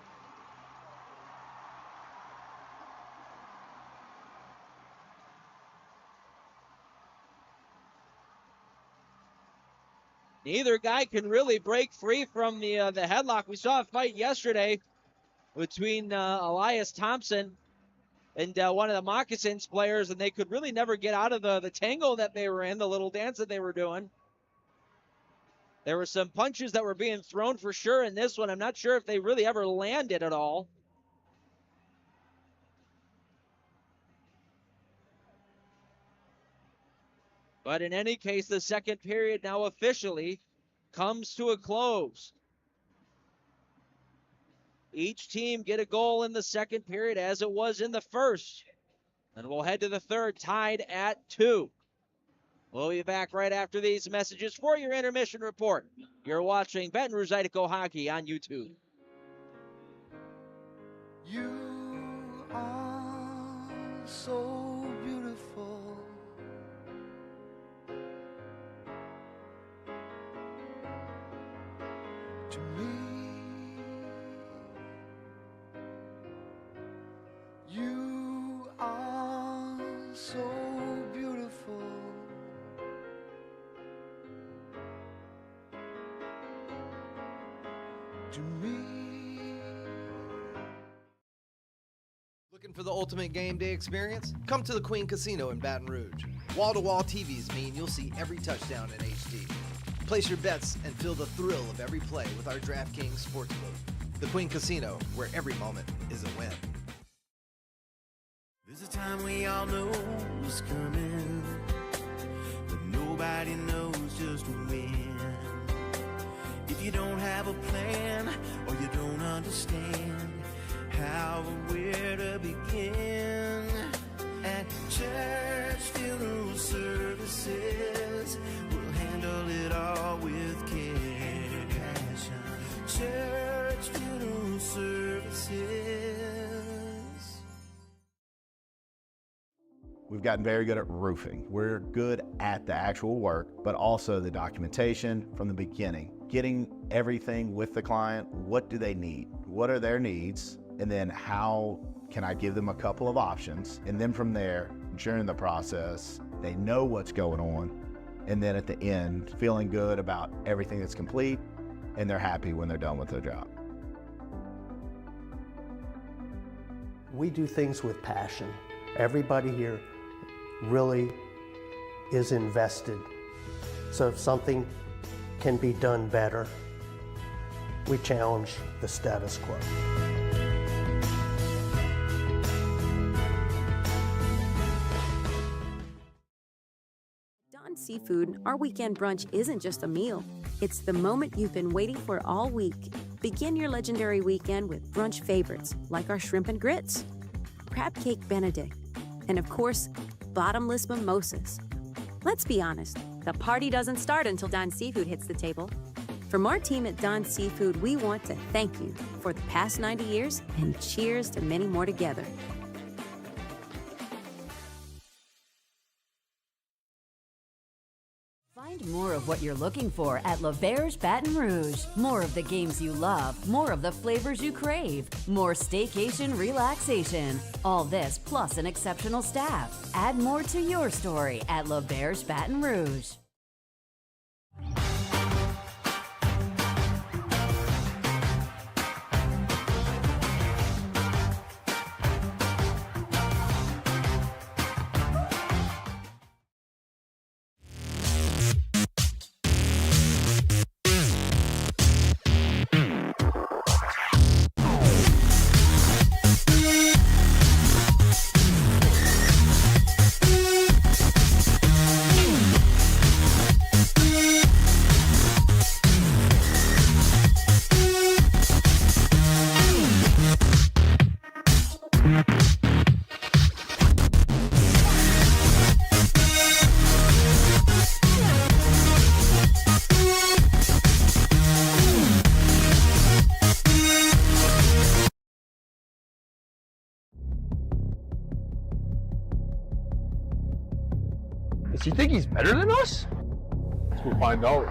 [SPEAKER 1] Neither guy can really break free from the headlock. We saw a fight yesterday between Elias Thompson and one of the Moccasins players, and they could really never get out of the tango that they were in, the little dance that they were doing. There were some punches that were being thrown for sure in this one. I'm not sure if they really ever landed at all. But in any case, the second period now officially comes to a close. Each team get a goal in the second period as it was in the first. And we'll head to the third, tied at 2. We'll be back right after these messages for your intermission report. You're watching Baton Rouge Zydeco Hockey on YouTube.
[SPEAKER 5] You are so beautiful. To me, you are so beautiful. To me.
[SPEAKER 4] Looking for the ultimate game day experience? Come to the Queen Casino in Baton Rouge. Wall-to-wall TVs mean you'll see every touchdown in HD. Place your bets and feel the thrill of every play with our DraftKings Sportsbook. The Queen Casino, where every moment is a win.
[SPEAKER 5] There's a time we all know is coming, but nobody knows just when. If you don't have a plan or you don't understand how or where to begin, at church funeral services, we'll handle it all with care. Church funeral services.
[SPEAKER 11] We've gotten very good at roofing. We're good at the actual work, but also the documentation from the beginning. Getting everything with the client. What do they need? What are their needs? And then how can I give them a couple of options? And then from there, during the process, they know what's going on. And then at the end, feeling good about everything that's complete, and they're happy when they're done with their job.
[SPEAKER 8] We do things with passion. Everybody here really is invested. So if something can be done better, we challenge the status quo.
[SPEAKER 12] Don Seafood, our weekend brunch isn't just a meal. It's the moment you've been waiting for all week. Begin your legendary weekend with brunch favorites like our shrimp and grits, crab cake Benedict, and of course, bottomless mimosas. Let's be honest, the party doesn't start until Don Seafood hits the table. From our team at Don Seafood, we want to thank you for the past 90 years and cheers to many more together.
[SPEAKER 9] Find more of what you're looking for at L'Auberge Baton Rouge. More of the games you love, more of the flavors you crave, more staycation relaxation. All this plus an exceptional staff. Add more to your story at L'Auberge Baton Rouge.
[SPEAKER 13] Does he think he's better than us? We'll find out.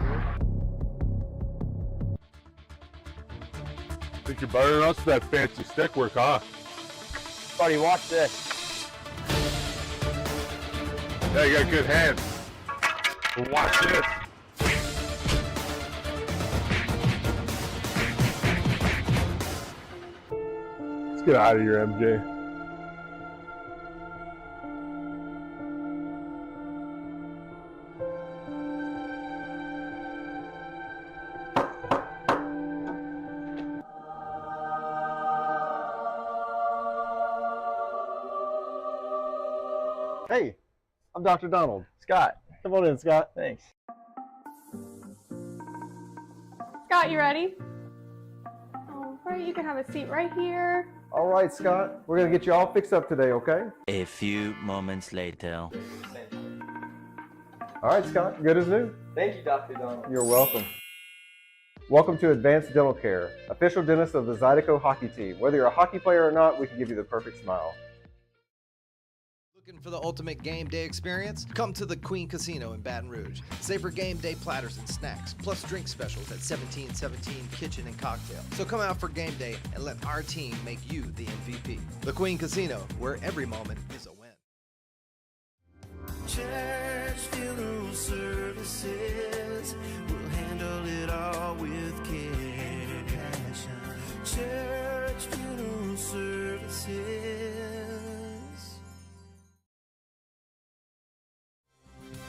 [SPEAKER 13] Think you're better than us with that fancy stick work, huh? Buddy, watch this. Yeah, you got good hands. But watch this. Get out of here, MJ.
[SPEAKER 14] Hey, I'm Dr. Donald. Scott, come on in, Scott. Thanks.
[SPEAKER 15] Scott, you ready? All right, you can have a seat right here.
[SPEAKER 14] All right, Scott, we're going to get you all fixed up today, okay?
[SPEAKER 16] A few moments later.
[SPEAKER 14] All right, Scott, good as new.
[SPEAKER 21] Thank you, Dr. Donald.
[SPEAKER 14] You're welcome. Welcome to Advanced Dental Care, official dentist of the Zydeco hockey team. Whether you're a hockey player or not, we can give you the perfect smile.
[SPEAKER 4] Looking for the ultimate game day experience? Come to the Queen Casino in Baton Rouge. Savor game day platters and snacks, plus drink specials at 1717 Kitchen and Cocktail. So come out for game day and let our team make you the MVP. The Queen Casino, where every moment is a win.
[SPEAKER 5] Church funeral services, we'll handle it all with care. Church funeral services.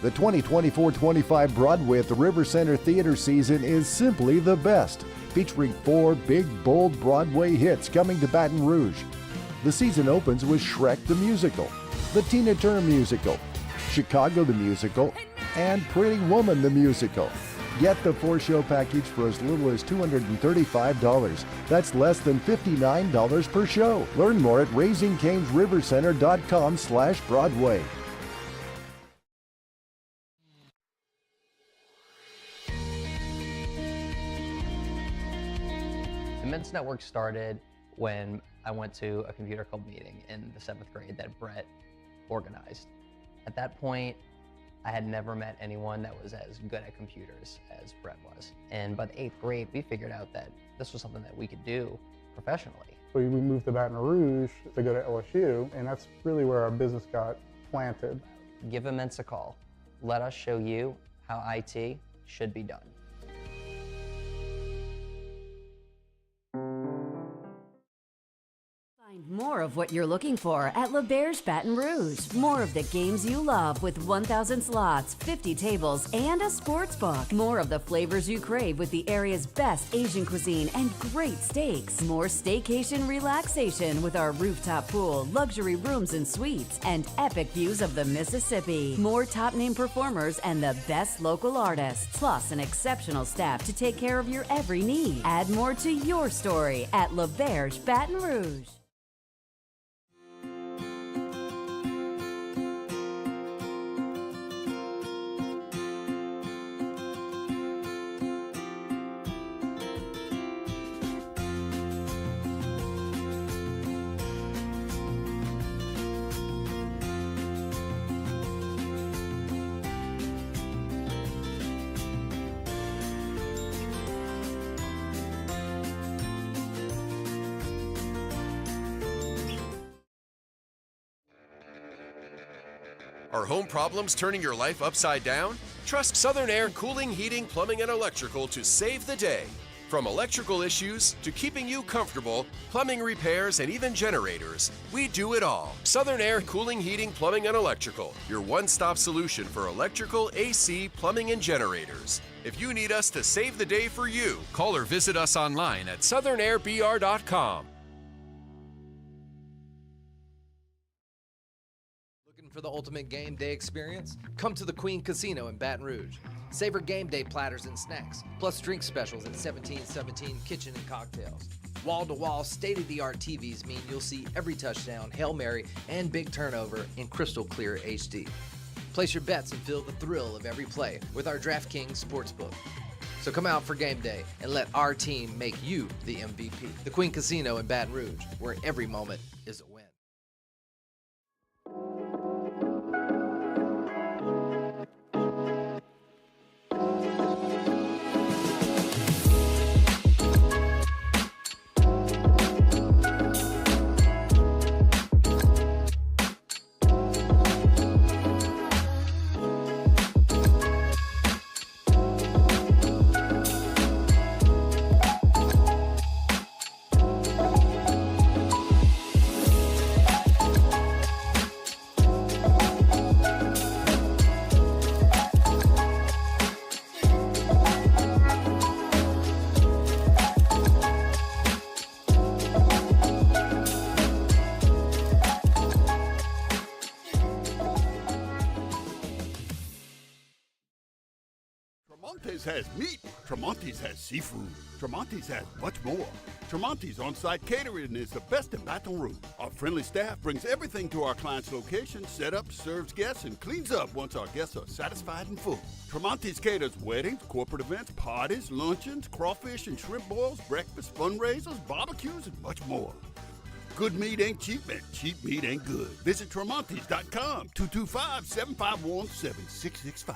[SPEAKER 17] The 2024-25 Broadway at the River Center Theater season is simply the best, featuring 4 big, bold Broadway hits coming to Baton Rouge. The season opens with Shrek the Musical, the Tina Turner Musical, Chicago the Musical, and Pretty Woman the Musical. Get the 4-show package for as little as $235. That's less than $59 per show. Learn more at raisingcanesrivercenter.com/Broadway.
[SPEAKER 18] The Men's Network started when I went to a computer club meeting in the 7th grade that Brett organized. At that point, I had never met anyone that was as good at computers as Brett was. And by the 8th grade, we figured out that this was something that we could do professionally.
[SPEAKER 19] We moved to Baton Rouge to go to LSU, and that's really where our business got planted.
[SPEAKER 18] Give Immense a call. Let us show you how IT should be done.
[SPEAKER 9] Find more of what you're looking for at LeBear's Baton Rouge. More of the games you love with 1,000 slots, 50 tables, and a sports book. More of the flavors you crave with the area's best Asian cuisine and great steaks. More staycation relaxation with our rooftop pool, luxury rooms and suites, and epic views of the Mississippi. More top-name performers and the best local artists, plus an exceptional staff to take care of your every need. Add more to your story at LeBear's Baton Rouge.
[SPEAKER 10] Are home problems turning your life upside down? Trust Southern Air Cooling, Heating, Plumbing, and Electrical to save the day. From electrical issues to keeping you comfortable, plumbing repairs, and even generators, we do it all. Southern Air Cooling, Heating, Plumbing, and Electrical, your one-stop solution for electrical, AC, plumbing, and generators. If you need us to save the day for you, call or visit us online at southernair.br.com.
[SPEAKER 4] For the ultimate game day experience? Come to the Queen Casino in Baton Rouge. Savor game day platters and snacks, plus drink specials at 1717 Kitchen and Cocktails. Wall-to-wall, state-of-the-art TVs mean you'll see every touchdown, Hail Mary, and big turnover in crystal clear HD. Place your bets and feel the thrill of every play with our DraftKings Sportsbook. So come out for game day and let our team make you the MVP. The Queen Casino in Baton Rouge, where every moment is a win.
[SPEAKER 20] Tremonti's has meat. Tremonti's has seafood. Tremonti's has much more. Tremonti's on-site catering is the best in Baton Rouge. Our friendly staff brings everything to our client's location, set up, serves guests, and cleans up once our guests are satisfied and full. Tremonti's caters weddings, corporate events, parties, luncheons, crawfish and shrimp boils, breakfast, fundraisers, barbecues, and much more. Good meat ain't cheap, and cheap meat ain't good. Visit Tremonti's.com, 225-751-7665.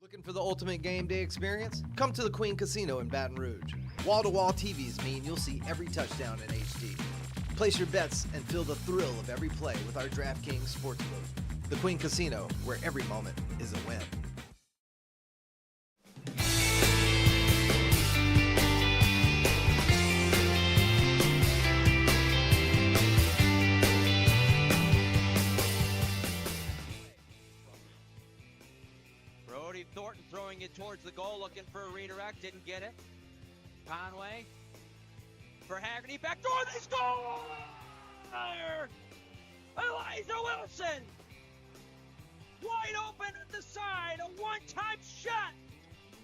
[SPEAKER 4] Looking for the ultimate game day experience? Come to the Queen Casino in Baton Rouge. Wall-to-wall TVs mean you'll see every touchdown in HD. Place your bets and feel the thrill of every play with our DraftKings Sportsbook. The Queen Casino, where every moment is a win.
[SPEAKER 1] Brody Thornton throwing it towards the goal, looking for a redirect, didn't get it. Conway for Haggerty, back door, they score! Elijah Wilson, wide open at the side, a one-time shot.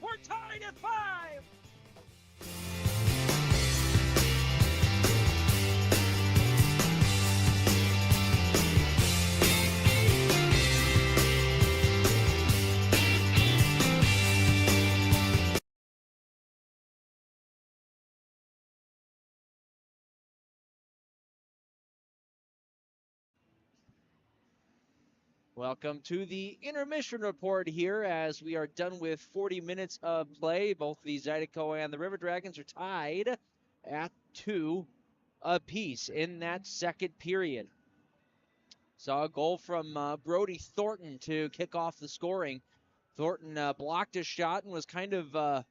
[SPEAKER 1] We're tied at 5. Welcome to the intermission report here as we are done with 40 minutes of play. Both the Zydeco and the River Dragons are tied at 2 apiece in that second period. Saw a goal from Brody Thornton to kick off the scoring. Thornton blocked a shot and was kind of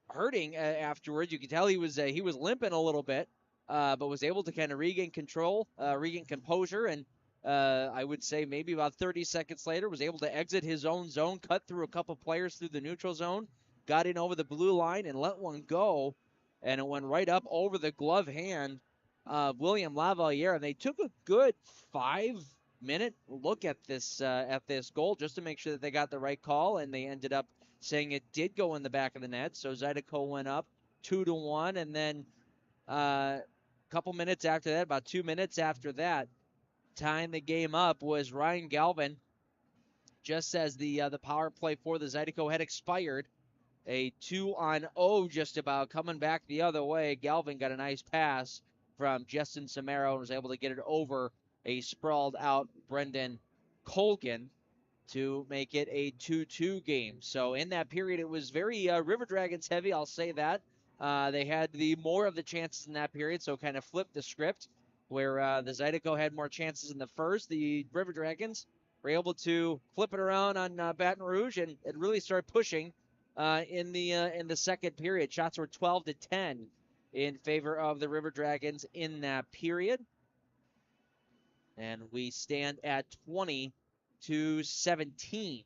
[SPEAKER 1] hurting afterwards. You could tell he was limping a little bit, but was able to kind of regain control, regain composure, and I would say maybe about 30 seconds later, was able to exit his own zone, cut through a couple players through the neutral zone, got in over the blue line and let one go, and it went right up over the glove hand of William Lavalier. And they took a good 5-minute look at this goal just to make sure that they got the right call, and they ended up saying it did go in the back of the net. So Zydeco went up 2-1, and then a couple minutes after that, about 2 minutes after that, tying the game up was Ryan Galvin. Just as the power play for the Zydeco had expired, a 2-on-0 just about coming back the other way. Galvin got a nice pass from Justin Samaro and was able to get it over a sprawled out Brendan Colgan to make it a 2-2 game. So in that period, it was very River Dragons heavy, I'll say that. They had the more of the chances in that period, so kind of flipped the script, where the Zydeco had more chances in the first. The River Dragons were able to flip it around on Baton Rouge and really start pushing in the second period. Shots were 12-10 in favor of the River Dragons in that period. And we stand at 20-17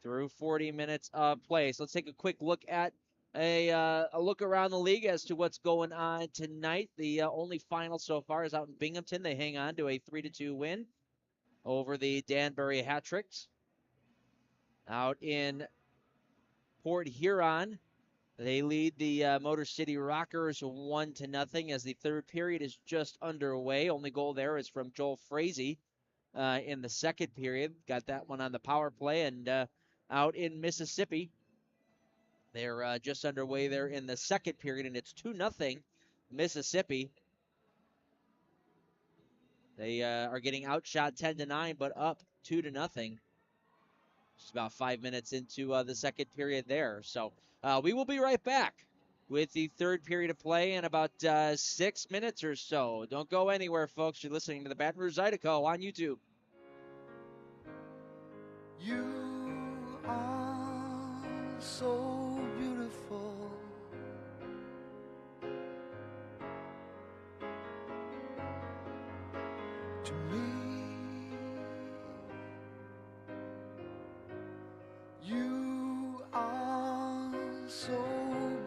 [SPEAKER 1] through 40 minutes of play. So let's take a quick look at a look around the league as to what's going on tonight. The only final so far is out in Binghamton. They hang on to a 3-2 win over the Danbury Hat-Tricks. Out in Port Huron, they lead the Motor City Rockers 1-0 as the third period is just underway. Only goal there is from Joel Frazee in the second period. Got that one on the power play. And out in Mississippi, they're just underway there in the second period, and it's 2-0 Mississippi. They are getting outshot 10-9, but up 2-0. Just about 5 minutes into the second period there. So we will be right back with the third period of play in about 6 minutes or so. Don't go anywhere, folks. You're listening to the Baton Rouge Zydeco on YouTube.
[SPEAKER 5] You are so beautiful. To me, you are so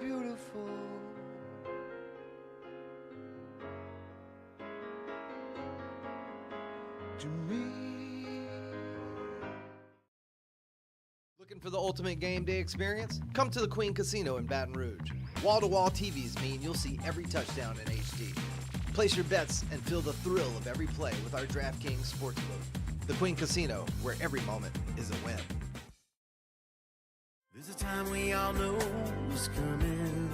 [SPEAKER 5] beautiful. To me.
[SPEAKER 4] Looking for the ultimate game day experience? Come to the Queen Casino in Baton Rouge. Wall-to-wall TVs mean you'll see every touchdown in HD. Place your bets and feel the thrill of every play with our DraftKings Sportsbook. The Queen Casino, where every moment is a win.
[SPEAKER 5] There's a time we all know is coming,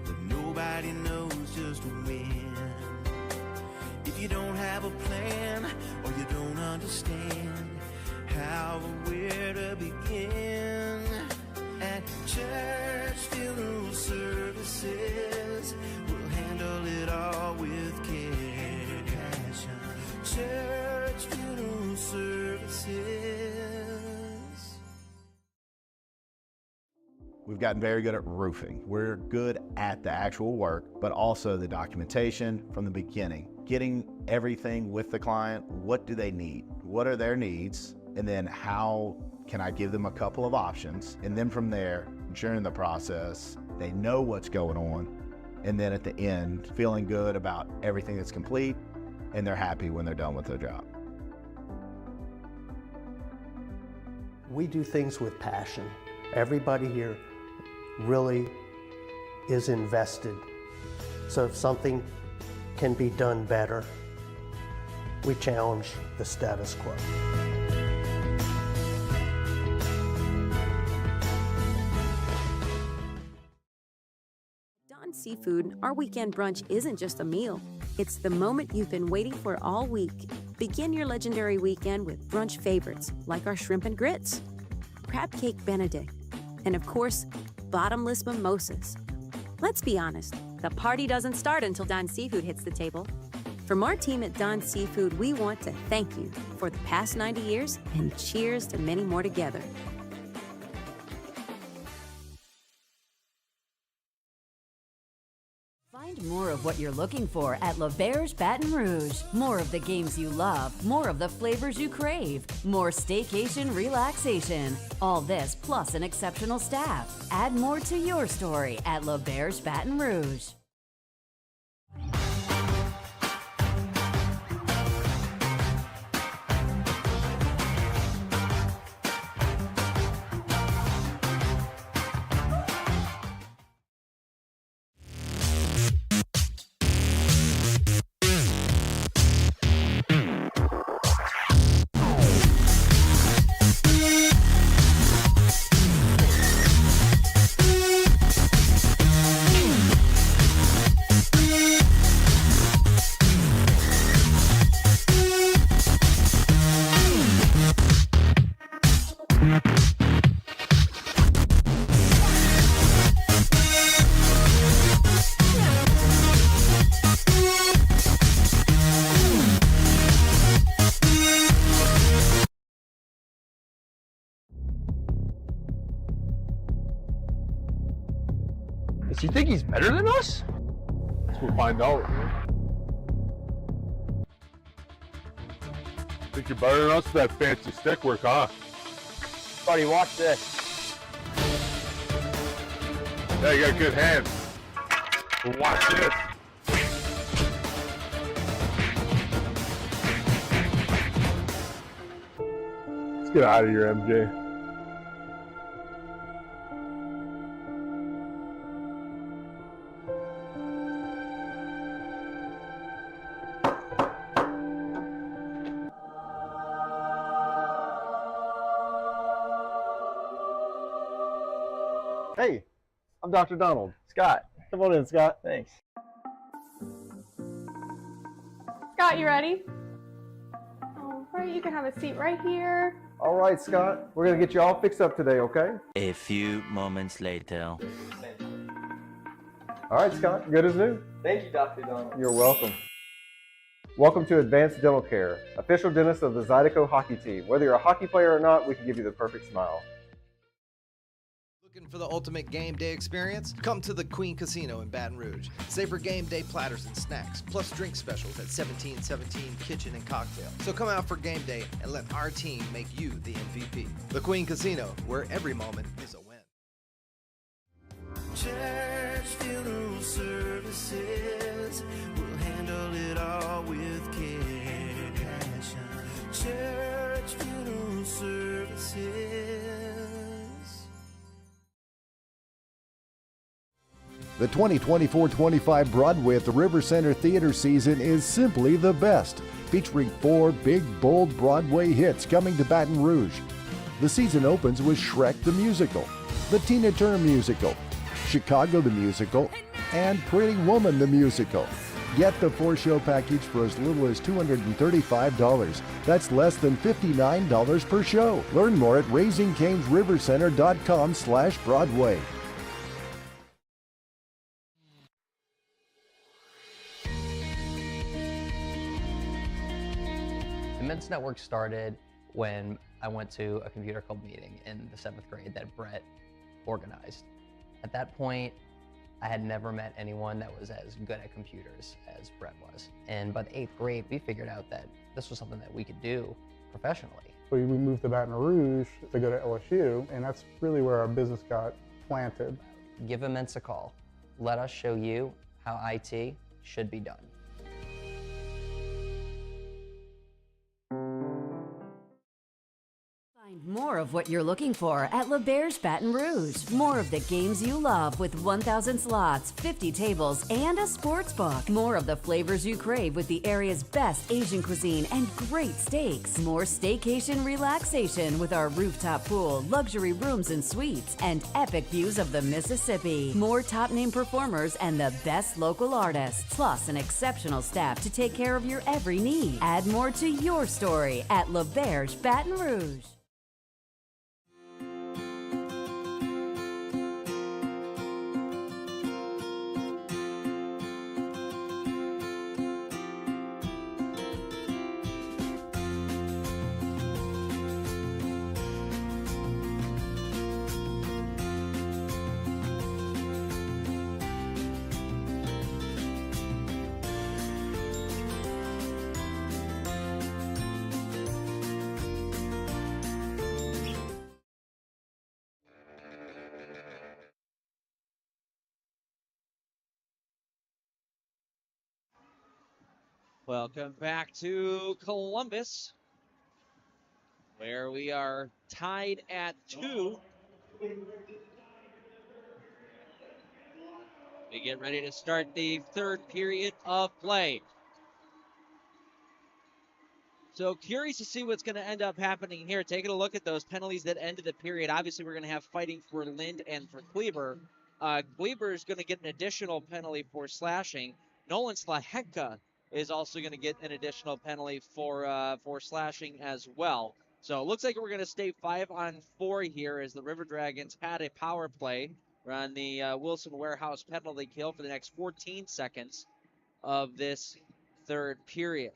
[SPEAKER 5] but nobody knows just when. If you don't have a plan or you don't understand how or where to begin, at church funeral services, we'll handle it all with care and passion. Church funeral services.
[SPEAKER 11] We've gotten very good at roofing. We're good at the actual work, but also the documentation from the beginning. Getting everything with the client, what do they need? What are their needs? And then how can I give them a couple of options? And then from there, during the process, they know what's going on. And then at the end, feeling good about everything that's complete, and they're happy when they're done with their job.
[SPEAKER 8] We do things with passion. Everybody here really is invested. So if something can be done better, we challenge the status quo.
[SPEAKER 12] Don Seafood, our weekend brunch isn't just a meal. It's the moment you've been waiting for all week. Begin your legendary weekend with brunch favorites like our shrimp and grits, crab cake Benedict, and of course, bottomless mimosas. Let's be honest, the party doesn't start until Don Seafood hits the table. From our team at Don Seafood, we want to thank you for the past 90 years and cheers to many more together.
[SPEAKER 9] Find more of what you're looking for at L'Auberge Baton Rouge. More of the games you love, more of the flavors you crave, more staycation relaxation. All this plus an exceptional staff. Add more to your story at L'Auberge Baton Rouge.
[SPEAKER 13] Does he think he's better than us? We'll find out. Think you're better than us with that fancy stick work, huh? Buddy, watch this. Yeah, you got good hands. But watch this. Let's get out of here, MJ.
[SPEAKER 14] Hey, I'm Dr. Donald. Scott, come on in, Scott. Thanks.
[SPEAKER 15] Scott, you ready? All right, you can have a seat right here.
[SPEAKER 14] All right, Scott. We're going to get you all fixed up today, okay?
[SPEAKER 16] A few moments later.
[SPEAKER 14] All right, Scott. Good as new.
[SPEAKER 21] Thank you, Dr. Donald.
[SPEAKER 14] You're welcome. Welcome to Advanced Dental Care, official dentist of the Zydeco hockey team. Whether you're a hockey player or not, we can give you the perfect smile.
[SPEAKER 4] Looking for the ultimate game day experience? Come to the Queen Casino in Baton Rouge. Savor game day platters and snacks, plus drink specials at 1717 Kitchen and Cocktail. So come out for game day and let our team make you the MVP. The Queen Casino, where every moment is a win.
[SPEAKER 5] Church Funeral Services will handle it all with care. Church Funeral Services.
[SPEAKER 17] The 2024-25 Broadway at the River Center Theater season is simply the best, featuring 4 big, bold Broadway hits coming to Baton Rouge. The season opens with Shrek the Musical, the Tina Turner Musical, Chicago the Musical, and Pretty Woman the Musical. Get the 4-show package for as little as $235. That's less than $59 per show. Learn more at raisingcanesrivercenter.com/Broadway.
[SPEAKER 18] The Men's Network started when I went to a computer club meeting in the 7th grade that Brett organized. At that point, I had never met anyone that was as good at computers as Brett was. And by the 8th grade, we figured out that this was something that we could do professionally.
[SPEAKER 19] We moved to Baton Rouge to go to LSU, and that's really where our business got planted.
[SPEAKER 18] Give Immense a call. Let us show you how IT should be done.
[SPEAKER 9] Find more of what you're looking for at LeBear's Baton Rouge. More of the games you love with 1,000 slots, 50 tables, and a sports book. More of the flavors you crave with the area's best Asian cuisine and great steaks. More staycation relaxation with our rooftop pool, luxury rooms and suites, and epic views of the Mississippi. More top-name performers and the best local artists, plus an exceptional staff to take care of your every need. Add more to your story at LeBear's Baton Rouge.
[SPEAKER 1] Welcome back to Columbus, where we are tied at 2. We get ready to start the 3rd period of play. So curious to see what's going to end up happening here. Taking a look at those penalties that ended the period. Obviously, we're going to have fighting for Lind and for Kleber. Kleber is going to get an additional penalty for slashing. Nolan Slahenka is also going to get an additional penalty for slashing as well. So it looks like we're going to stay 5-on-4 here as the River Dragons had a power play. We're on the Wilson Warehouse penalty kill for the next 14 seconds of this 3rd period.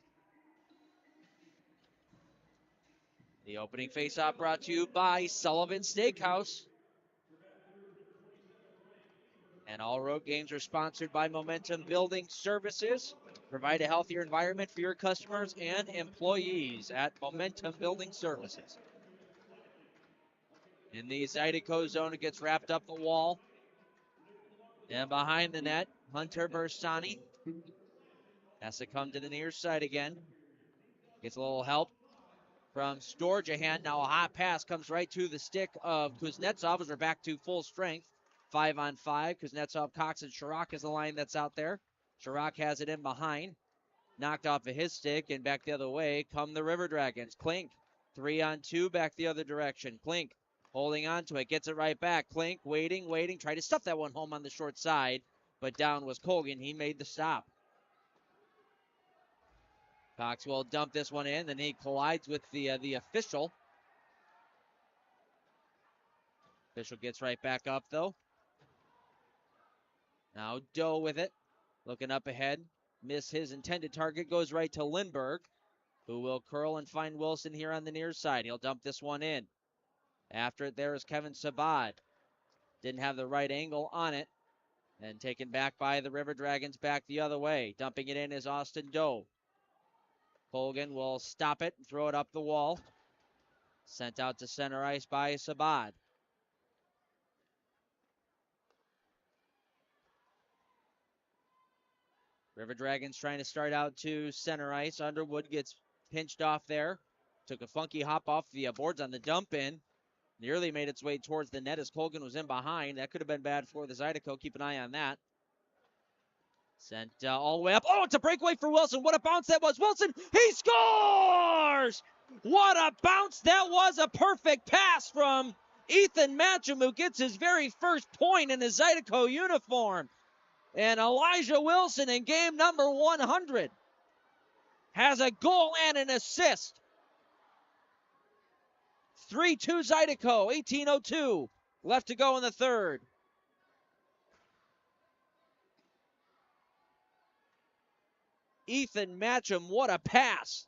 [SPEAKER 1] The opening faceoff brought to you by Sullivan Steakhouse. And all road games are sponsored by Momentum Building Services. Provide a healthier environment for your customers and employees at Momentum Building Services. In the Zydeco zone, it gets wrapped up the wall. And behind the net, Hunter Bersani has to come to the near side again. Gets a little help from Storjahan. Now a hot pass comes right to the stick of Kuznetsov as we're back to full strength. 5-on-5. Kuznetsov, Cox, and Chirac is the line that's out there. Chirac has it in behind. Knocked off of his stick and back the other way come the River Dragons. Klink, 3-on-2, back the other direction. Klink holding on to it, gets it right back. Klink waiting, tried to stuff that one home on the short side, but down was Colgan. He made the stop. Cox will dump this one in, then he collides with the official. Official gets right back up, though. Now Doe with it, looking up ahead. miss his intended target, goes right to Lindbergh, who will curl and find Wilson here on the near side. He'll dump this one in. After it, there is Kevin Sabad. Didn't have the right angle on it. And taken back by the River Dragons back the other way. Dumping it in is Austin Doe. Colgan will stop it and throw it up the wall. Sent out to center ice by Sabad. River Dragons trying to start out to center ice. Underwood gets pinched off there. Took a funky hop off the boards on the dump in. Nearly made its way towards the net as Colgan was in behind. That could have been bad for the Zydeco. Keep an eye on that. Sent all the way up. Oh, it's a breakaway for Wilson. What a bounce that was. Wilson, he scores! What a bounce that was. A perfect pass from Ethan Matcham, who gets his very first point in his Zydeco uniform. And Elijah Wilson in game number 100 has a goal and an assist. 3-2 Zydeco, 18:02 left to go in the third. Ethan Matcham, what a pass.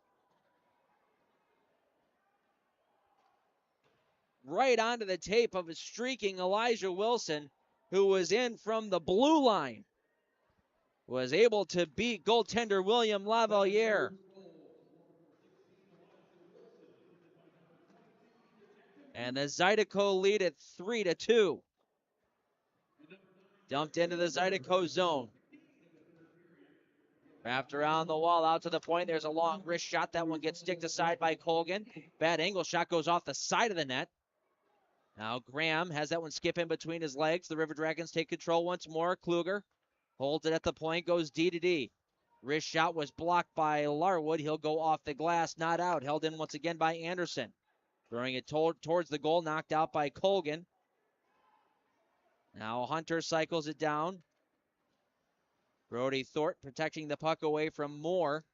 [SPEAKER 1] Right onto the tape of a streaking Elijah Wilson, who was in from the blue line. Was able to beat goaltender William Lavalier. And the Zydeco lead at 3-2. Dumped into the Zydeco zone. Wrapped around the wall, out to the point. There's a long wrist shot. That one gets sticked aside by Colgan. Bad angle shot goes off the side of the net. Now Graham has that one skip in between his legs. The River Dragons take control once more. Kluger holds it at the point, goes D-to-D. Wrist shot was blocked by Larwood. He'll go off the glass, not out. Held in once again by Anderson. Throwing it towards the goal, knocked out by Colgan. Now Hunter cycles it down. Brody Thornton protecting the puck away from Moore.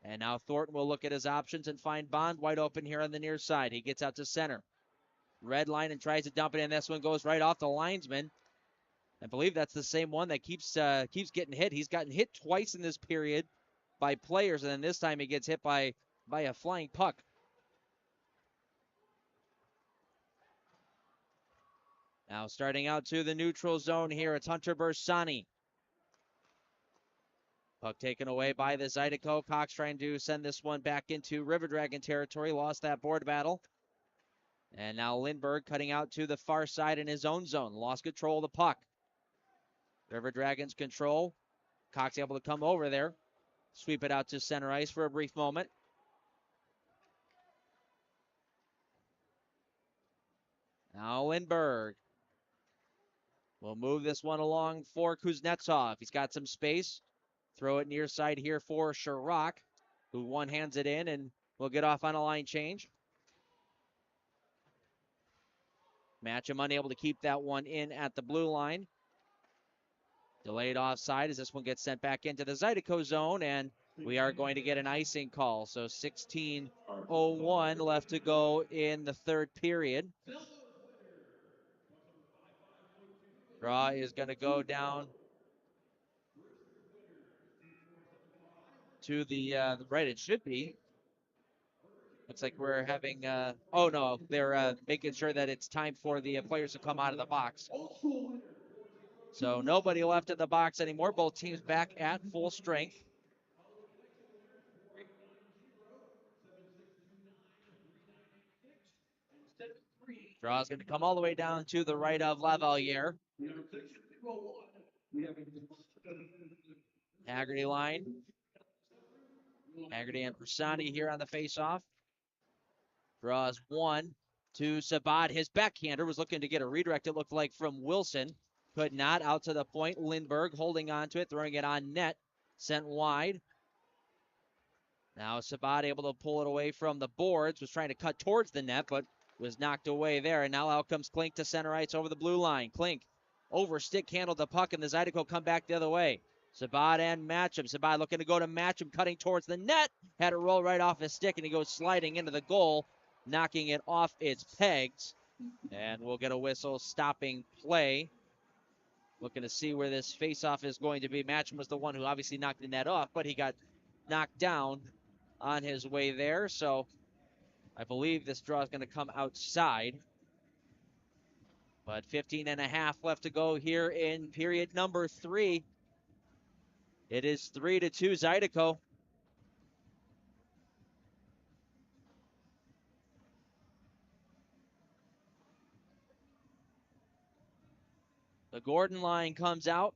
[SPEAKER 1] And now Thornton will look at his options and find Bond wide open here on the near side. He gets out to center. Red line and tries to dump it in. This one goes right off the linesman. I believe that's the same one that keeps getting hit. He's gotten hit twice in this period by players, and then this time he gets hit by a flying puck. Now starting out to the neutral zone here, it's Hunter Bersani. Puck taken away by the Zydeco. Cox trying to send this one back into River Dragon territory. Lost that board battle. And now Lindbergh cutting out to the far side in his own zone. Lost control of the puck. River Dragons control. Cox able to come over there. Sweep it out to center ice for a brief moment. Now Lindbergh will move this one along for Kuznetsov. He's got some space. Throw it near side here for Sherrock, who one-hands it in and will get off on a line change. Matcham unable to keep that one in at the blue line. Delayed offside as this one gets sent back into the Zydeco zone, and we are going to get an icing call. So 16:01 left to go in the third period. Draw is going to go down to the right. It should be. Looks like we're having, oh no, they're making sure that it's time for the players to come out of the box. So nobody left in the box anymore. Both teams back at full strength. Draw is going to come all the way down to the right of Lavalier. Haggerty line. Haggerty and Persani here on the faceoff. Draws one to Sabad. His backhander was looking to get a redirect, it looked like, from Wilson. Could not. Out to the point. Lindbergh holding on to it, throwing it on net. Sent wide. Now Sabad able to pull it away from the boards. Was trying to cut towards the net, but was knocked away there. And now out comes Klink to center ice over the blue line. Klink over stick handled the puck, and the Zydeco come back the other way. Sabad and Matcham. Sabad looking to go to Matcham, cutting towards the net. Had it roll right off his stick, and he goes sliding into the goal, knocking it off its pegs. And we'll get a whistle stopping play. Looking to see where this faceoff is going to be. Matcham was the one who obviously knocked the net off, but he got knocked down on his way there. So I believe this draw is going to come outside. But 15 and a half left to go here in period number 3. It is 3-2 Zydeco. The Gordon line comes out.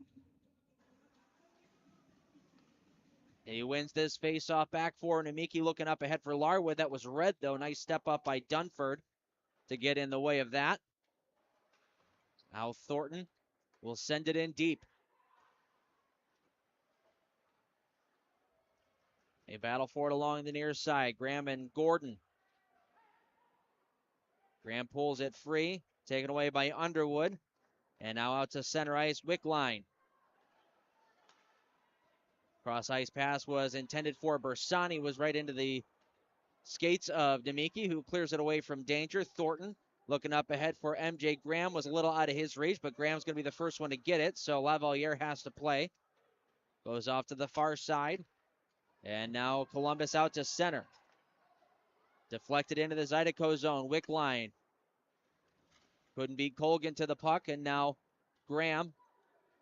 [SPEAKER 1] He wins this face-off back for Namiki, looking up ahead for Larwood. That was red, though. Nice step up by Dunford to get in the way of that. Now Thornton will send it in deep. A battle for it along the near side. Graham and Gordon. Graham pulls it free, taken away by Underwood. And now out to center ice, Wickline. Cross ice pass was intended for Bersani, was right into the skates of Demiki, who clears it away from danger. Thornton looking up ahead for MJ Graham, was a little out of his reach, but Graham's going to be the first one to get it, so Lavaliere has to play. Goes off to the far side. And now Columbus out to center. Deflected into the Zydeco zone. Wickline couldn't beat Colgan to the puck, and now Graham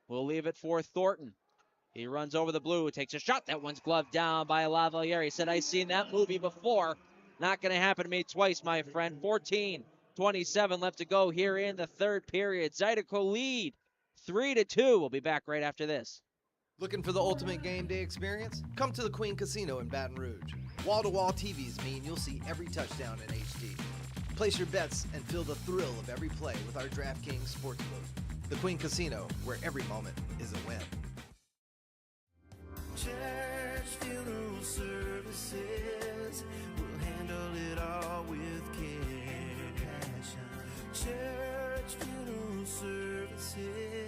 [SPEAKER 1] will leave it for Thornton. He runs over the blue, takes a shot. That one's gloved down by Lavaliere. He said, I've seen that movie before. Not going to happen to me twice, my friend. 14:27 left to go here in the third period. Zydeco lead 3-2. We'll be back right after this.
[SPEAKER 4] Looking for the ultimate game day experience? Come to the Queen Casino in Baton Rouge. Wall-to-wall TVs mean you'll see every touchdown in HD. Place your bets and feel the thrill of every play with our DraftKings Sportsbook. The Queen Casino, where every moment is a win.
[SPEAKER 5] Church Funeral Services will handle it all with care. Church Funeral Services.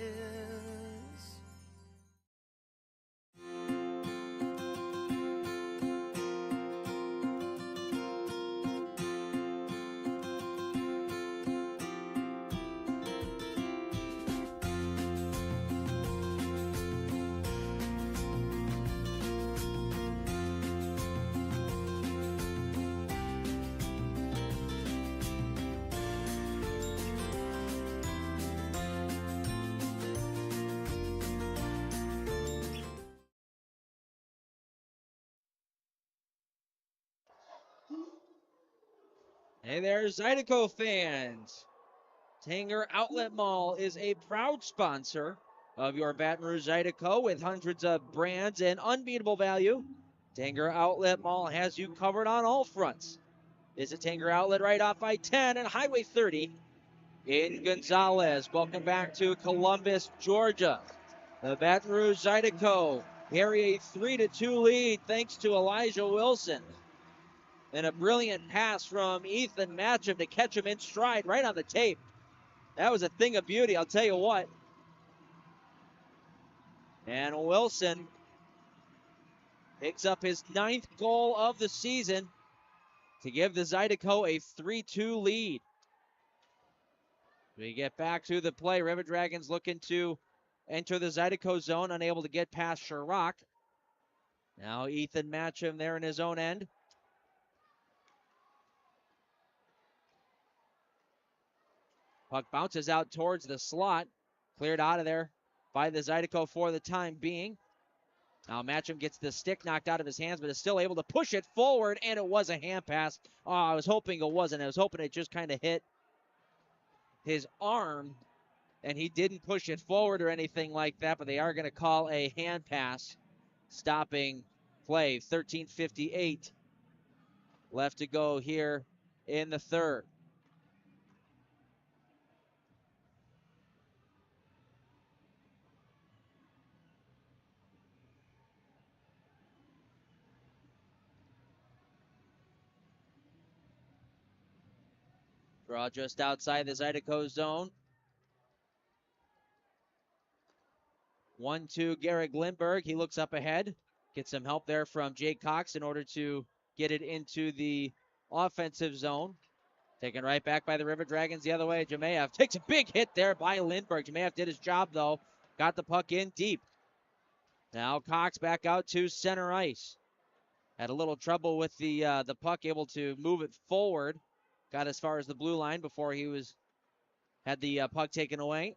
[SPEAKER 1] Hey there, Zydeco fans. Tanger Outlet Mall is a proud sponsor of your Baton Rouge Zydeco with hundreds of brands and unbeatable value. Tanger Outlet Mall has you covered on all fronts. Visit Tanger Outlet right off I-10 and Highway 30 in Gonzales. Welcome back to Columbus, Georgia. The Baton Rouge Zydeco carry a 3-2 lead thanks to Elijah Wilson. And a brilliant pass from Ethan Matcham to catch him in stride right on the tape. That was a thing of beauty, I'll tell you what. And Wilson picks up his 9th goal of the season to give the Zydeco a 3-2 lead. We get back to the play. River Dragons looking to enter the Zydeco zone, unable to get past Sherrock. Now Ethan Matcham there in his own end. Puck bounces out towards the slot. Cleared out of there by the Zydeco for the time being. Now Matcham gets the stick knocked out of his hands, but is still able to push it forward, and it was a hand pass. Oh, I was hoping it wasn't. I was hoping it just kind of hit his arm, and he didn't push it forward or anything like that, but they are going to call a hand pass, stopping play. 13:58 left to go here in the third. Draw just outside the Zydeco zone. 1-2 Garrett Glimberg. He looks up ahead. Gets some help there from Jake Cox in order to get it into the offensive zone. Taken right back by the River Dragons the other way. Jemayev takes a big hit there by Lindbergh. Jemayev did his job, though. got the puck in deep. Now Cox back out to center ice. Had a little trouble with the puck, able to move it forward. Got as far as the blue line before he had the puck taken away.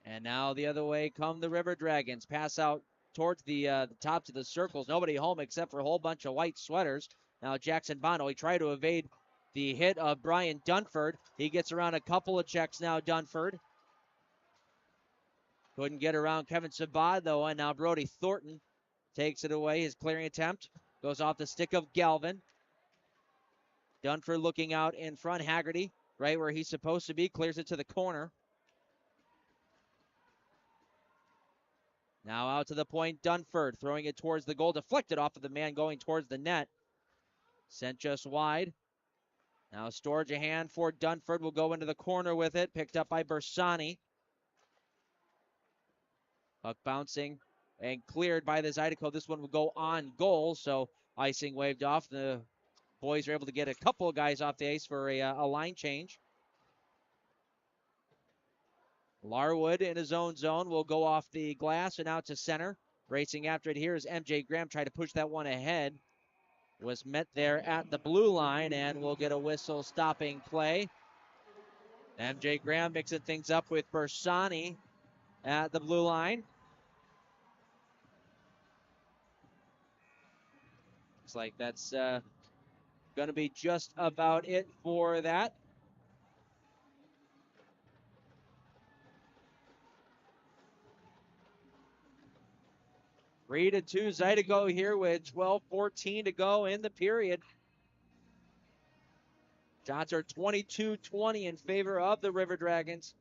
[SPEAKER 1] And now the other way come the River Dragons. Pass out towards the tops of the circles. Nobody home except for a whole bunch of white sweaters. Now Jackson Bono, he tried to evade the hit of Brian Dunford. He gets around a couple of checks now, Dunford. Couldn't get around Kevin Sabad, though, and now Brody Thornton takes it away. His clearing attempt goes off the stick of Galvin. Dunford looking out in front. Haggerty, right where he's supposed to be, clears it to the corner. Now out to the point, Dunford throwing it towards the goal, deflected off of the man going towards the net. Sent just wide. Now storage a hand for Dunford. Will go into the corner with it, picked up by Bersani. Puck bouncing and cleared by the Zydeco. This one will go on goal, so icing waved off. The boys are able to get a couple of guys off the ice for a line change. Larwood in his own zone will go off the glass and out to center. Racing after it here is MJ Graham. Tried to push that one ahead. Was met there at the blue line and will get a whistle stopping play. MJ Graham mixing things up with Bersani at the blue line. Looks like that's going to be just about it for that. 3-2 Zydeco here with 12:14 to go in the period. Shots are 22-20 in favor of the River Dragons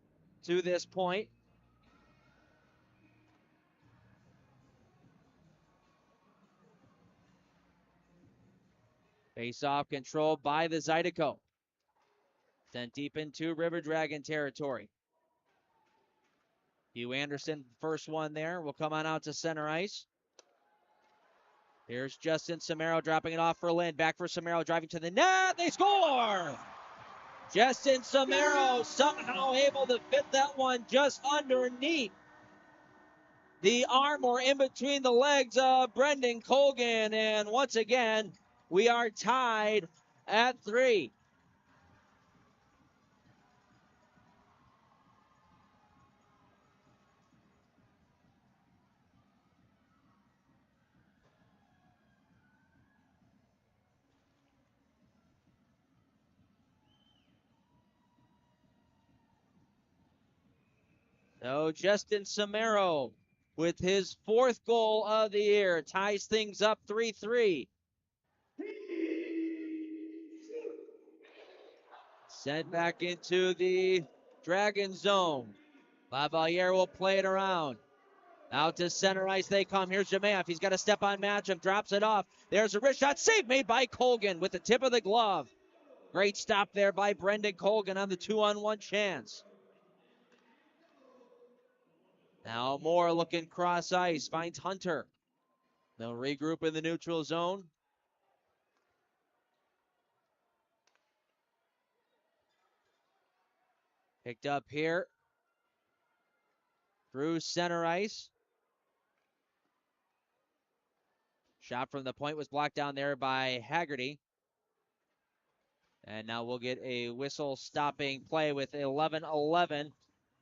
[SPEAKER 1] to this point. Face-off controlled by the Zydeco. Sent deep into River Dragon territory. Hugh Anderson, first one there, will come on out to center ice. Here's Justin Samaro dropping it off for Lynn. Back for Samaro, driving to the net. They score! Justin Samaro somehow able to fit that one just underneath the arm or in between the legs of Brendan Colgan. And once again, we are tied at 3. So Justin Samaro with his 4th goal of the year ties things up 3-3. Sent back into the Dragon zone. Lavalier will play it around. Out to center ice they come. Here's Jemayev. He's got a step on Matcham. Drops it off. There's a wrist shot. Save made by Colgan with the tip of the glove. Great stop there by Brendan Colgan on the 2-on-1 chance. Now Moore looking cross ice. Finds Hunter. They'll regroup in the neutral zone. Picked up here through center ice. Shot from the point was blocked down there by Haggerty. And now we'll get a whistle stopping play with 11:11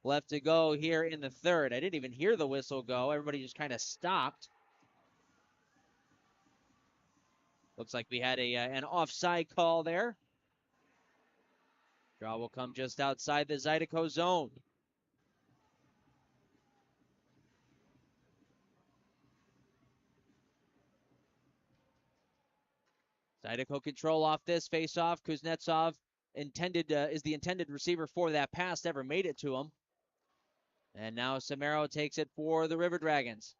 [SPEAKER 1] left to go here in the third. I didn't even hear the whistle go. Everybody just kind of stopped. Looks like we had an offside call there. Draw will come just outside the Zydeco zone. Zydeco control off this face-off. Kuznetsov is the intended receiver for that pass. Never made it to him. And now Samaro takes it for the River Dragons.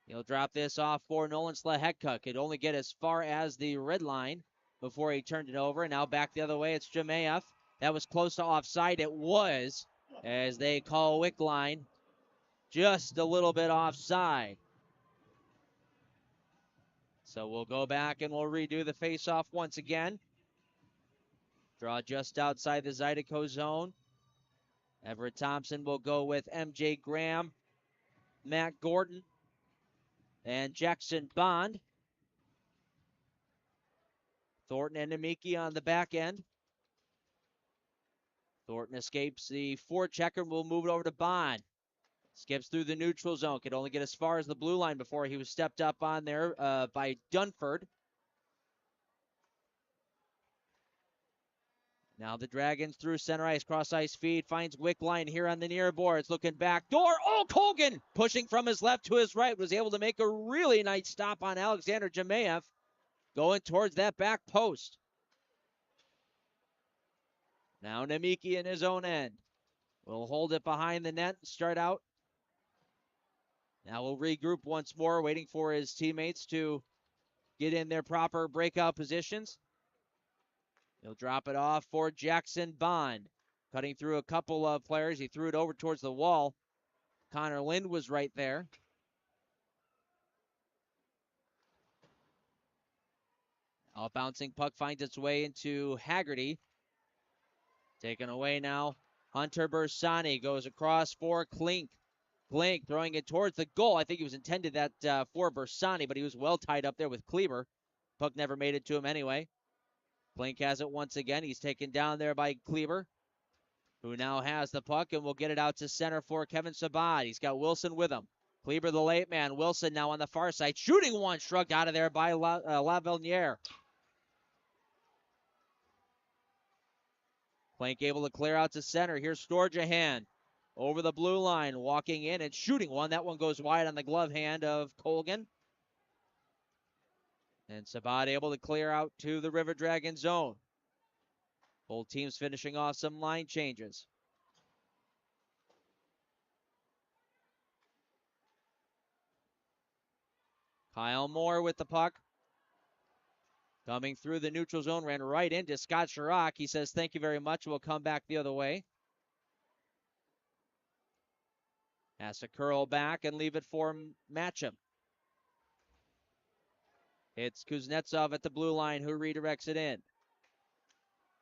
[SPEAKER 1] He'll drop this off for Nolan Slahecka. Could only get as far as the red line before he turned it over. And now back the other way, it's Jemayev. That was close to offside. It was, as they call Wickline, just a little bit offside. So we'll go back and we'll redo the face-off once again. Draw just outside the Zydeco zone. Everett Thompson will go with MJ Graham, Matt Gordon, and Jackson Bond. Thornton and Namiki on the back end. Thornton escapes the forechecker and will move it over to Bond. Skips through the neutral zone. Could only get as far as the blue line before he was stepped up on there by Dunford. Now the Dragons through center ice, cross ice feed, finds Wickline here on the near boards, looking back door. Oh, Colgan pushing from his left to his right, was able to make a really nice stop on Alexander Jemayev, going towards that back post. Now Namiki in his own end. Will hold it behind the net and start out. Now we'll regroup once more, waiting for his teammates to get in their proper breakout positions. He'll drop it off for Jackson Bond. Cutting through a couple of players. He threw it over towards the wall. Connor Lind was right there. Now bouncing puck finds its way into Haggerty. Taken away now. Hunter Bersani goes across for Klink. Klink throwing it towards the goal. I think he was intended that for Bersani, but he was well tied up there with Kleber. Puck never made it to him anyway. Klink has it once again. He's taken down there by Kleber, who now has the puck and will get it out to center for Kevin Sabad. He's got Wilson with him. Kleber the late man. Wilson now on the far side. Shooting one, shrugged out of there by Lavilleniere. Klink able to clear out to center. Here's Storjahan over the blue line, walking in and shooting one. That one goes wide on the glove hand of Colgan. And Sabad able to clear out to the River Dragon zone. Both teams finishing off some line changes. Kyle Moore with the puck. Coming through the neutral zone, ran right into Scott Chirac. He says, thank you very much. We'll come back the other way. Has to curl back and leave it for Matcham. It's Kuznetsov at the blue line who redirects it in.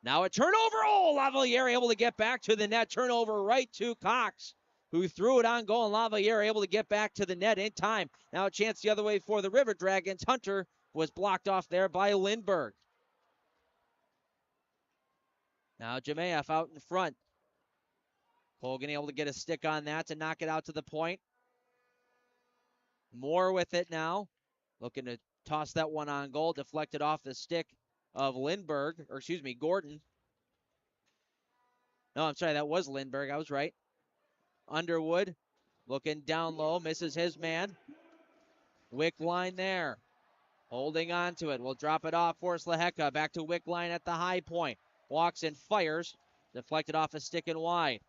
[SPEAKER 1] Now a turnover. Oh, Lavilleniere able to get back to the net. Turnover right to Cox, who threw it on goal, and Lavilleniere able to get back to the net in time. Now a chance the other way for the River Dragons. Hunter was blocked off there by Lindbergh. Now Jemayev out in front. Colgan able to get a stick on that to knock it out to the point. Moore with it now. Looking to toss that one on goal. Deflected off the stick of Gordon. No, I'm sorry, that was Lindbergh. I was right. Underwood looking down low. Misses his man. Wickline there. Holding on to it. We'll drop it off for Slaheka. Back to Wickline at the high point. Walks and fires. Deflected off a stick and wide.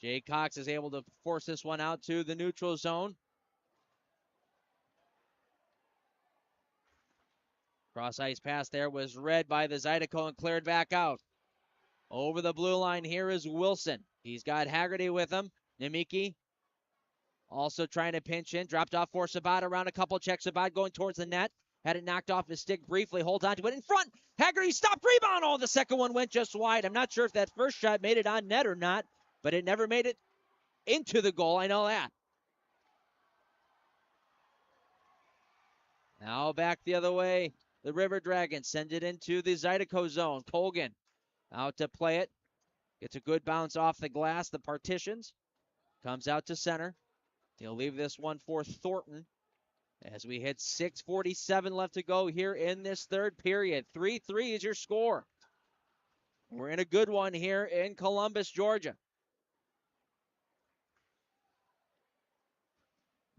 [SPEAKER 1] Jay Cox is able to force this one out to the neutral zone. Cross ice pass there was read by the Zydeco and cleared back out. Over the blue line here is Wilson. He's got Haggerty with him. Namiki also trying to pinch in. Dropped off for Sabad around a couple checks. Sabad going towards the net. Had it knocked off his stick briefly. Holds on to it in front. Haggerty stopped. Rebound. Oh, the second one went just wide. I'm not sure if that first shot made it on net or not, but it never made it into the goal. I know that. Now back the other way. The River Dragons send it into the Zydeco zone. Colgan out to play it. Gets a good bounce off the glass, the partitions. Comes out to center. He'll leave this one for Thornton as we hit 6:47 left to go here in this third period. 3-3 is your score. We're in a good one here in Columbus, Georgia.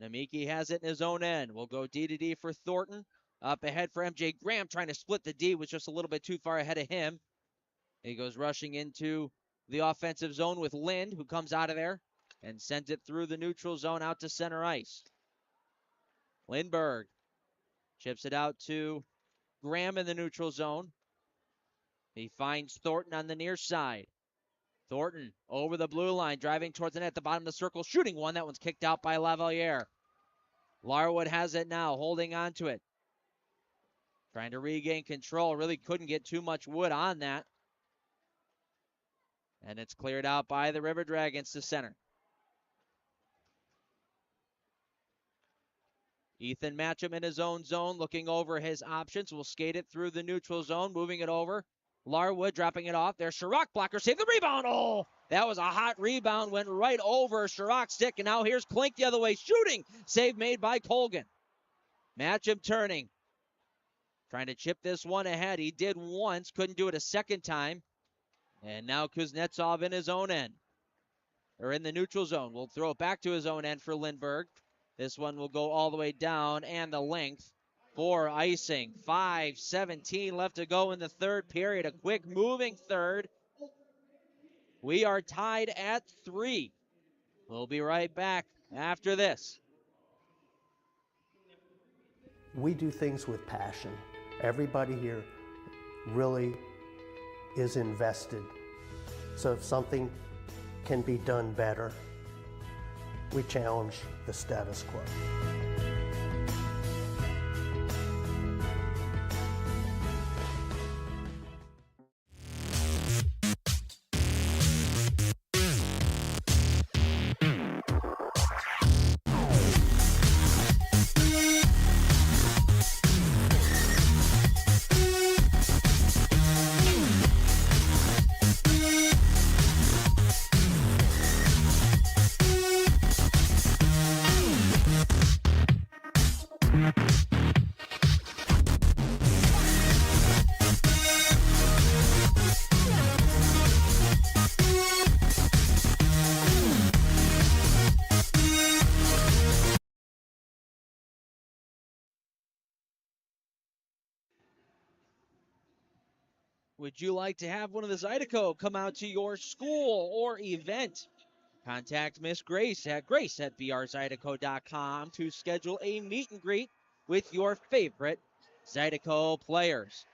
[SPEAKER 1] Namiki has it in his own end. We'll go D to D for Thornton. Up ahead for MJ Graham, trying to split the D, was just a little bit too far ahead of him. He goes rushing into the offensive zone with Lind, who comes out of there and sends it through the neutral zone out to center ice. Lindbergh chips it out to Graham in the neutral zone. He finds Thornton on the near side. Thornton over the blue line, driving towards the net at the bottom of the circle, shooting one. That one's kicked out by Lavilleniere. Larwood has it now, holding on to it. Trying to regain control. Really couldn't get too much wood on that. And it's cleared out by the River Dragons to center. Ethan Matcham in his own zone, looking over his options. Will skate it through the neutral zone, moving it over. Larwood dropping it off. There's Sherrock, blocker, save the rebound. Oh, that was a hot rebound, went right over Sherrock's stick, and now here's Klink the other way, shooting. Save made by Colgan. Matcham turning. Trying to chip this one ahead. He did once, couldn't do it a second time. And now Kuznetsov in his own end. Or in the neutral zone. We'll throw it back to his own end for Lindbergh. This one will go all the way down and the length for icing. 5:17 left to go in the third period. A quick moving third. We are tied at 3. We'll be right back after this.
[SPEAKER 8] We do things with passion. Everybody here really is invested. So if something can be done better, we challenge the status quo.
[SPEAKER 1] Would you like to have one of the Zydeco come out to your school or event? Contact Miss Grace at brzydeco.com to schedule a meet and greet with your favorite Zydeco players.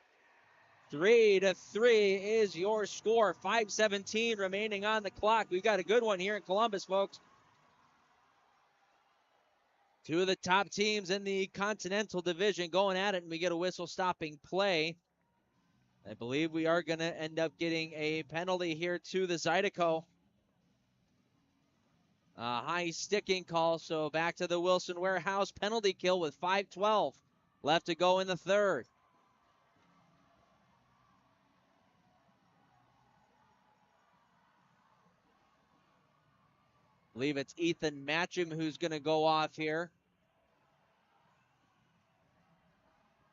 [SPEAKER 1] 3-3 is your score. 5:17 remaining on the clock. We've got a good one here in Columbus, folks. Two of the top teams in the Continental Division going at it, and we get a whistle-stopping play. I believe we are going to end up getting a penalty here to the Zydeco. A high sticking call, so back to the Wilson Warehouse penalty kill with 5:12 left to go in the third. I believe it's Ethan Matcham who's going to go off here.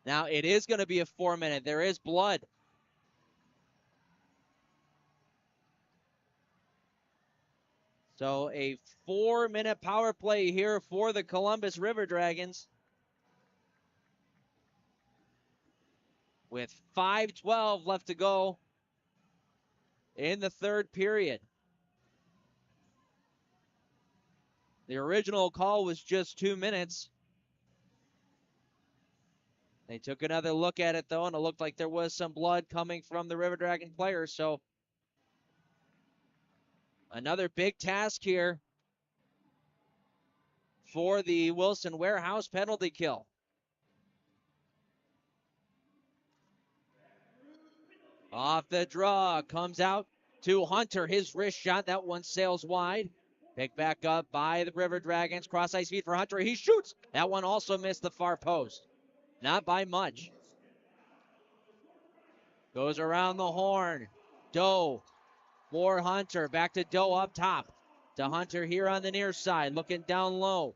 [SPEAKER 1] Now, it is going to be a 4-minute. There is blood. So a 4-minute power play here for the Columbus River Dragons. With 5:12 left to go in the third period. The original call was just 2 minutes. They took another look at it, though, and it looked like there was some blood coming from the River Dragon players. So another big task here for the Wilson Warehouse penalty kill. Off the draw, comes out to Hunter. His wrist shot, that one sails wide. Picked back up by the River Dragons. Cross ice feed for Hunter. He shoots. That one also missed the far post. Not by much. Goes around the horn. Doe for Hunter. Back to Doe up top. To Hunter here on the near side. Looking down low.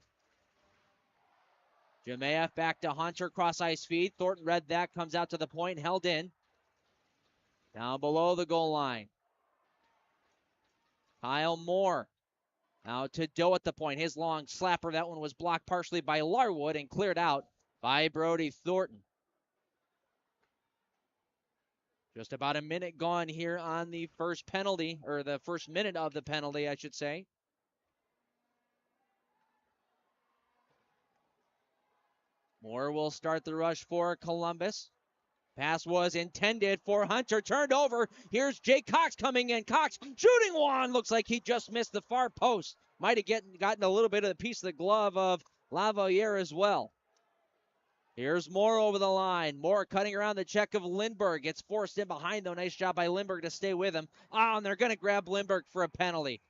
[SPEAKER 1] Jemayev back to Hunter. Cross ice feed. Thornton read that. Comes out to the point. Held in. Down below the goal line. Kyle Moore. Now to Doe at the point. His long slapper. That one was blocked partially by Larwood and cleared out by Brody Thornton. Just about a minute gone here on the first penalty, or the first minute of the penalty, I should say. Moore will start the rush for Columbus. Pass was intended for Hunter, turned over. Here's Jake Cox coming in. Cox shooting one. Looks like he just missed the far post. Might have gotten a little bit of the piece of the glove of Lavalier as well. Here's Moore over the line. Moore cutting around the check of Lindbergh. Gets forced in behind, though. Nice job by Lindbergh to stay with him. And they're going to grab Lindbergh for a penalty.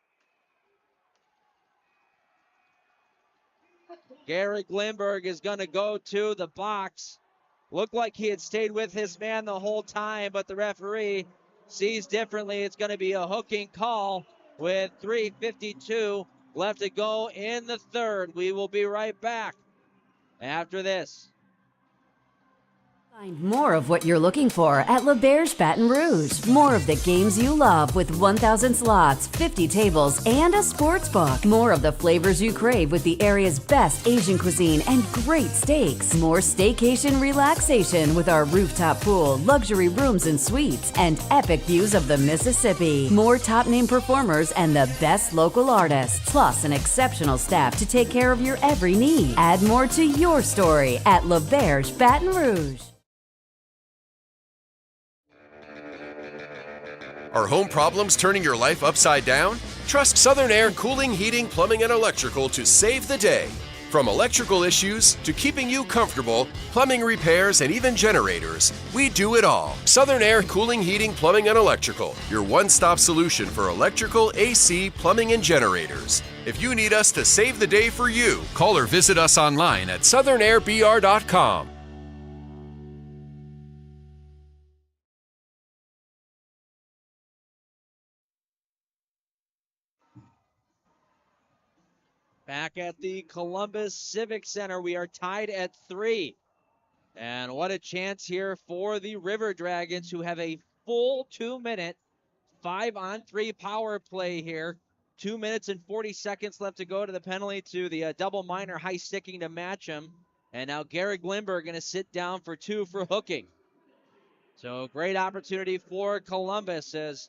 [SPEAKER 1] Garrick Lindbergh is going to go to the box. Looked like he had stayed with his man the whole time, but the referee sees differently. It's going to be a hooking call with 3:52 left to go in the third. We will be right back after this.
[SPEAKER 9] Find more of what you're looking for at LeBear's Baton Rouge. More of the games you love with 1,000 slots, 50 tables, and a sports book. More of the flavors you crave with the area's best Asian cuisine and great steaks. More staycation relaxation with our rooftop pool, luxury rooms and suites, and epic views of the Mississippi. More top-name performers and the best local artists, plus an exceptional staff to take care of your every need. Add more to your story at LeBear's Baton Rouge.
[SPEAKER 10] Are home problems turning your life upside down? Trust Southern Air Cooling, Heating, Plumbing, and Electrical to save the day. From electrical issues to keeping you comfortable, plumbing repairs, and even generators, we do it all. Southern Air Cooling, Heating, Plumbing, and Electrical, your one-stop solution for electrical, AC, plumbing, and generators. If you need us to save the day for you, call or visit us online at southernairbr.com.
[SPEAKER 1] Back at the Columbus Civic Center, we are tied at 3. And what a chance here for the River Dragons, who have a full 2-minute 5-on-3 power play here. 2 minutes and 40 seconds left to go to the penalty to the double minor high sticking to match him. And now Garrick Lindbergh going to sit down for 2 for hooking. So great opportunity for Columbus as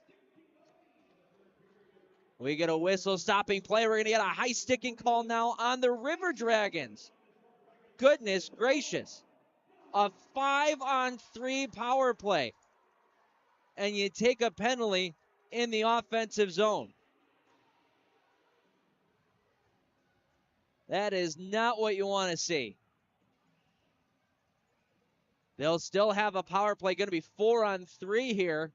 [SPEAKER 1] we get a whistle stopping play. We're going to get a high sticking call now on the River Dragons. Goodness gracious. A 5-on-3 power play. And you take a penalty in the offensive zone. That is not what you want to see. They'll still have a power play, going to be 4-on-3 here.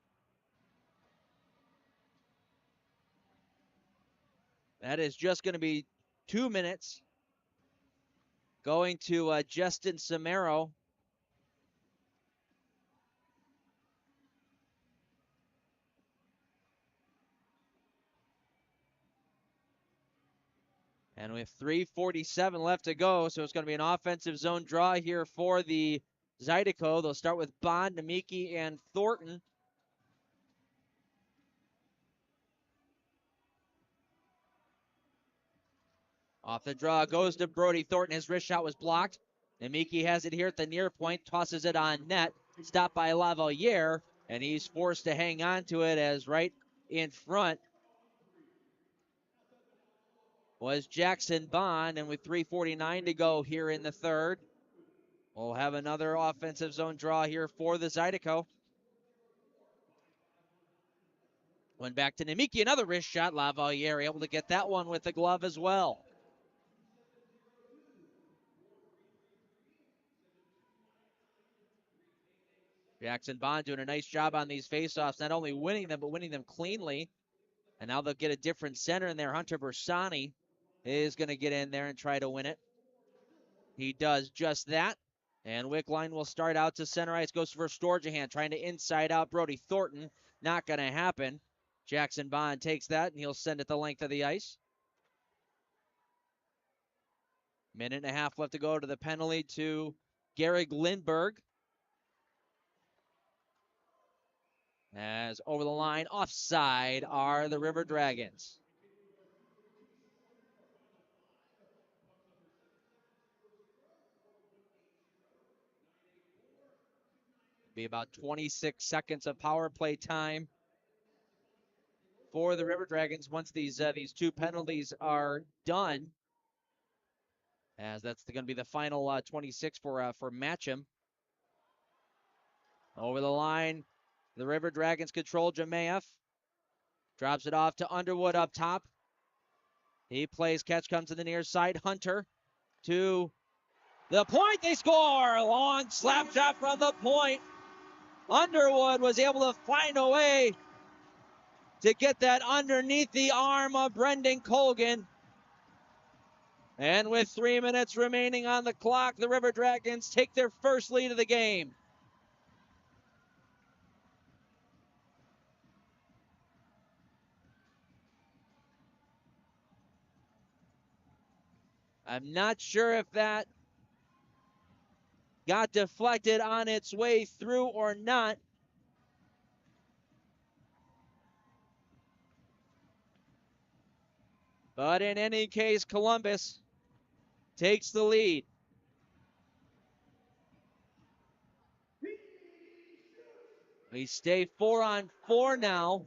[SPEAKER 1] That is just going to be 2 minutes. Going to Justin Samaro. And with 3:47 left to go, so it's going to be an offensive zone draw here for the Zydeco. They'll start with Bond, Namiki, and Thornton. Off the draw goes to Brody Thornton. His wrist shot was blocked. Namiki has it here at the near point, tosses it on net. Stopped by Lavaliere, and he's forced to hang on to it as right in front was Jackson Bond. And with 3:49 to go here in the third, we'll have another offensive zone draw here for the Zydeco. Went back to Namiki, another wrist shot. Lavaliere able to get that one with the glove as well. Jackson Bond doing a nice job on these faceoffs, not only winning them, but winning them cleanly. And now they'll get a different center in there. Hunter Bersani is going to get in there and try to win it. He does just that. And Wickline will start out to center ice. Goes for Storjahan, trying to inside out Brody Thornton. Not going to happen. Jackson Bond takes that, and he'll send it the length of the ice. Minute and a half left to go to the penalty to Garrick Lindbergh. As over the line, offside are the River Dragons. Be about 26 seconds of power play time for the River Dragons once these two penalties are done. As that's going to be the final 26 for Matcham. Over the line, the River Dragons control. Jamaev drops it off to Underwood up top. He plays catch, comes to the near side. Hunter to The point, they score. Long slap shot from the point. Underwood was able to find a way to get that underneath the arm of Brendan Colgan. And with 3 minutes remaining on the clock, the River Dragons take their first lead of the game. I'm not sure if that got deflected on its way through or not. But in any case, Columbus takes the lead. We stay 4-on-4 now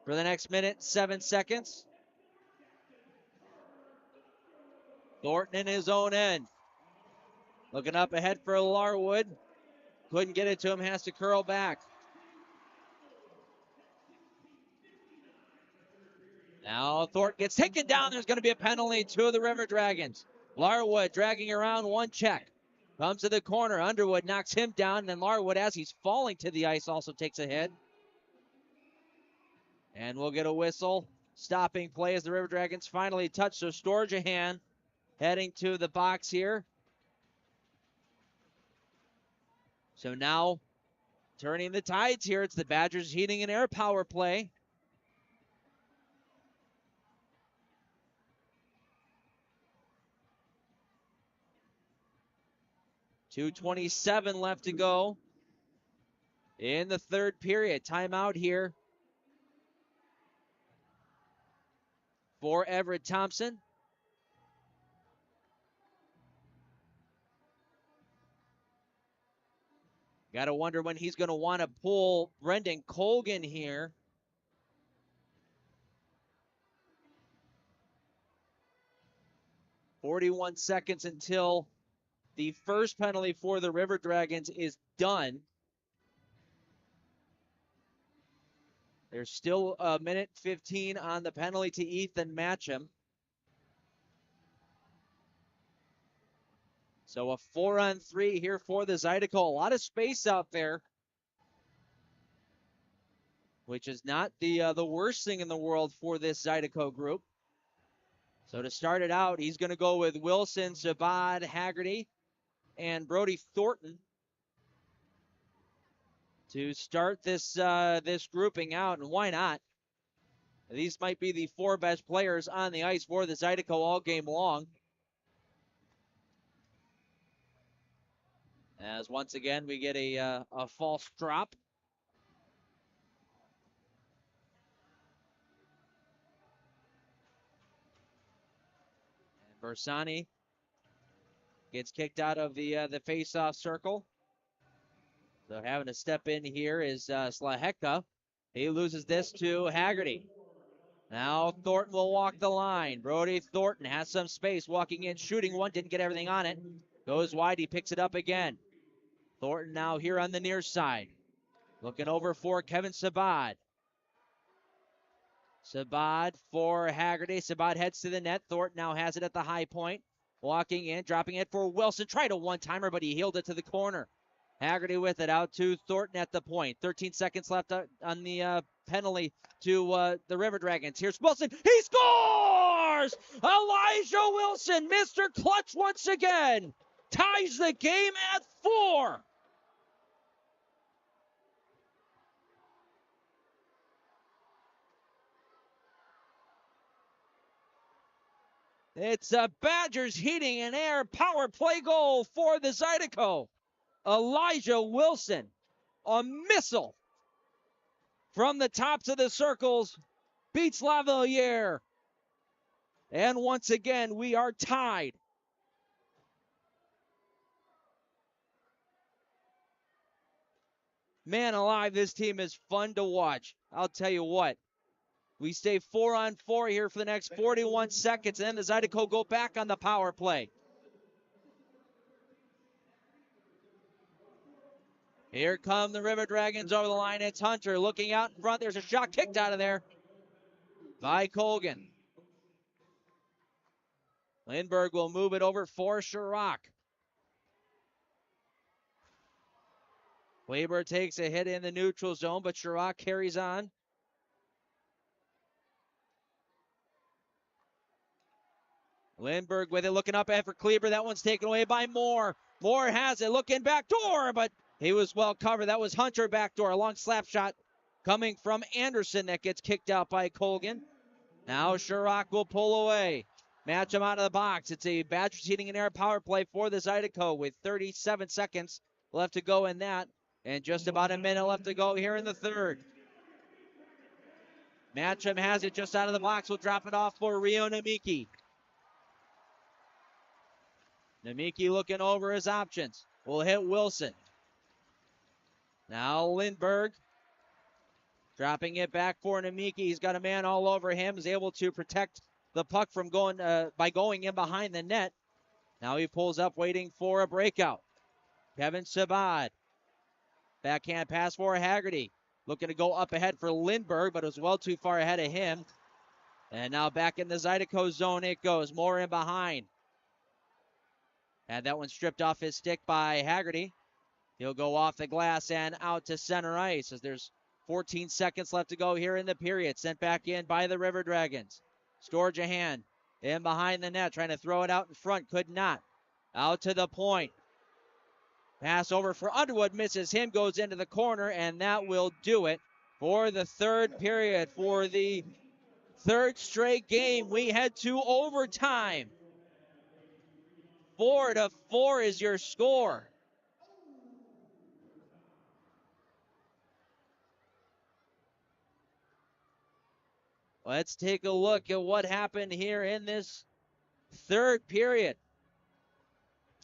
[SPEAKER 1] for the next minute, 7 seconds. Thornton in his own end. Looking up ahead for Larwood. Couldn't get it to him, has to curl back. Now Thornton gets taken down. There's going to be a penalty to the River Dragons. Larwood dragging around, one check. Comes to the corner. Underwood knocks him down, and then Larwood, as he's falling to the ice, also takes a hit. And we'll get a whistle. Stopping play as the River Dragons finally touch. So Storjahan heading to the box here. So now turning the tides here. It's the Badgers heating and air power play. .227 left to go in the third period. Timeout here for Everett Thompson. Got to wonder when he's going to want to pull Brendan Colgan here. .41 seconds until the first penalty for the River Dragons is done. There's still a minute 15 on the penalty to Ethan Matcham. So a 4-on-3 here for the Zydeco. A lot of space out there, which is not the worst thing in the world for this Zydeco group. So to start it out, he's going to go with Wilson, Sabad, Haggerty, and Brody Thornton to start this this grouping out, and why not? These might be the 4 best players on the ice for the Zydeco all game long. As once again we get a false drop. And Bersani gets kicked out of the face-off circle. So having to step in here is Slaheka. He loses this to Haggerty. Now Thornton will walk the line. Brody Thornton has some space, walking in, shooting one, didn't get everything on it. Goes wide, he picks it up again. Thornton now here on the near side. Looking over for Kevin Sabad. Sabad for Haggerty. Sabad heads to the net. Thornton now has it at the high point. Walking in, dropping it for Wilson. Tried a one-timer, but he heeled it to the corner. Haggerty with it out to Thornton at the point. 13 seconds left on the penalty to the River Dragons. Here's Wilson. He scores! Elijah Wilson, Mr. Clutch once again. Ties the game at 4. It's a Badgers heating and air power play goal for the Zydeco. Elijah Wilson, a missile from the tops of the circles, beats Lavaliere. And once again, we are tied. Man alive, this team is fun to watch. I'll tell you what. We stay 4-on-4 here for the next 41 seconds, and then the Zydeco go back on the power play. Here come the River Dragons over the line. It's Hunter looking out in front. There's a shot kicked out of there by Colgan. Lindbergh will move it over for Sherrock. Weber takes a hit in the neutral zone, but Sherrock carries on. Lindbergh with it, looking up ahead for Kleber. That one's taken away by Moore. Moore has it, looking back door, but he was well covered. That was Hunter backdoor. A long slap shot coming from Anderson that gets kicked out by Colgan. Now Sherrock will pull away. Match him out of the box. It's a Badgers Heating and Air power play for the Zydeco with 37 seconds left to go in that. And just about a minute left to go here in the third. Matcham has it just out of the box. We'll drop it off for Rio Namiki. Namiki looking over his options. Will hit Wilson. Now Lindbergh dropping it back for Namiki. He's got a man all over him. Is able to protect the puck from going by going in behind the net. Now he pulls up waiting for a breakout. Kevin Sabad. Backhand pass for Haggerty. Looking to go up ahead for Lindbergh, but it was well too far ahead of him. And now back in the Zydeco zone it goes. More in behind. And that one stripped off his stick by Haggerty. He'll go off the glass and out to center ice as there's 14 seconds left to go here in the period. Sent back in by the River Dragons. Storjahan in behind the net, trying to throw it out in front. Could not. Out to the point. Pass over for Underwood, misses him, goes into the corner, and that will do it for the third period. For the third straight game, we head to overtime. 4-4 is your score. Let's take a look at what happened here in this third period.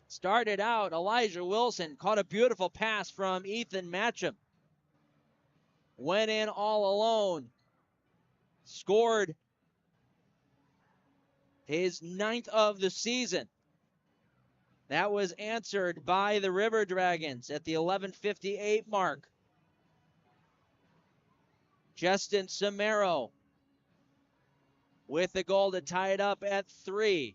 [SPEAKER 1] Started out, Elijah Wilson caught a beautiful pass from Ethan Matcham. Went in all alone. Scored his 9th of the season. That was answered by the River Dragons at the 11:58 mark. Justin Samero with the goal to tie it up at 3.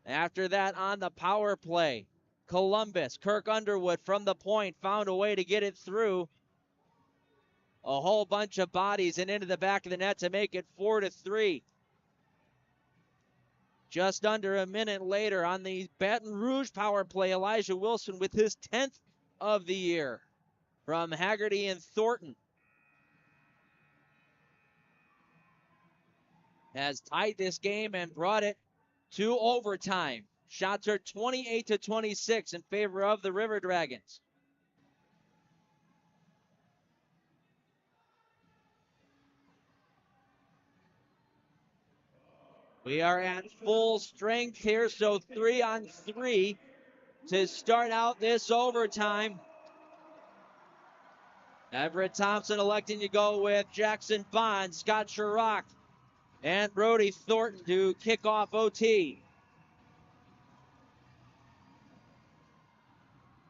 [SPEAKER 1] After that, on the power play, Columbus, Kirk Underwood from the point found a way to get it through a whole bunch of bodies and into the back of the net to make it 4-3. Just under a minute later on the Baton Rouge power play, Elijah Wilson with his 10th of the year from Haggerty and Thornton has tied this game and brought it to overtime. Shots are 28-26 in favor of the River Dragons. We are at full strength here, so 3-on-3 to start out this overtime. Everett Thompson electing to go with Jackson Bond, Scott Sherrock, and Brody Thornton to kick off OT.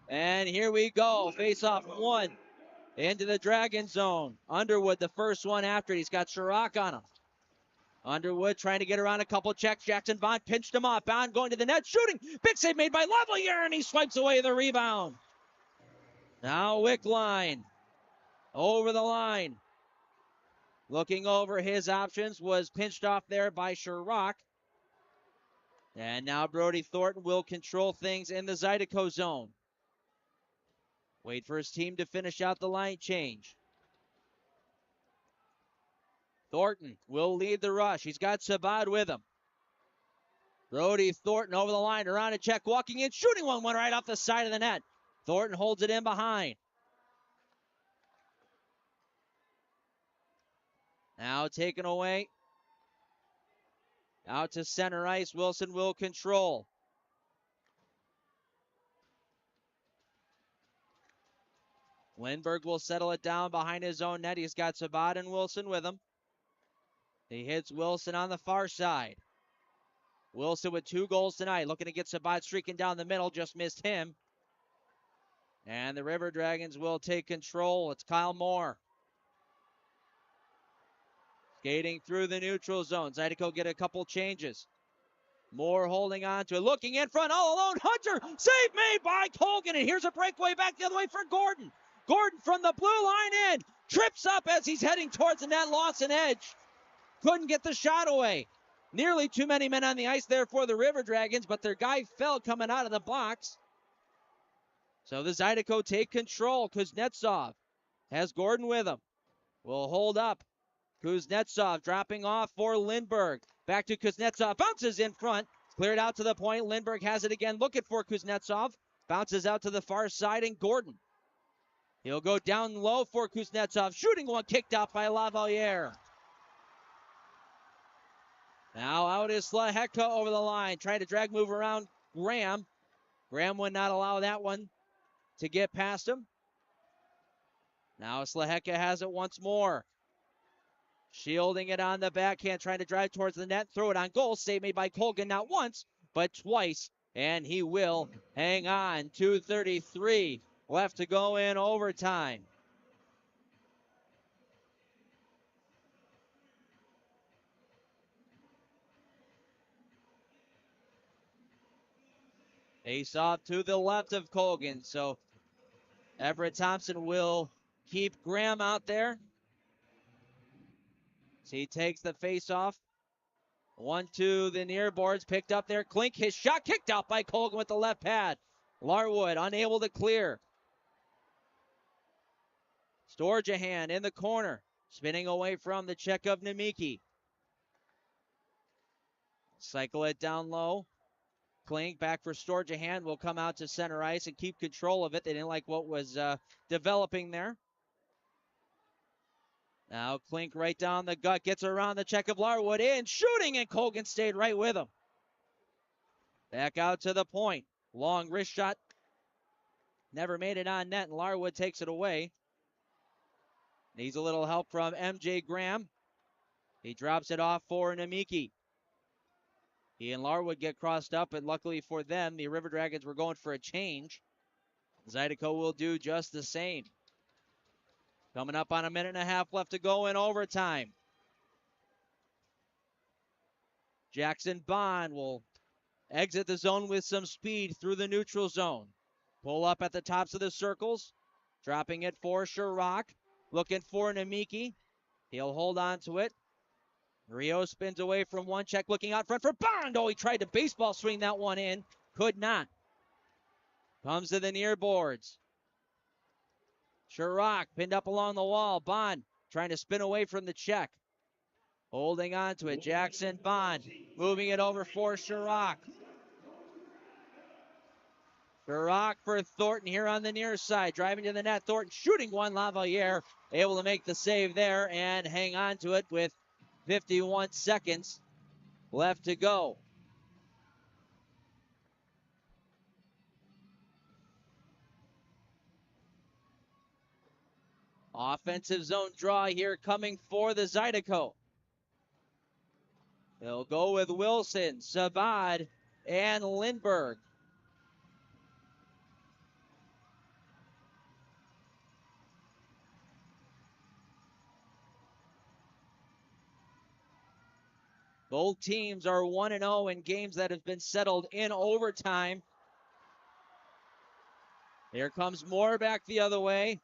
[SPEAKER 1] And here we go. Face-off 1 into the Dragon zone. Underwood, the first one after it. He's got Sherrock on him. Underwood trying to get around a couple checks. Jackson Bond pinched him off. Bond going to the net, shooting. Big save made by Lavalier, and he swipes away the rebound. Now Wickline over the line. Looking over his options, was pinched off there by Sherrock. And now Brody Thornton will control things in the Zydeco zone. Wait for his team to finish out the line change. Thornton will lead the rush. He's got Sabad with him. Brody Thornton over the line, around a check, walking in, shooting one right off the side of the net. Thornton holds it in behind. Now taken away. Out to center ice. Wilson will control. Lindbergh will settle it down behind his own net. He's got Sabad and Wilson with him. He hits Wilson on the far side. Wilson with 2 goals tonight. Looking to get Sabad streaking down the middle. Just missed him. And the River Dragons will take control. It's Kyle Moore. Skating through the neutral zone. Zydeco get a couple changes. Moore holding on to it, looking in front, all alone. Hunter, save made by Colgan, and here's a breakaway back the other way for Gordon. Gordon from the blue line in, trips up as he's heading towards the net, lost an edge. Couldn't get the shot away. Nearly too many men on the ice there for the River Dragons, but their guy fell coming out of the box. So the Zydeco take control. Kuznetsov has Gordon with him. Will hold up. Kuznetsov dropping off for Lindbergh. Back to Kuznetsov. Bounces in front. Cleared out to the point. Lindbergh has it again. Looking for Kuznetsov. Bounces out to the far side, and Gordon. He'll go down low for Kuznetsov. Shooting one kicked out by Lavaliere. Now out is Slaheka over the line. Trying to drag move around Graham. Graham would not allow that one to get past him. Now Slaheka has it once more. Shielding it on the backhand, trying to drive towards the net, throw it on goal. Save made by Colgan, not once, but twice. And he will hang on. 2:33 left to go in overtime. Face off to the left of Colgan. So Everett Thompson will keep Graham out there. So he takes the face off. One to the near boards, picked up there. Klink, his shot kicked out by Colgan with the left pad. Larwood unable to clear. Storjahan in the corner, spinning away from the check of Nemiki. Cycle it down low. Klink back for Storjahan, will come out to center ice and keep control of it. They didn't like what was developing there. Now Klink right down the gut, gets around the check of Larwood in, shooting, and Colgan stayed right with him. Back out to the point. Long wrist shot. Never made it on net, and Larwood takes it away. Needs a little help from MJ Graham. He drops it off for Nemiki. He and Larwood get crossed up, and luckily for them, the River Dragons were going for a change. Zydeco will do just the same. Coming up on a minute and a half left to go in overtime. Jackson Bond will exit the zone with some speed through the neutral zone. Pull up at the tops of the circles. Dropping it for Sherrock. Looking for Nemiki. He'll hold on to it. Rio spins away from one check, looking out front for Bond. Oh, he tried to baseball swing that one in. Could not. Comes to the near boards. Sherrock pinned up along the wall. Bond trying to spin away from the check. Holding on to it. Jackson Bond moving it over for Sherrock. Sherrock for Thornton here on the near side. Driving to the net. Thornton shooting one. Lavaliere able to make the save there and hang on to it with 51 seconds left to go. Offensive zone draw here coming for the Zydeco. They'll go with Wilson, Sabad, and Lindbergh. Both teams are 1-0 in games that have been settled in overtime. Here comes Moore back the other way.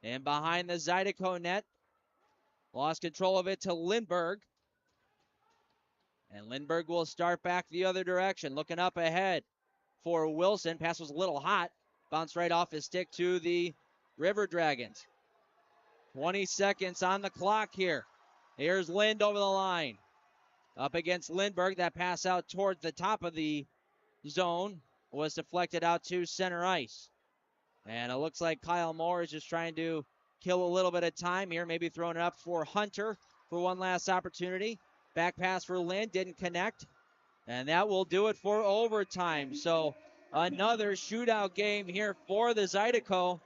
[SPEAKER 1] And behind the Zydeco net, lost control of it to Lindbergh. And Lindbergh will start back the other direction, looking up ahead for Wilson. Pass was a little hot. Bounced right off his stick to the River Dragons. 20 seconds on the clock here. Here's Lind over the line. Up against Lindbergh. That pass out towards the top of the zone was deflected out to center ice. And it looks like Kyle Moore is just trying to kill a little bit of time here. Maybe throwing it up for Hunter for one last opportunity. Back pass for Lind. Didn't connect. And that will do it for overtime. So another shootout game here for the Zydeco.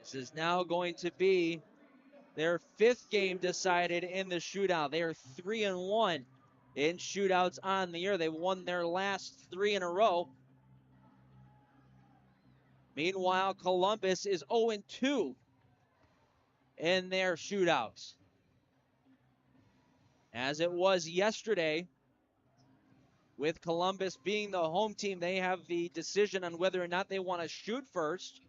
[SPEAKER 1] This is now going to be their fifth game decided in the shootout. They are 3-1 in shootouts on the year. They won their last 3 in a row. Meanwhile, Columbus is 0-2 in their shootouts. As it was yesterday, with Columbus being the home team, they have the decision on whether or not they want to shoot first.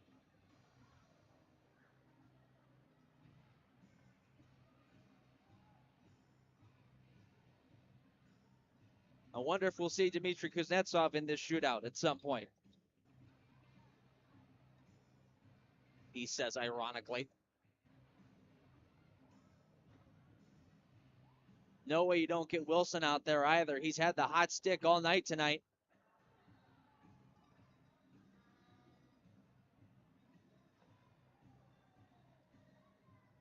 [SPEAKER 1] I wonder if we'll see Dmitry Kuznetsov in this shootout at some point. He says ironically. No way you don't get Wilson out there either. He's had the hot stick all night tonight.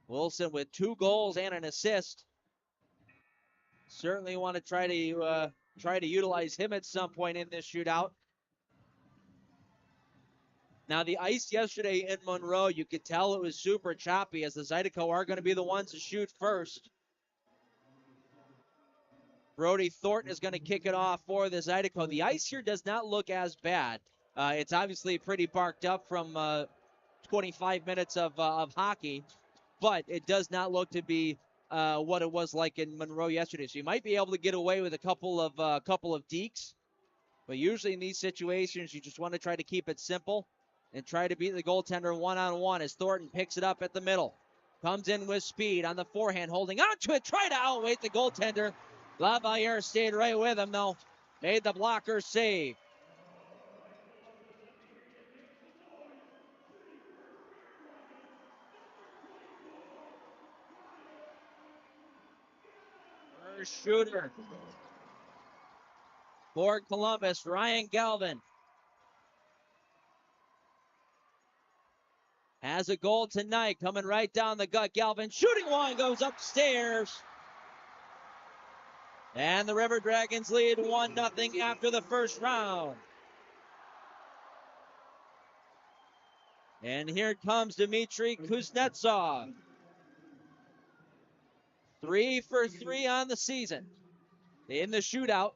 [SPEAKER 1] Wilson with 2 goals and an assist. Certainly want to try to utilize him at some point in this shootout. Now, the ice yesterday in Monroe, you could tell it was super choppy, as the Zydeco are going to be the ones to shoot first. Brody Thornton is going to kick it off for the Zydeco. The ice here does not look as bad. It's obviously pretty barked up from 25 minutes of hockey, but it does not look to be what it was like in Monroe yesterday. So you might be able to get away with a couple of dekes, but usually in these situations, you just want to try to keep it simple and try to beat the goaltender one-on-one as Thornton picks it up at the middle. Comes in with speed on the forehand, holding on to it, try to outweight the goaltender. Lavalier stayed right with him, though. Made the blocker save. First shooter for Columbus, Ryan Galvin. Has a goal tonight, coming right down the gut. Galvin shooting one, goes upstairs. And the River Dragons lead 1-0 after the first round. And here comes Dmitry Kuznetsov. 3 for 3 on the season in the shootout.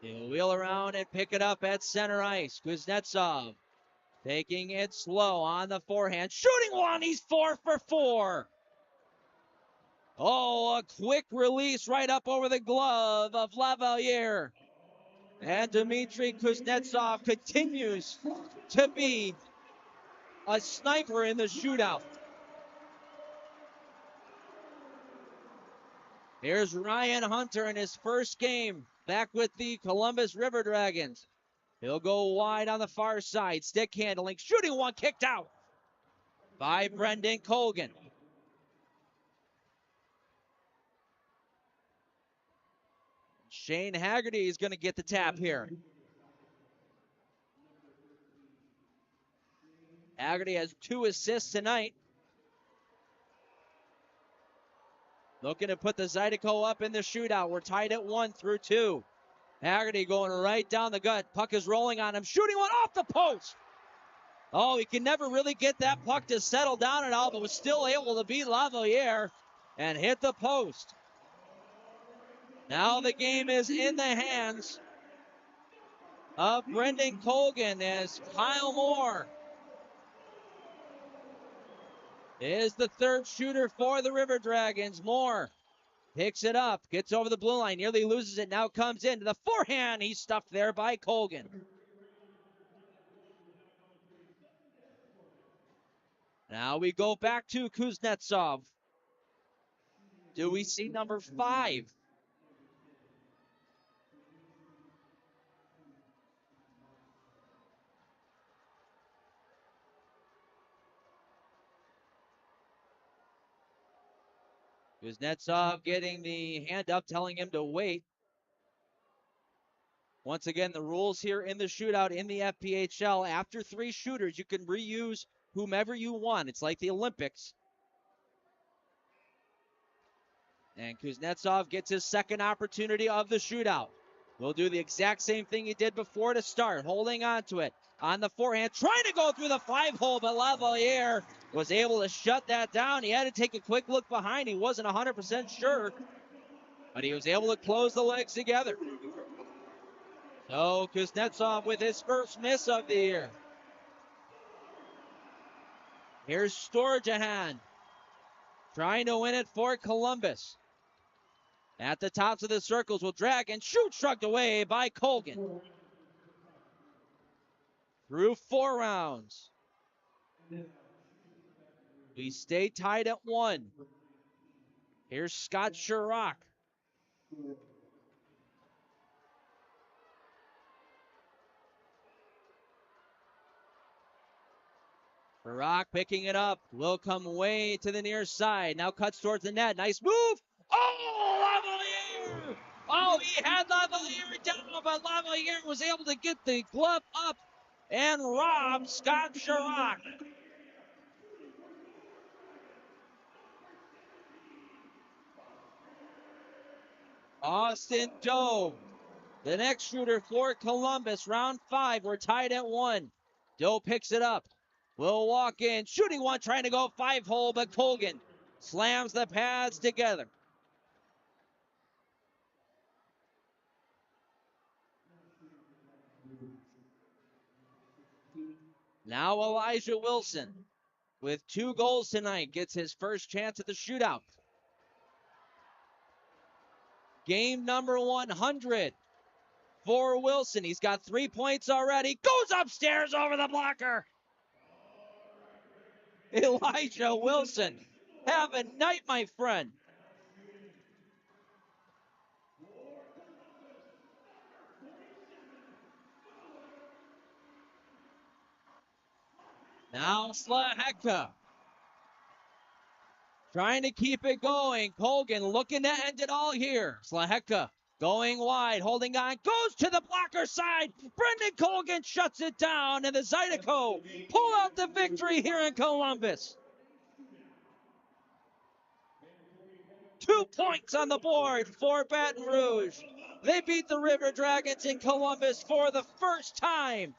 [SPEAKER 1] He'll wheel around and pick it up at center ice. Kuznetsov taking it slow on the forehand. Shooting one, he's 4 for 4. Oh, a quick release right up over the glove of Lavalier. And Dmitry Kuznetsov continues to be a sniper in the shootout. Here's Ryan Hunter in his first game back with the Columbus River Dragons. He'll go wide on the far side. Stick handling. Shooting one, kicked out by Brendan Colgan. Shane Haggerty is going to get the tap here. Haggerty has 2 assists tonight. Looking to put the Zydeco up in the shootout. We're tied at 1 through 2. Haggerty going right down the gut. Puck is rolling on him. Shooting one off the post. Oh, he can never really get that puck to settle down at all, but was still able to beat Lavalier and hit the post. Now the game is in the hands of Brendan Colgan as Kyle Moore is the third shooter for the River Dragons. Moore picks it up, gets over the blue line, nearly loses it, now comes into the forehand. He's stuffed there by Colgan. Now we go back to Kuznetsov. Do we see number 5? Kuznetsov getting the hand up, telling him to wait. Once again, the rules here in the shootout in the FPHL, after 3 shooters, you can reuse whomever you want. It's like the Olympics. And Kuznetsov gets his second opportunity of the shootout. We'll do the exact same thing he did before to start, holding on to it. On the forehand, trying to go through the 5-hole, but Lavalier was able to shut that down. He had to take a quick look behind. He wasn't 100% sure, but he was able to close the legs together. So Kuznetsov with his first miss of the year. Here's Storjahan trying to win it for Columbus. At the tops of the circles will drag and shoot, shrugged away by Colgan. Through 4 rounds. We stay tied at 1. Here's Scott Sherrock. Sherrock picking it up. Will come way to the near side. Now cuts towards the net. Nice move. Oh, Lavalier! Oh, he had Lavalier down, but Lavalier was able to get the glove up and rob Scott Sherrock. Austin Doe, the next shooter for Columbus. Round 5, we're tied at 1. Doe picks it up. Will walk in, shooting one, trying to go 5-hole, but Colgan slams the pads together. Now Elijah Wilson, with 2 goals tonight, gets his first chance at the shootout. Game number 100 for Wilson. He's got 3 points already. Goes upstairs over the blocker. Elijah Wilson, have a night, my friend. Now Slahekta trying to keep it going. Colgan looking to end it all here. Slahekta going wide, holding on, goes to the blocker side. Brendan Colgan shuts it down, and the Zydeco pull out the victory here in Columbus. 2 points on the board for Baton Rouge. They beat the River Dragons in Columbus for the first time.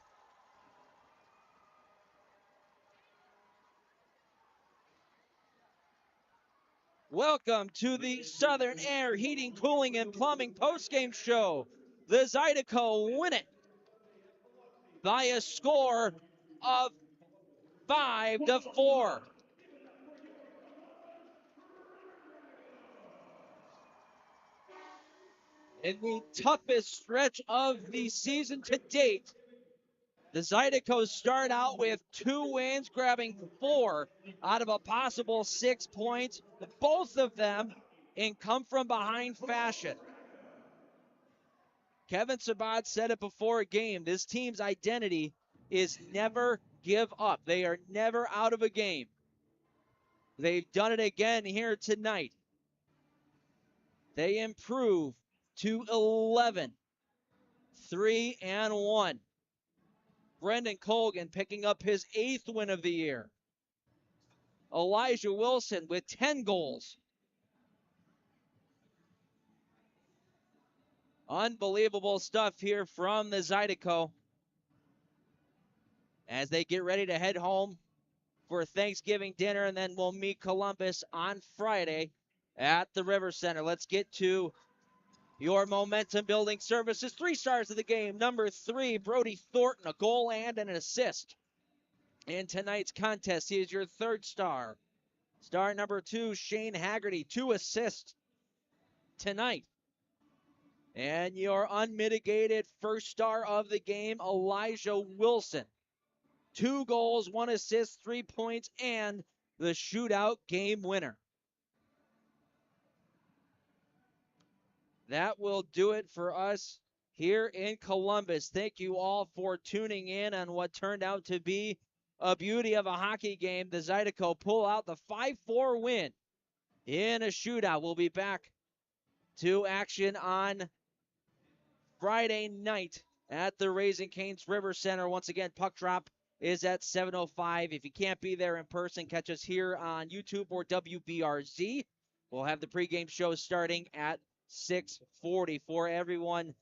[SPEAKER 1] Welcome to the Southern Air Heating, Cooling, and Plumbing postgame show. The Zydeco win it by a score of 5-4. In the toughest stretch of the season to date, the Zydeco start out with 2 wins, grabbing 4 out of a possible 6 points, both of them in come-from-behind fashion. Kevin Sabad said it before a game, this team's identity is never give up. They are never out of a game. They've done it again here tonight. They improve to 11, 3-1. Brendan Colgan picking up his 8th win of the year. Elijah Wilson with 10 goals. Unbelievable stuff here from the Zydeco as they get ready to head home for Thanksgiving dinner, and then we'll meet Columbus on Friday at the River Center. Let's get to your momentum building services. 3 stars of the game. Number 3, Brody Thornton, a goal and an assist. In tonight's contest, he is your 3rd star. Star number 2, Shane Haggerty, 2 assists tonight. And your unmitigated 1st star of the game, Elijah Wilson. 2 goals, 1 assist, 3 points, and the shootout game winner. That will do it for us here in Columbus. Thank you all for tuning in on what turned out to be a beauty of a hockey game. The Zydeco pull out the 5-4 win in a shootout. We'll be back to action on Friday night at the Raising Cane's River Center. Once again, puck drop is at 7:05. If you can't be there in person, catch us here on YouTube or WBRZ. We'll have the pregame show starting at 6:40. For everyone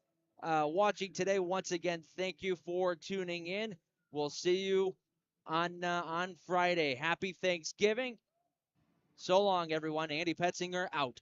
[SPEAKER 1] watching today, once again, thank you for tuning in. We'll see you on Friday. Happy Thanksgiving. So long, everyone. Andy Petzinger out.